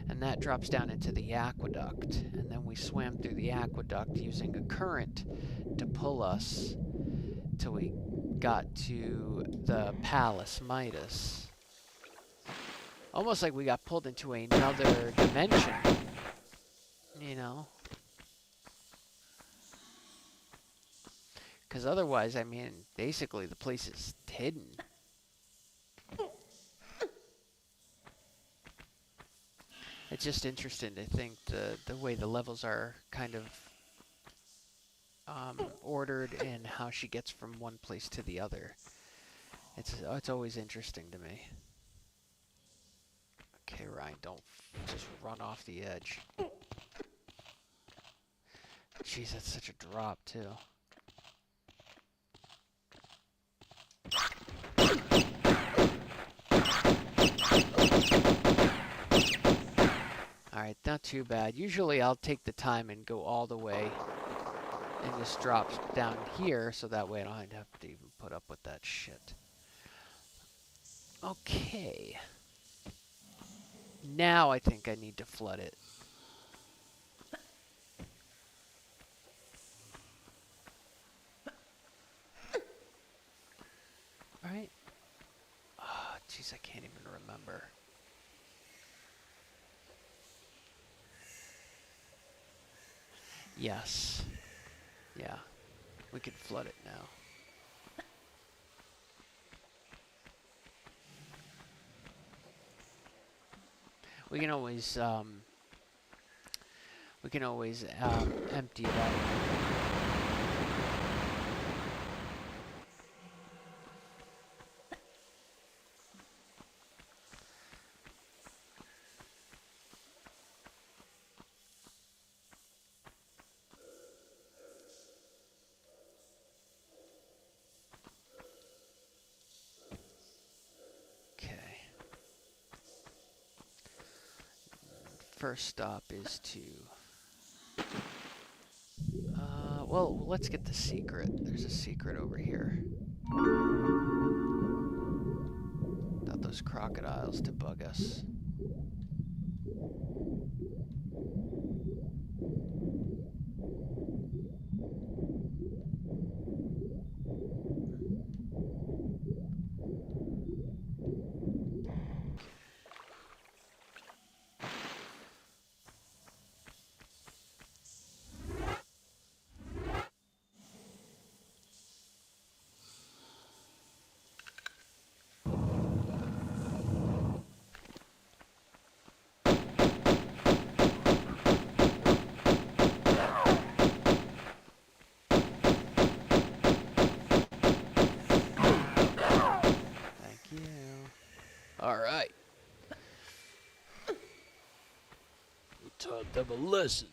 And that drops down into the aqueduct. And then we swam through the aqueduct using a current to pull us till we got to the Palace Midas. Almost like we got pulled into another dimension, you know? Because otherwise, I mean, basically the place is hidden. It's just interesting to think the way the levels are kind of ordered and how she gets from one place to the other. It's always interesting to me. Okay, Ryan, don't just run off the edge. Jeez, that's such a drop too. Alright, not too bad. Usually I'll take the time and go all the way and just drops down here so that way I don't have to even put up with that shit. Okay. Now I think I need to flood it. Right? Oh, jeez, I can't even remember. Yes. Yeah. We can flood it now. We can always empty it out. Okay. First stop is to well, let's get the secret. There's a secret over here. Not those crocodiles to bug us. Thank you. All right. We taught them a lesson.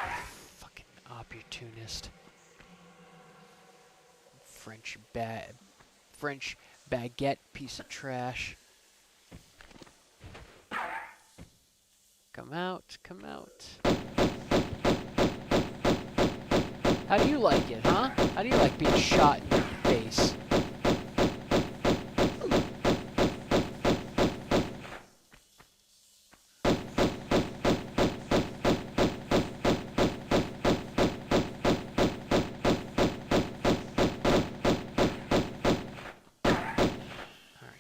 Fucking opportunist. French baguette piece of trash. Come out, come out. How do you like it, huh? How do you like being shot in your face?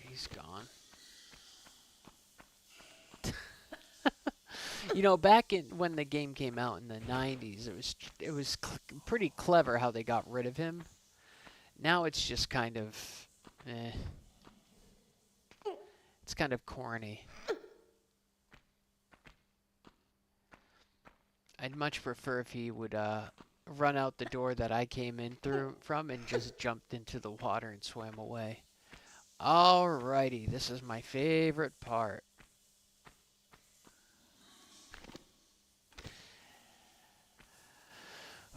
He's gone. You know, back in when the game came out in the 90s, it was pretty clever how they got rid of him. Now it's just kind of it's kind of corny. I'd much prefer if he would run out the door that I came in from and just jumped into the water and swam away. Alrighty, this is my favorite part.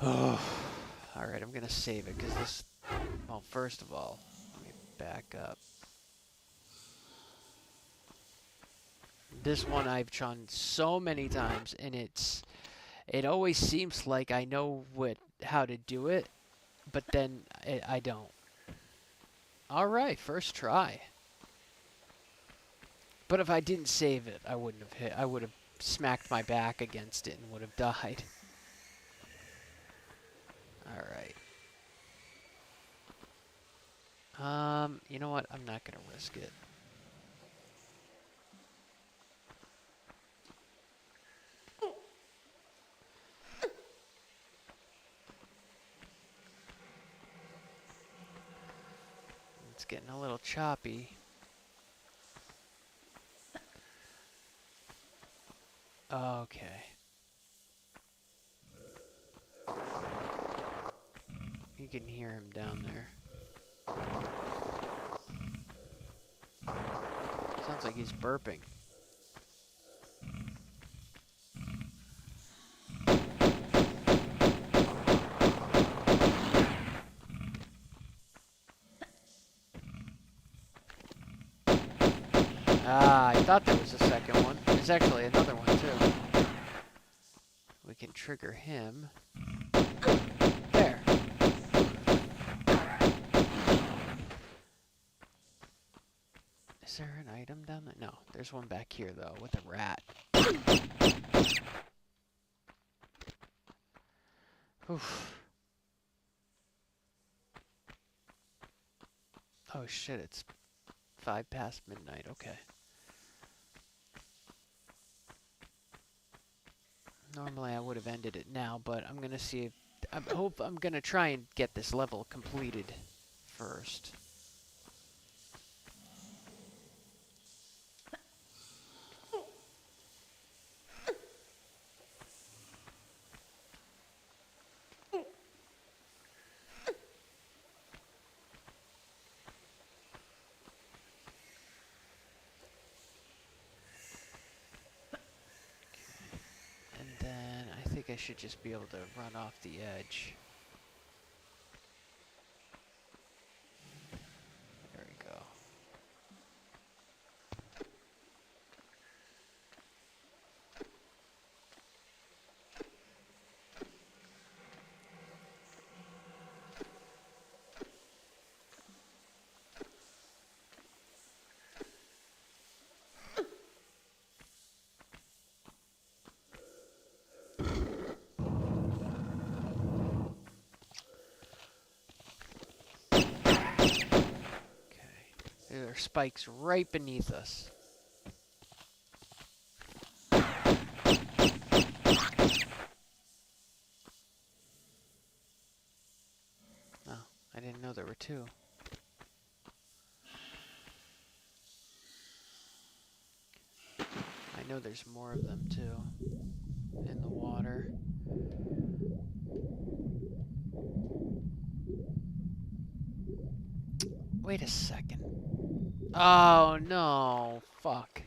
Oh, alright, I'm gonna save it because this. Well, first of all, let me back up. This one I've tried so many times, and it always seems like I know how to do it, but then I don't. All right, first try. But if I didn't save it, I wouldn't have hit. I would have smacked my back against it and would have died. All right. You know what? I'm not gonna risk it. It's getting a little choppy. Okay. You can hear him down there. Sounds like he's burping. Ah, I thought there was a second one. There's actually another one, too. We can trigger him. There. Is there an item down there? No, there's one back here, though, with a rat. Oof. Oh, shit, it's 5 past midnight. Okay. Normally I would have ended it now, but I'm gonna see if I'm gonna try and get this level completed first. And then I think I should just be able to run off the edge. There we go. Okay. There are spikes right beneath us. Oh, I didn't know there were two. I know there's more of them too in the water. Wait a second. Oh no, fuck.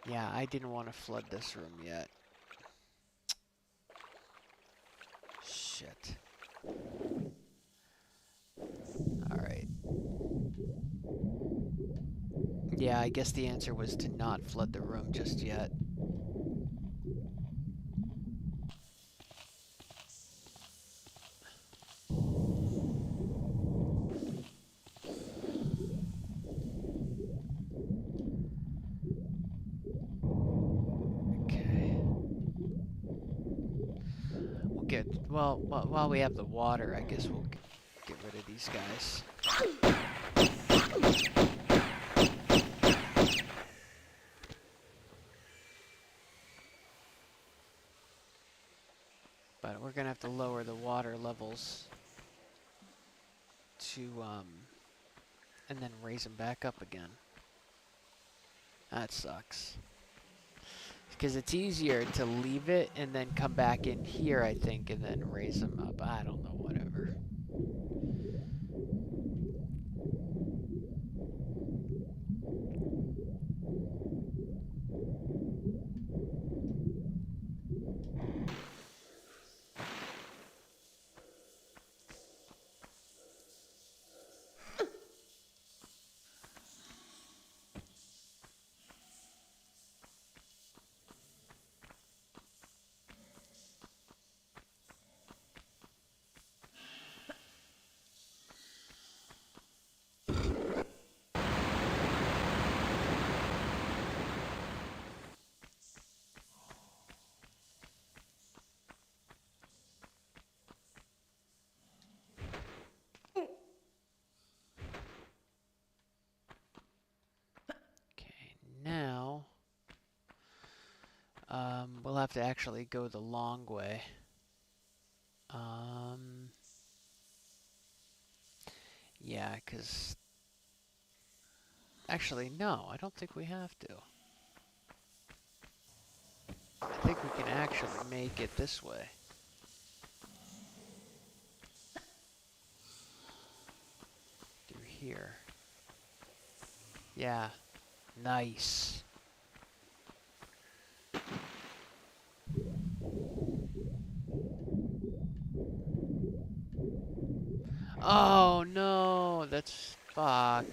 Yeah, I didn't want to flood this room yet. Shit. Alright. Yeah, I guess the answer was to not flood the room just yet. Okay. We'll get, well, while we have the water, I guess we'll get rid of these guys. But we're gonna have to lower the water levels to, and then raise them back up again. That sucks. Because it's easier to leave it and then come back in here, I think, and then raise them up. I don't know, whatever. Okay, now we'll have to actually go the long way. Yeah, because... Actually, no, I don't think we have to. I think we can actually make it this way. Through here. Yeah. Nice. Oh, no! That's... Fuck.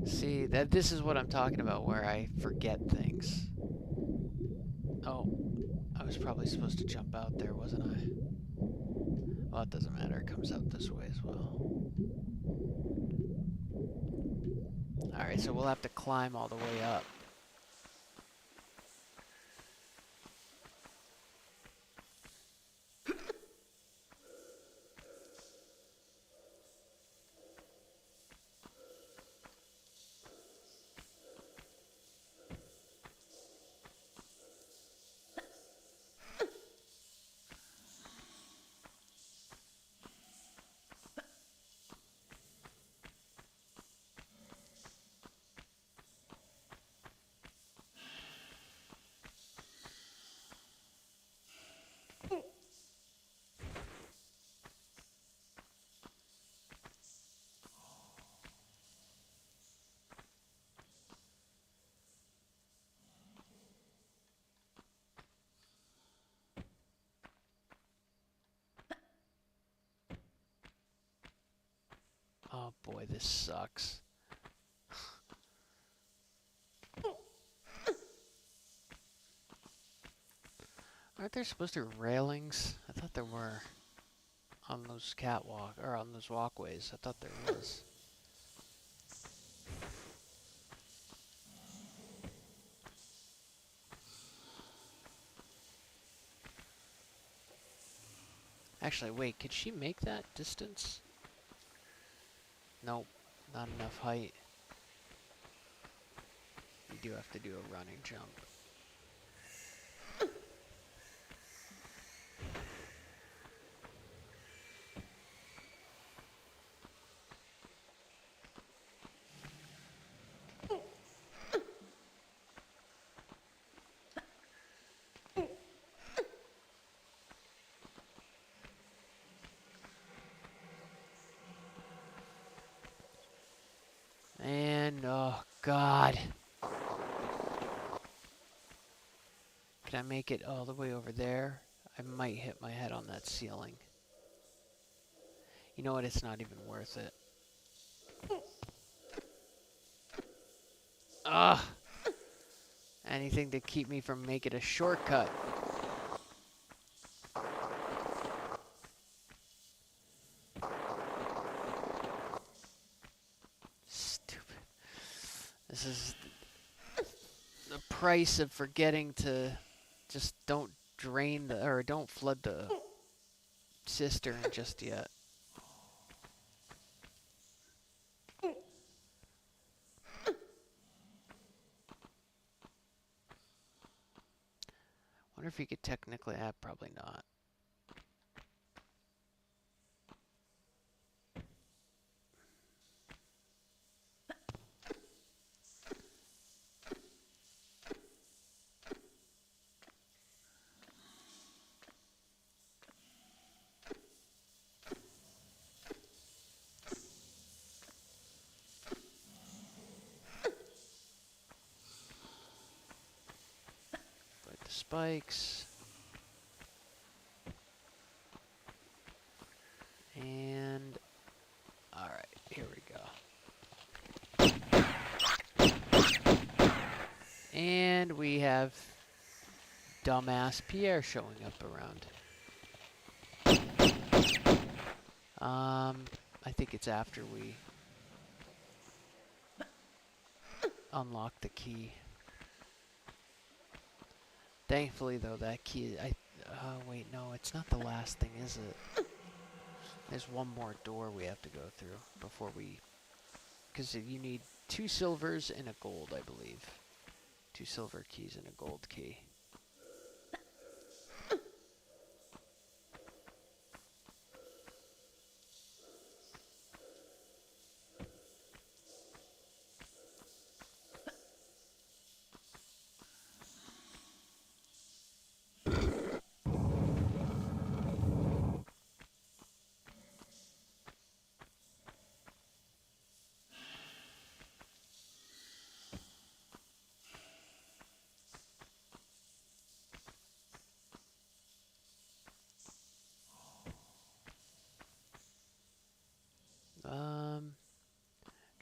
See, this is what I'm talking about, where I forget things. Oh, I was probably supposed to jump out there, wasn't I? Well, it doesn't matter. It comes out this way as well. Alright, so we'll have to climb all the way up. Oh boy, this sucks. Aren't there supposed to be railings? I thought there were. On those or on those walkways. I thought there was. Actually, wait, could she make that distance? Nope, not enough height. You do have to do a running jump. And, oh god. Can I make it all the way over there? I might hit my head on that ceiling. You know what? It's not even worth it. Ugh! Anything to keep me from making a shortcut. Stupid. This is the price of forgetting to just don't don't flood the cistern just yet. Wonder if you could technically, probably not. Put the spikes. And, alright, here we go. And we have dumbass Pierre showing up around. I think it's after we unlock the key. Thankfully, though, that key, wait, no, it's not the last thing, is it? There's one more door we have to go through before we... Because you need 2 silvers and a gold, I believe. 2 silver keys and a gold key.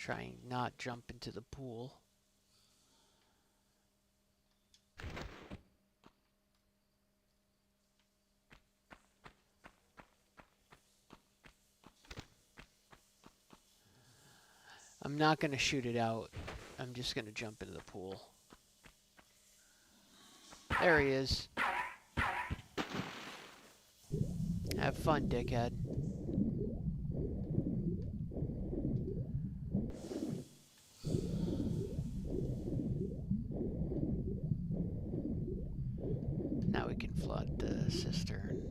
Try and not jump into the pool. I'm not going to shoot it out. I'm just going to jump into the pool. There he is. Have fun, dickhead. Now we can flood the cistern.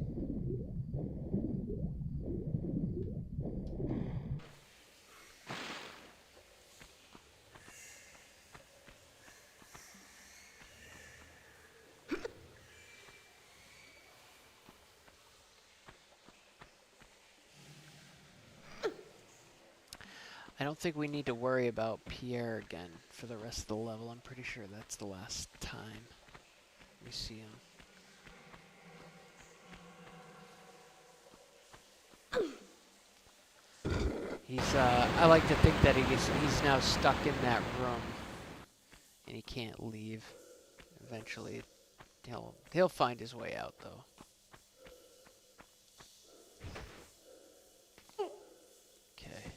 I don't think we need to worry about Pierre again for the rest of the level. I'm pretty sure that's the last time we see him. I like to think that he's now stuck in that room and he can't leave. Eventually, he'll find his way out though. Okay.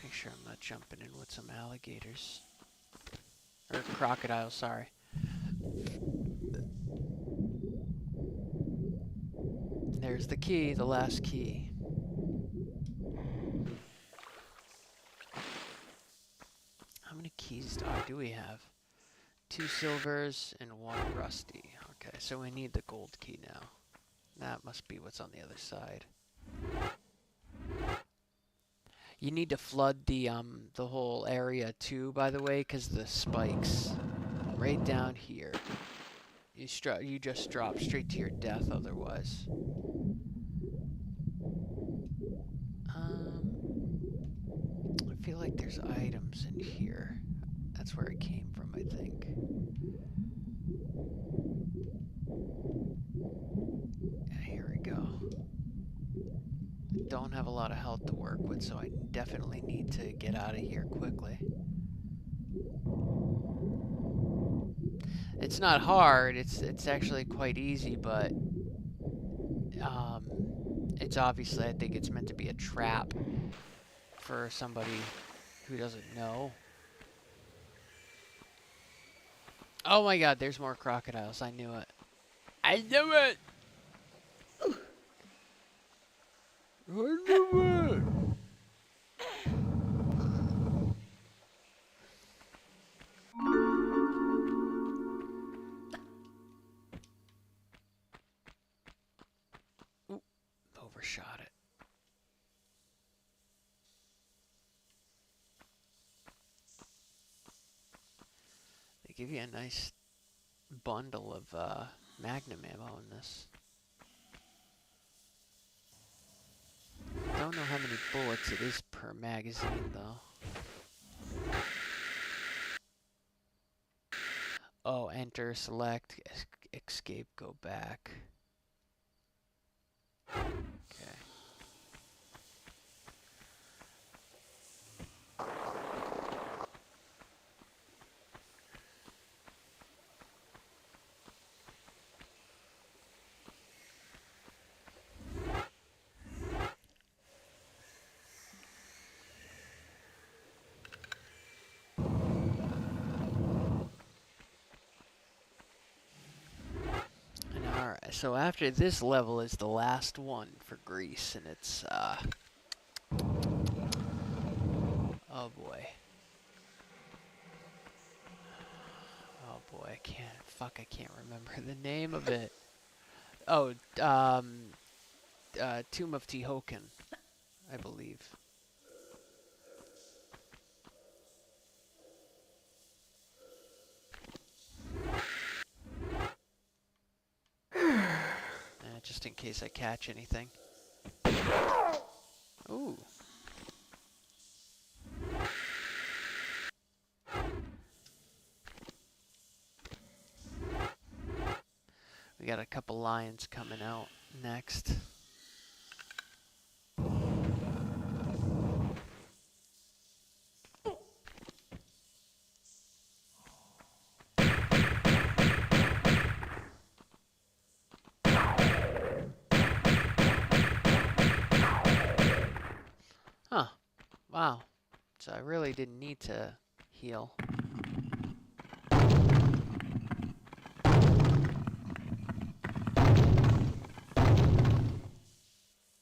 Make sure I'm not jumping in with some alligators. Or crocodiles, sorry. There's the key, the last key. How many keys do we have? 2 silvers and 1 rusty. Okay, so we need the gold key now. That must be what's on the other side. You need to flood the whole area too, by the way, because the spikes right down here. You just drop straight to your death otherwise. I feel like there's items in here. That's where it came from, I think. Yeah, here we go. Don't have a lot of health to work with, so I definitely need to get out of here quickly. It's not hard, it's actually quite easy, but it's obviously, I think it's meant to be a trap for somebody who doesn't know. Oh my god, there's more crocodiles. I knew it. I knew it! I knew it! Ooh, overshot it. They give you a nice bundle of magnum ammo in this. Don't know how many bullets it is per magazine though. Oh, enter, select, escape, go back. Okay. Alright, so after this level is the last one for Greece, and it's, oh boy. Oh boy, I can't remember the name of it. Oh, Tomb of Tehoken, I believe. Just in case I catch anything. Ooh. We got a couple lions coming out next. Wow. So I really didn't need to heal.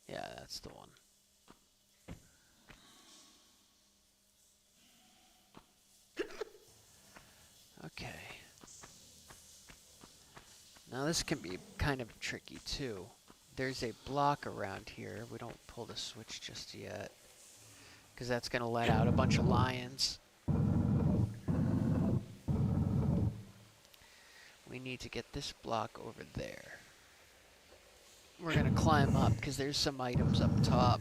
Yeah, that's the one. Okay. Now this can be kind of tricky too. There's a block around here. We don't pull the switch just yet, because that's going to let out a bunch of lions. We need to get this block over there. We're going to climb up, because there's some items up top.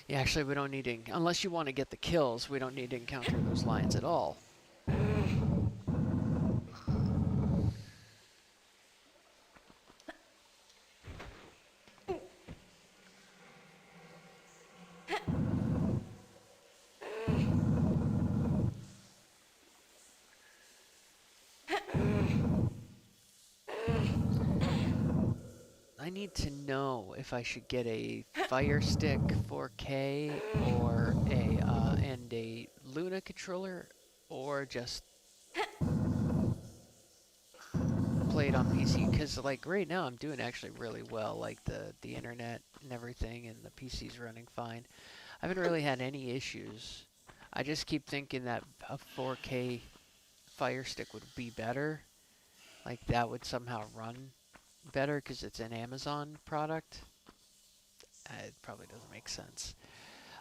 Yeah, actually, we don't need to, unless you want to get the kills, we don't need to encounter those lions at all. I need to know if I should get a Fire Stick 4K or a Luna controller, or just play it on PC. Because like right now I'm doing actually really well. Like the internet and everything, and the PC's running fine. I haven't really had any issues. I just keep thinking that a 4K Fire Stick would be better. Like that would somehow run better because it's an Amazon product. It probably doesn't make sense.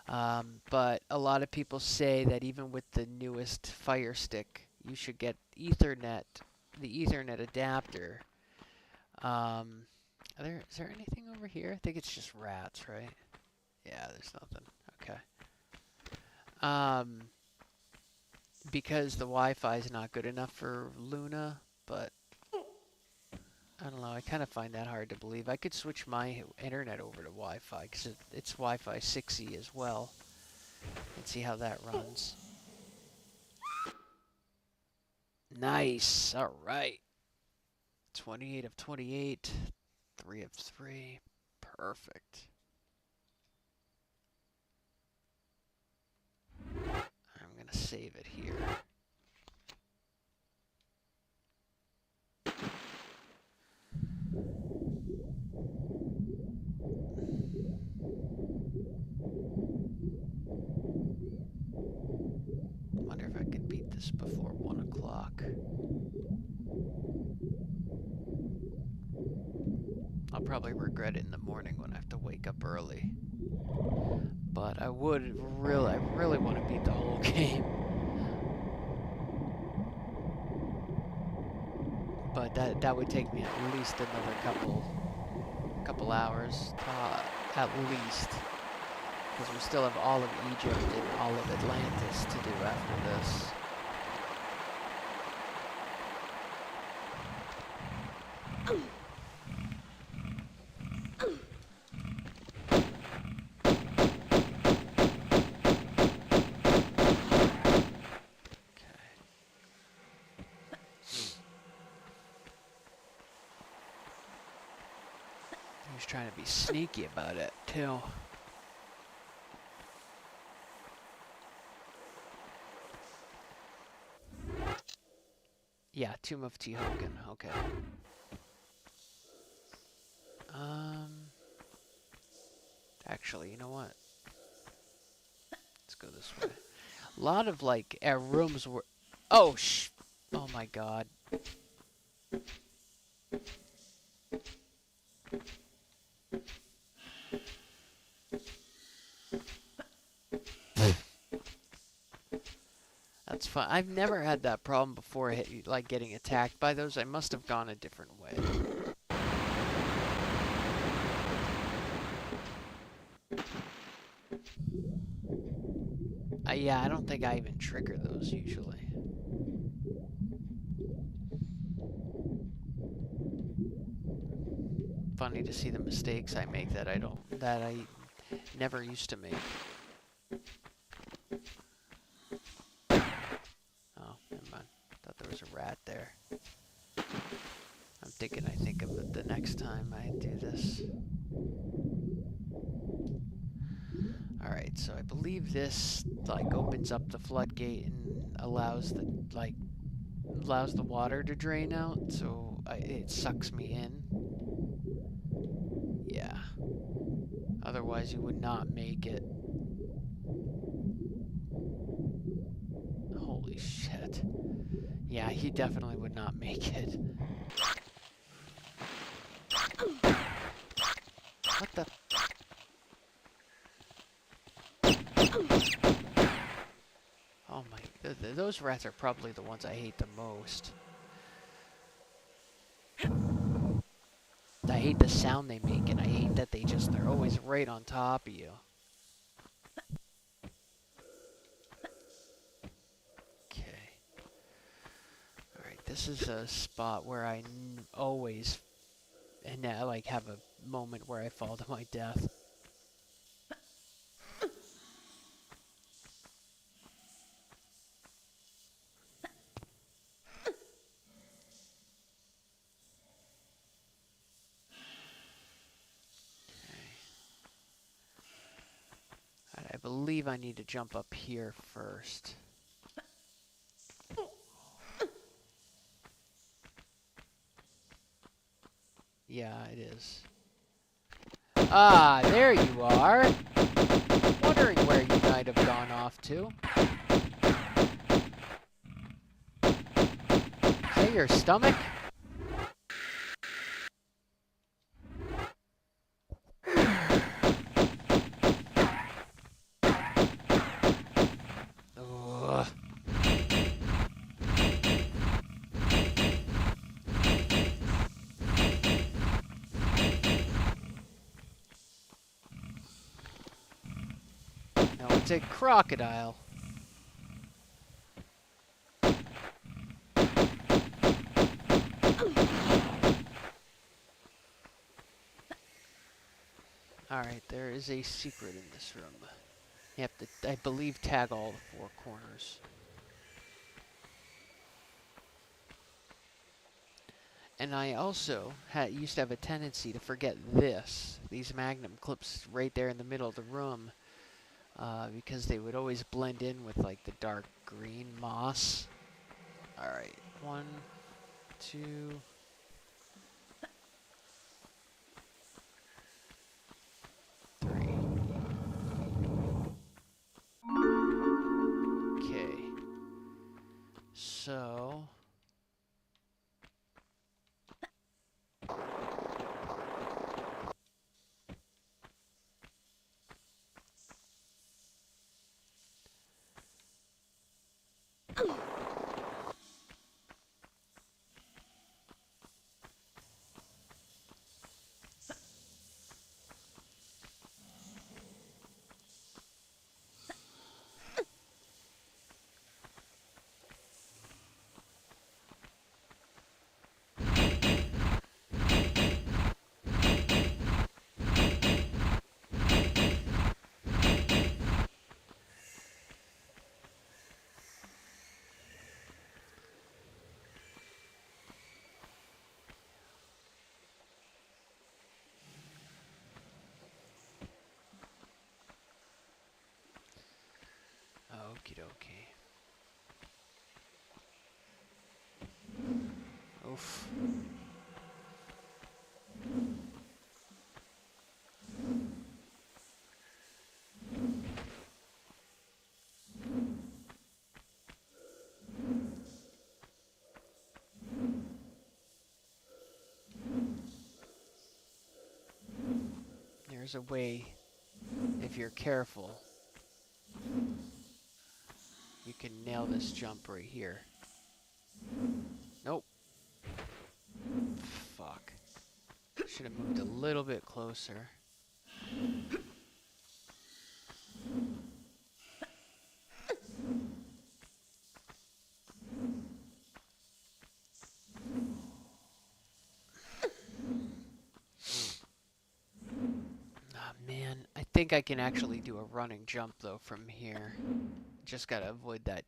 But a lot of people say that even with the newest Fire Stick, you should get Ethernet, the Ethernet adapter. Is there anything over here? I think it's just rats, right? Yeah, there's nothing. Okay. Because the Wi-Fi is not good enough for Luna, but I don't know. I kind of find that hard to believe. I could switch my internet over to Wi-Fi because it's Wi-Fi 6E as well, and see how that runs. Nice. All right. 28 of 28. 3 of 3. Perfect. I'm going to save it here. Wonder if I can beat this before 1 o'clock. I'll probably regret it in the morning when I have to wake up early. But I really want to beat the whole game. But that would take me at least another couple hours, at least. Because we still have all of Egypt and all of Atlantis to do after this. He was trying to be sneaky about it, too. Yeah, Tomb of Tehogan. Okay. Actually, you know what? Let's go this way. A lot of, like, rooms were... Oh, oh, my God. That's fine. I've never had that problem before, like, getting attacked by those. I must have gone a different way. Yeah, I don't think I even trigger those usually. Funny to see the mistakes I make that I never used to make. Oh, never mind. Thought there was a rat there. I think of it the next time I do this. Alright, so I believe this, like, opens up the floodgate and allows the water to drain out, so it sucks me in. Yeah. Otherwise, you would not make it. Holy shit. Yeah, he definitely would not make it. What the? Oh my, those rats are probably the ones I hate the most. I hate the sound they make, and I hate that they're always right on top of you. Okay. Alright, this is a spot where I always, and I like have a moment where I fall to my death. I believe I need to jump up here first. Yeah, it is. Ah, there you are. Wondering where you might have gone off to. Is that your stomach? Ugh. No, it's a crocodile. Alright, there is a secret in this room. You have to, I believe, tag all the four corners. And I also used to have a tendency to forget these magnum clips right there in the middle of the room, because they would always blend in with like the dark green moss. Alright, 1, 2... Okay. So... Okie dokie. Oof. There's a way, if you're careful, you can nail this jump right here. Nope. Fuck. Should have moved a little bit closer. Ah, man. I think I can actually do a running jump, though, from here. Just gotta avoid that.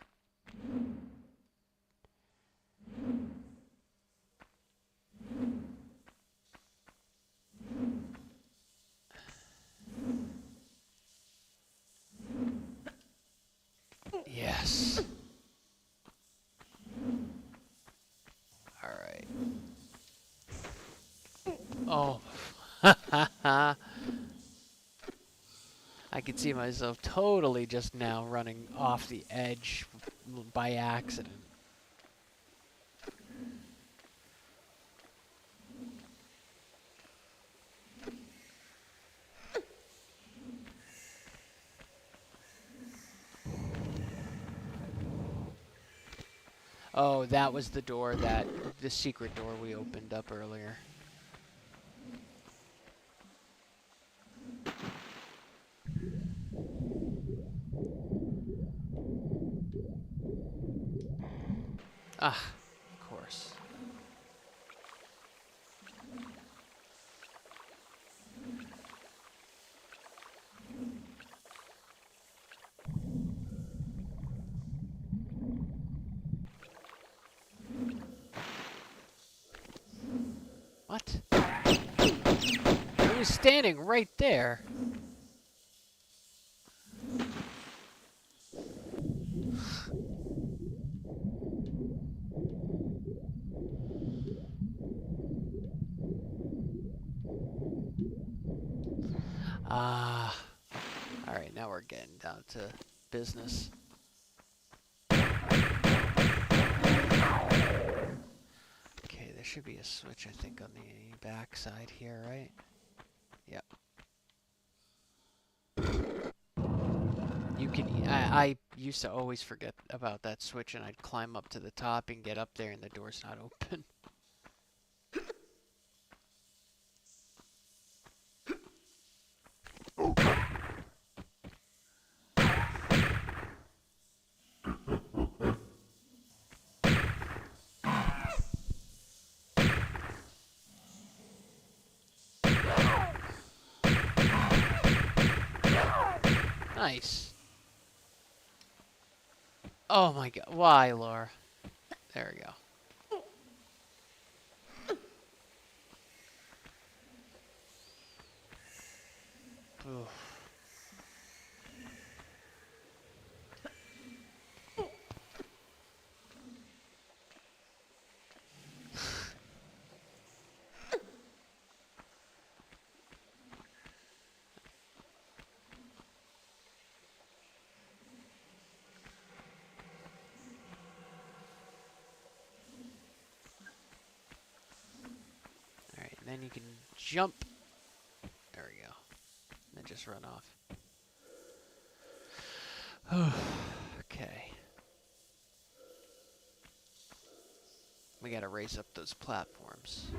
Oh. I could see myself totally just now running off the edge by accident. Oh, that was the secret door we opened up earlier. Ah, of course. What? He was standing right there. Ah. Alright, now we're getting down to business. Okay, there should be a switch, I think, on the back side here, right? Yep. You can. I used to always forget about that switch, and I'd climb up to the top and get up there, and the door's not open. Nice. Oh my god. Why, Laura? There we go. Oof. Alright, and then you can jump. There we go. And then just run off. Okay. We gotta raise up those platforms.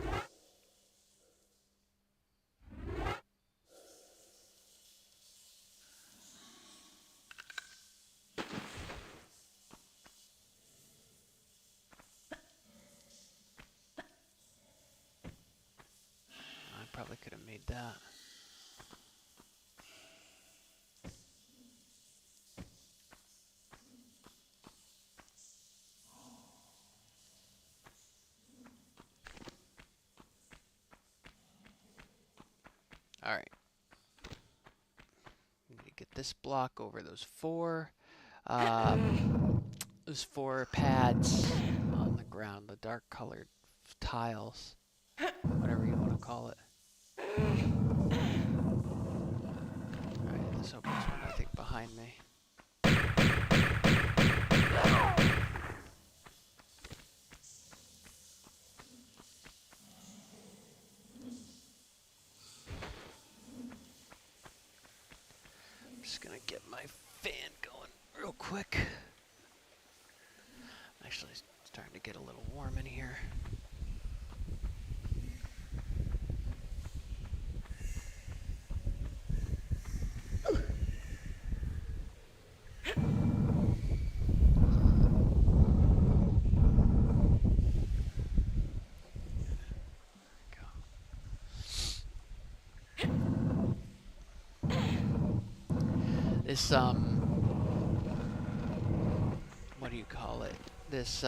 I probably could have made that. Alright. Need to get this block over those four pads on the ground, the dark colored tiles, whatever you want to call it. Alright, this opens one, I think, behind me. I'm just gonna get my fan going real quick. Actually, it's starting to get a little warm in here. This what do you call it? This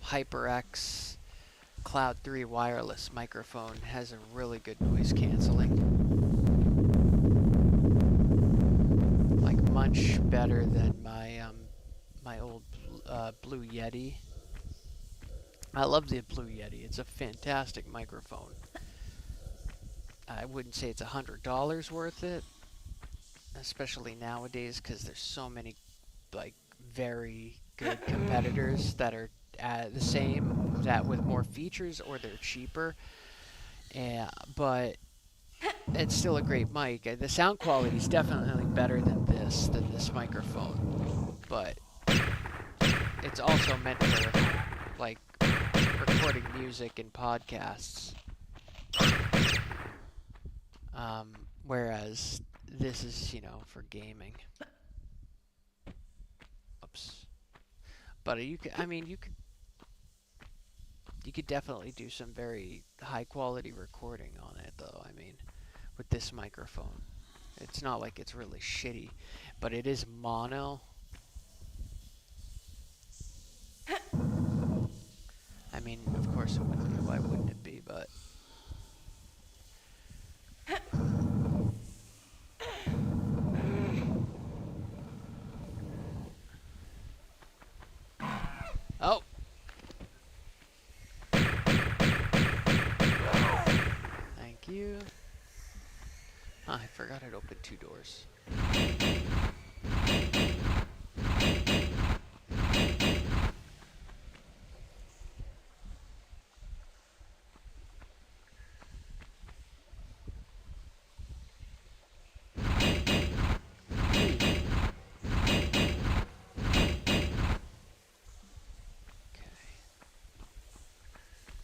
HyperX Cloud 3 wireless microphone has a really good noise canceling. Like much better than my my old Blue Yeti. I love the Blue Yeti. It's a fantastic microphone. I wouldn't say it's $100 worth it, especially nowadays because there's so many like very good competitors that are the same that with more features or they're cheaper. And but it's still a great mic. The sound quality is definitely better than this microphone, but it's also meant for like recording music and podcasts. Whereas this is, for gaming. Oops. But you could definitely do some very high quality recording on it though. I mean, with this microphone. It's not like it's really shitty, but it is mono. I mean, of course it would be. Why wouldn't it be? But oh, thank you. Oh, I forgot I'd opened 2 doors.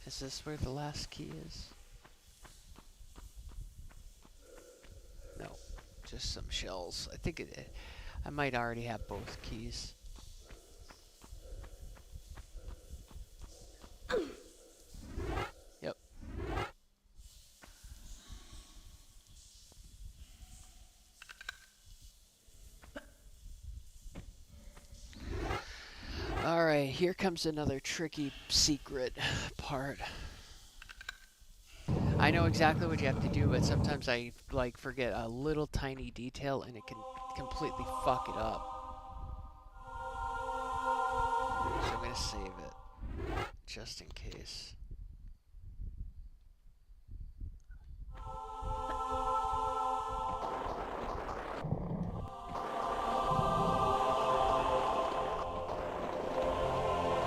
Is this where the last key is? No, just some shells. I think I might already have both keys. Yep. Alright, here comes another tricky secret part. I know exactly what you have to do, but sometimes I forget a little tiny detail and it can completely fuck it up. So I'm gonna save it, just in case.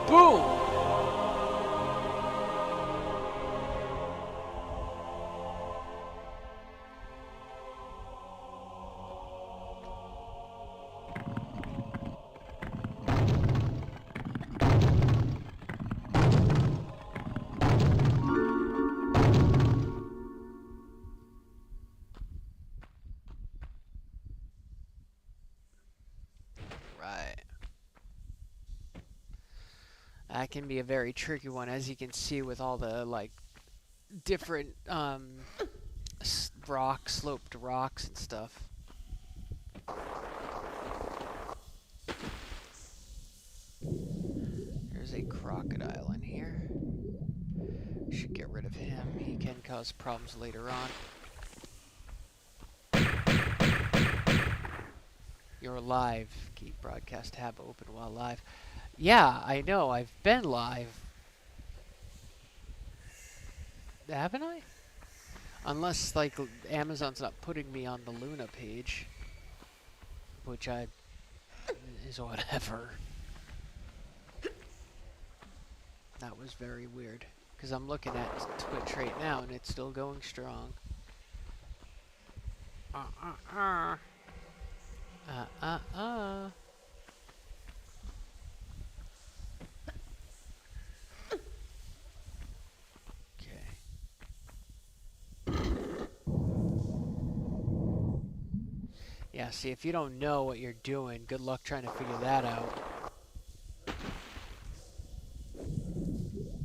Boom! Right. That can be a very tricky one, as you can see with all the different sloped rocks and stuff. There's a crocodile in here. Should get rid of him. He can cause problems later on. You're live. Keep broadcast tab open while live. Yeah, I know. I've been live. Haven't I? Unless, Amazon's not putting me on the Luna page. Which is whatever. That was very weird. Because I'm looking at Twitch right now and it's still going strong. Yeah, see, if you don't know what you're doing, good luck trying to figure that out.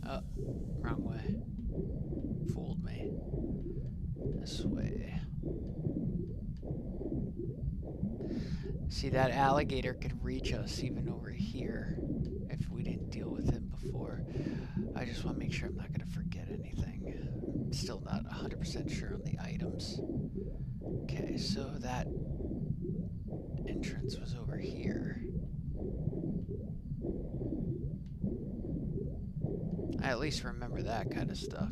Oh, wrong way. Fooled me. This way. See, that alligator could reach us even over here if we didn't deal with him before. I just want to make sure I'm not going to forget anything. I'm still not 100% sure on the items. Okay, so that entrance was over here. I at least remember that kind of stuff.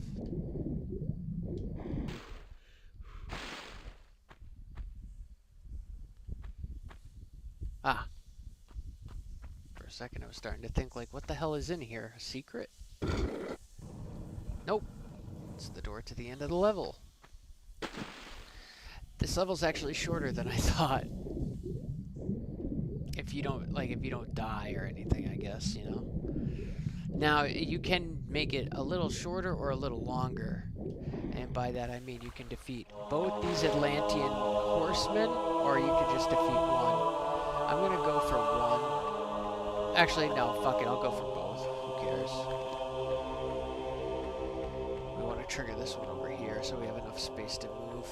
Ah, for a second I was starting to think, like, what the hell is in here? A secret? Nope. It's the door to the end of the level. This level's actually shorter than I thought. If you don't die or anything, I guess, you know. Now, you can make it a little shorter or a little longer. And by that I mean you can defeat both these Atlantean horsemen, or you can just defeat one. I'm gonna go for one. Actually, no, fuck it, I'll go for both. Who cares? We want to trigger this one over here so we have enough space to move.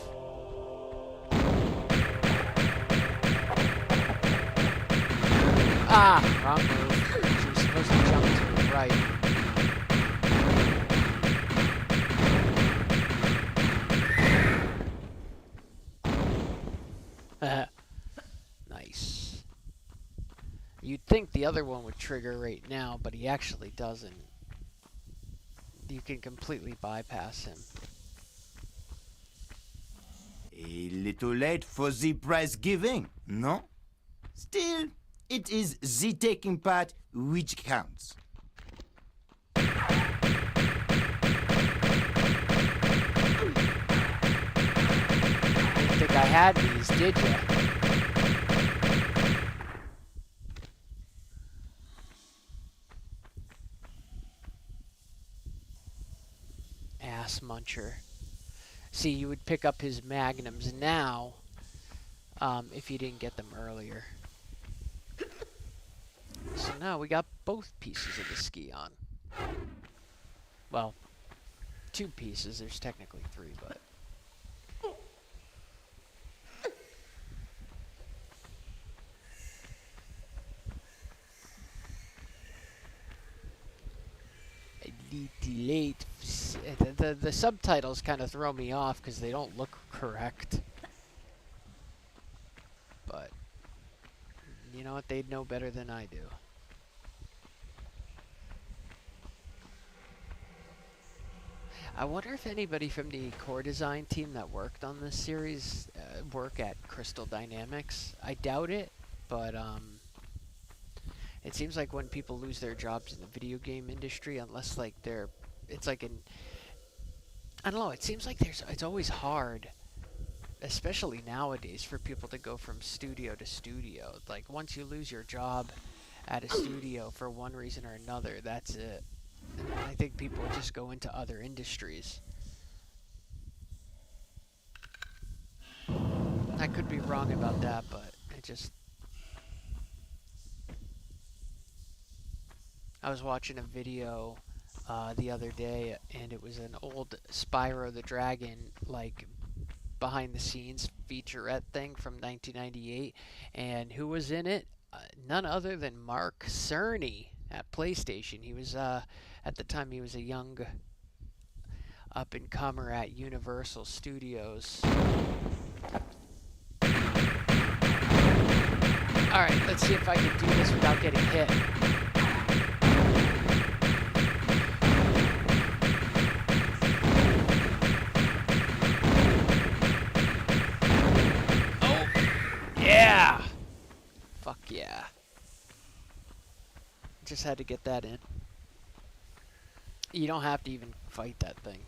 Ah! Wrong move. She was supposed to jump to the right. Nice. You'd think the other one would trigger right now, but he actually doesn't. You can completely bypass him. A little late for the prize giving, no? Still, it is the taking part which counts. Didn't think I had these, did ya? Ass muncher. See, you would pick up his magnums now if you didn't get them earlier. So now we got both pieces of the ski on. Well, 2 pieces. There's technically 3, but... A little late. The subtitles kind of throw me off because they don't look correct. But, you know what? They'd know better than I do. I wonder if anybody from the core design team that worked on this series work at Crystal Dynamics. I doubt it, but it seems like when people lose their jobs in the video game industry, unless like it's like I don't know, it seems like it's always hard, especially nowadays, for people to go from studio to studio. Like once you lose your job at a studio for one reason or another, that's it. I think people just go into other industries. I could be wrong about that, but I was watching a video the other day, and it was an old Spyro the Dragon, like, behind-the-scenes featurette thing from 1998, and who was in it? None other than Mark Cerny at PlayStation. He was, at the time, he was a young up-and-comer at Universal Studios. Alright, let's see if I can do this without getting hit. Oh! Yeah! Fuck yeah. Just had to get that in. You don't have to even fight that thing.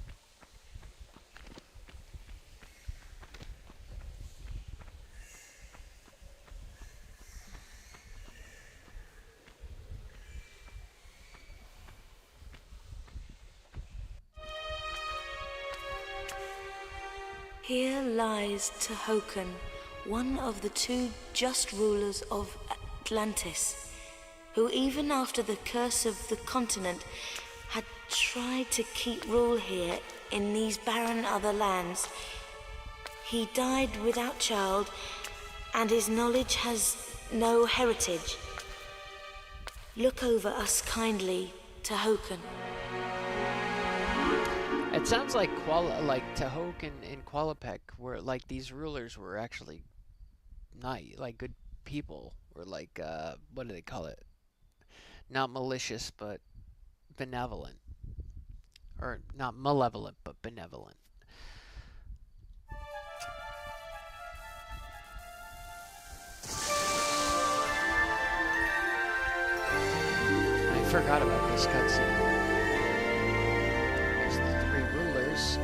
Here lies Tehokan, one of the 2 just rulers of Atlantis, who even after the curse of the continent had tried to keep rule here in these barren other lands. He died without child, and his knowledge has no heritage. Look over us kindly, Tehokan. It sounds like Tehokan and Qualopec were like these rulers were actually not like good people, or like what do they call it? Not malicious, but benevolent, or not malevolent, but benevolent. forgot about this cutscene. There's the three rulers.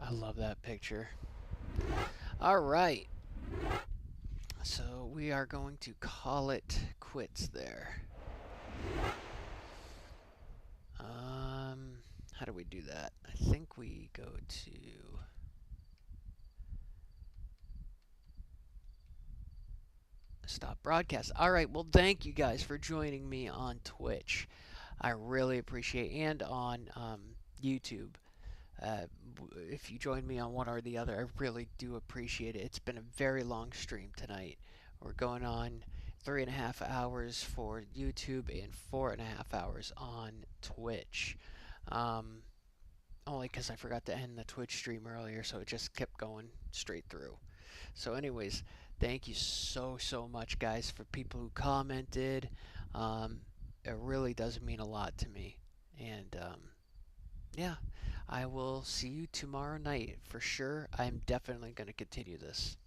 I love that picture. All right. So we are going to call it quits there. How do we do that? I think we go to stop broadcast. All right. Well, thank you guys for joining me on Twitch. I really appreciate, and on YouTube. Uh, if you join me on one or the other, I really do appreciate it. It's been a very long stream tonight. We're going on 3.5 hours for YouTube and 4.5 hours on Twitch. Only because I forgot to end the Twitch stream earlier, so it just kept going straight through. So, anyways, thank you so much, guys, for people who commented. It really does mean a lot to me. And, yeah, I will see you tomorrow night for sure. I'm definitely going to continue this.